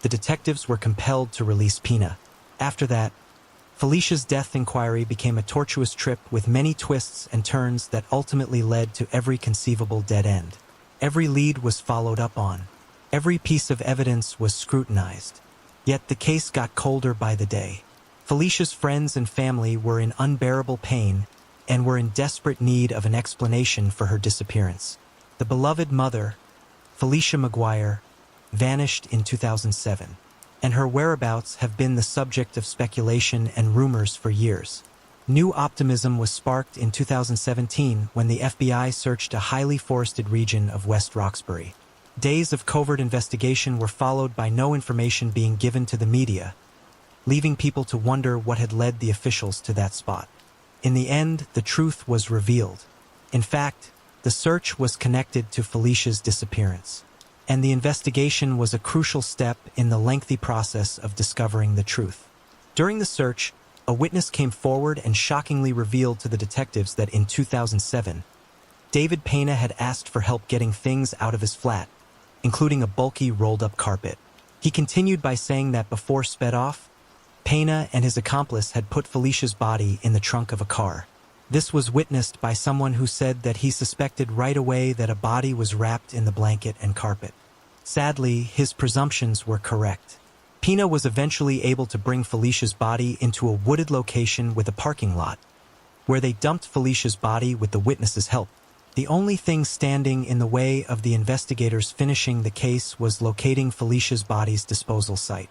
the detectives were compelled to release Pena. After that, Felicia's death inquiry became a tortuous trip with many twists and turns that ultimately led to every conceivable dead end. Every lead was followed up on. Every piece of evidence was scrutinized. Yet the case got colder by the day. Felicia's friends and family were in unbearable pain and were in desperate need of an explanation for her disappearance. The beloved mother, Felicia McGuire, vanished in 2007, and her whereabouts have been the subject of speculation and rumors for years. New optimism was sparked in 2017 when the FBI searched a highly forested region of West Roxbury. Days of covert investigation were followed by no information being given to the media, leaving people to wonder what had led the officials to that spot. In the end, the truth was revealed. In fact, the search was connected to Felicia's disappearance, and the investigation was a crucial step in the lengthy process of discovering the truth. During the search, a witness came forward and shockingly revealed to the detectives that in 2007, David Pena had asked for help getting things out of his flat, including a bulky rolled-up carpet. He continued by saying that before sped off, Pena and his accomplice had put Felicia's body in the trunk of a car. This was witnessed by someone who said that he suspected right away that a body was wrapped in the blanket and carpet. Sadly, his presumptions were correct. Pena was eventually able to bring Felicia's body into a wooded location with a parking lot, where they dumped Felicia's body with the witnesses' help. The only thing standing in the way of the investigators finishing the case was locating Felicia's body's disposal site.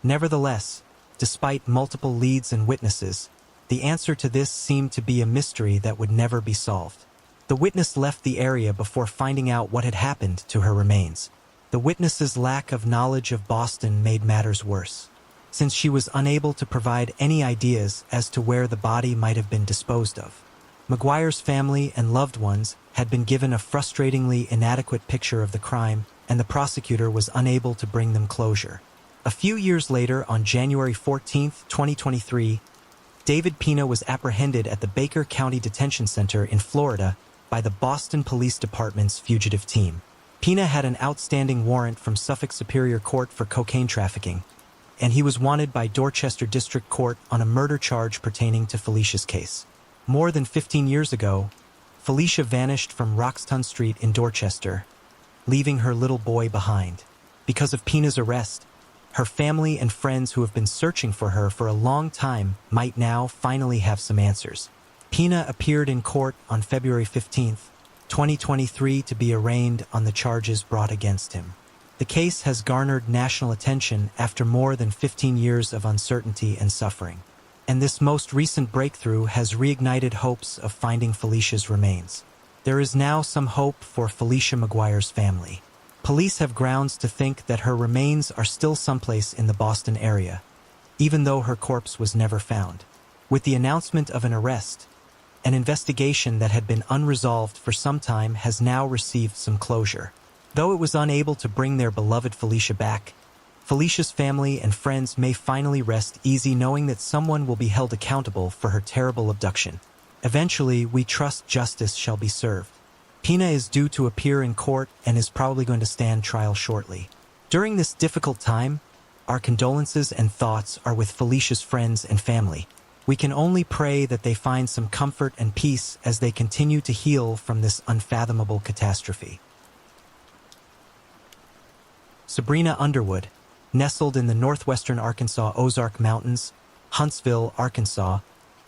Nevertheless, despite multiple leads and witnesses, the answer to this seemed to be a mystery that would never be solved. The witness left the area before finding out what had happened to her remains. The witness's lack of knowledge of Boston made matters worse, since she was unable to provide any ideas as to where the body might have been disposed of. McGuire's family and loved ones had been given a frustratingly inadequate picture of the crime, and the prosecutor was unable to bring them closure. A few years later, on January 14, 2023, David Pena was apprehended at the Baker County Detention Center in Florida by the Boston Police Department's fugitive team. Pena had an outstanding warrant from Suffolk Superior Court for cocaine trafficking, and he was wanted by Dorchester District Court on a murder charge pertaining to Felicia's case. More than 15 years ago, Felicia vanished from Roxton Street in Dorchester, leaving her little boy behind. Because of Pena's arrest, her family and friends who have been searching for her for a long time might now finally have some answers. Pena appeared in court on February 15, 2023 to be arraigned on the charges brought against him. The case has garnered national attention after more than 15 years of uncertainty and suffering, and this most recent breakthrough has reignited hopes of finding Felicia's remains. There is now some hope for Felicia McGuire's family. Police have grounds to think that her remains are still someplace in the Boston area, even though her corpse was never found. With the announcement of an arrest, an investigation that had been unresolved for some time has now received some closure. Though it was unable to bring their beloved Felicia back, Felicia's family and friends may finally rest easy knowing that someone will be held accountable for her terrible abduction. Eventually, we trust justice shall be served. Pena is due to appear in court and is probably going to stand trial shortly. During this difficult time, our condolences and thoughts are with Felicia's friends and family. We can only pray that they find some comfort and peace as they continue to heal from this unfathomable catastrophe. Sabrina Underwood, nestled in the northwestern Arkansas Ozark Mountains, Huntsville, Arkansas,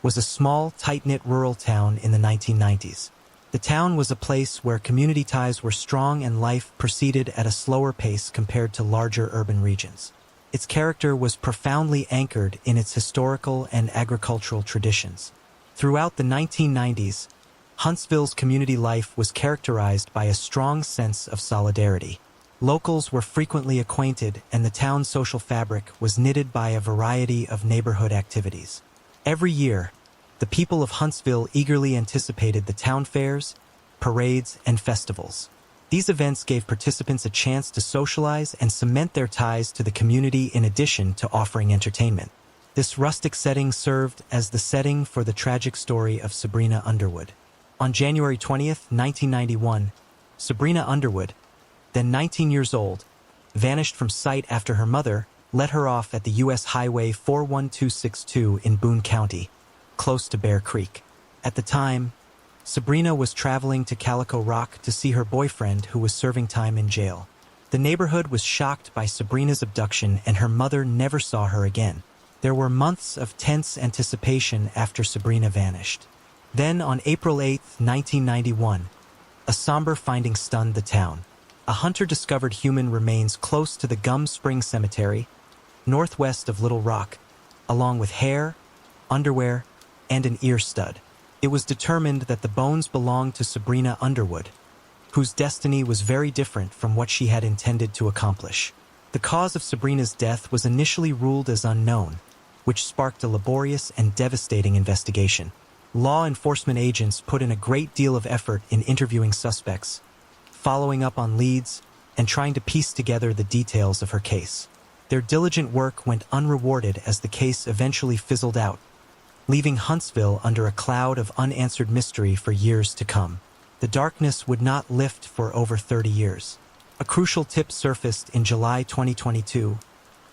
was a small, tight-knit rural town in the 1990s. The town was a place where community ties were strong and life proceeded at a slower pace compared to larger urban regions. Its character was profoundly anchored in its historical and agricultural traditions. Throughout the 1990s, Huntsville's community life was characterized by a strong sense of solidarity. Locals were frequently acquainted, and the town's social fabric was knitted by a variety of neighborhood activities. Every year, the people of Huntsville eagerly anticipated the town fairs, parades, and festivals. These events gave participants a chance to socialize and cement their ties to the community in addition to offering entertainment. This rustic setting served as the setting for the tragic story of Sabrina Underwood. On January 20th, 1991, Sabrina Underwood, then 19 years old, vanished from sight after her mother, let her off at the U.S. Highway 41262 in Boone County, close to Bear Creek. At the time, Sabrina was traveling to Calico Rock to see her boyfriend who was serving time in jail. The neighborhood was shocked by Sabrina's abduction, and her mother never saw her again. There were months of tense anticipation after Sabrina vanished. Then, on April 8, 1991, a somber finding stunned the town. A hunter discovered human remains close to the Gum Spring Cemetery, northwest of Little Rock, along with hair, underwear, and an ear stud. It was determined that the bones belonged to Sabrina Underwood, whose destiny was very different from what she had intended to accomplish. The cause of Sabrina's death was initially ruled as unknown, which sparked a laborious and devastating investigation. Law enforcement agents put in a great deal of effort in interviewing suspects, following up on leads, and trying to piece together the details of her case. Their diligent work went unrewarded as the case eventually fizzled out, leaving Huntsville under a cloud of unanswered mystery for years to come. The darkness would not lift for over 30 years. A crucial tip surfaced in July 2022,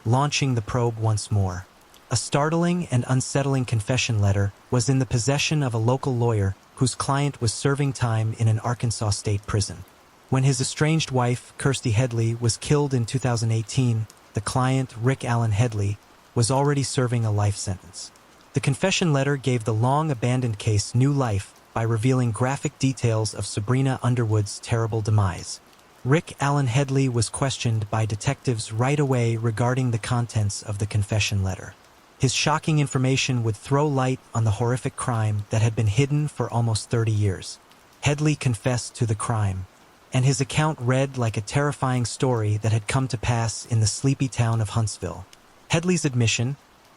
launching the probe once more. A startling and unsettling confession letter was in the possession of a local lawyer whose client was serving time in an Arkansas state prison. When his estranged wife, Kirsty Headley, was killed in 2018, the client, Rick Allen Headley, was already serving a life sentence. The confession letter gave the long-abandoned case new life by revealing graphic details of Sabrina Underwood's terrible demise. Rick Allen Headley was questioned by detectives right away regarding the contents of the confession letter. His shocking information would throw light on the horrific crime that had been hidden for almost 30 years. Headley confessed to the crime, and his account read like a terrifying story that had come to pass in the sleepy town of Huntsville. Headley's admission,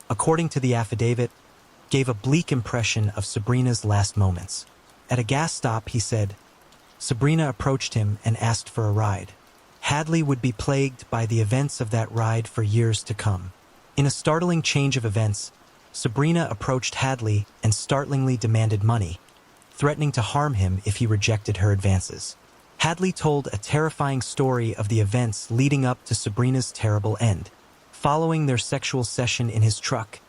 according to the affidavit, gave a bleak impression of Sabrina's last moments. At a gas stop, he said, Sabrina approached him and asked for a ride. Hadley would be plagued by the events of that ride for years to come. In a startling change of events, Sabrina approached Hadley and startlingly demanded money, threatening to harm him if he rejected her advances. Hadley told a terrifying story of the events leading up to Sabrina's terrible end. Following their sexual session in his truck,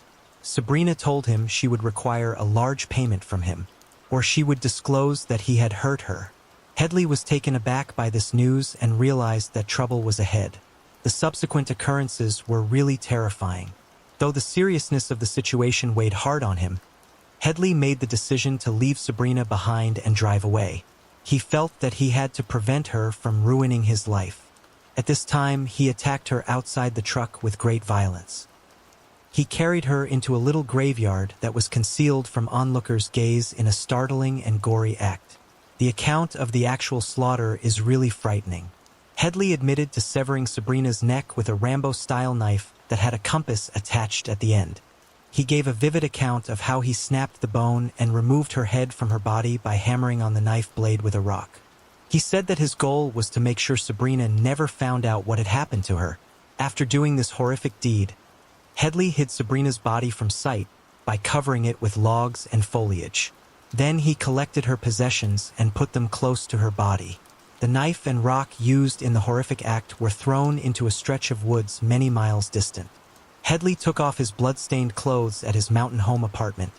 Sabrina told him she would require a large payment from him, or she would disclose that he had hurt her. Headley was taken aback by this news and realized that trouble was ahead. The subsequent occurrences were really terrifying. Though the seriousness of the situation weighed hard on him, Headley made the decision to leave Sabrina behind and drive away. He felt that he had to prevent her from ruining his life. At this time, he attacked her outside the truck with great violence. He carried her into a little graveyard that was concealed from onlookers' gaze in a startling and gory act. The account of the actual slaughter is really frightening. Headley admitted to severing Sabrina's neck with a Rambo-style knife that had a compass attached at the end. He gave a vivid account of how he snapped the bone and removed her head from her body by hammering on the knife blade with a rock. He said that his goal was to make sure Sabrina never found out what had happened to her. After doing this horrific deed, Headley hid Sabrina's body from sight by covering it with logs and foliage. Then he collected her possessions and put them close to her body. The knife and rock used in the horrific act were thrown into a stretch of woods many miles distant. Headley took off his blood-stained clothes at his mountain home apartment,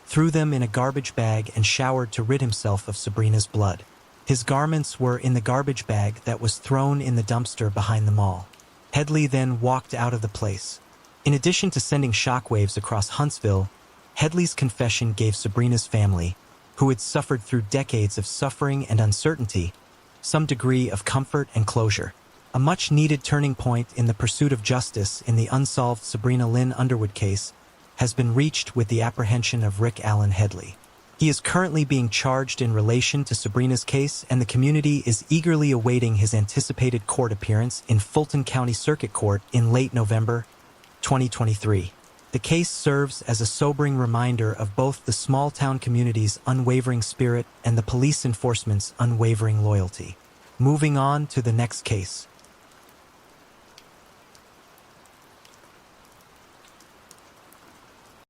threw them in a garbage bag, and showered to rid himself of Sabrina's blood. His garments were in the garbage bag that was thrown in the dumpster behind the mall. Headley then walked out of the place. In addition to sending shockwaves across Huntsville, Headley's confession gave Sabrina's family, who had suffered through decades of suffering and uncertainty, some degree of comfort and closure. A much-needed turning point in the pursuit of justice in the unsolved Sabrina Lynn Underwood case has been reached with the apprehension of Rick Allen Headley. He is currently being charged in relation to Sabrina's case, and the community is eagerly awaiting his anticipated court appearance in Fulton County Circuit Court in late November 2023. The case serves as a sobering reminder of both the small-town community's unwavering spirit and the police enforcement's unwavering loyalty. Moving on to the next case.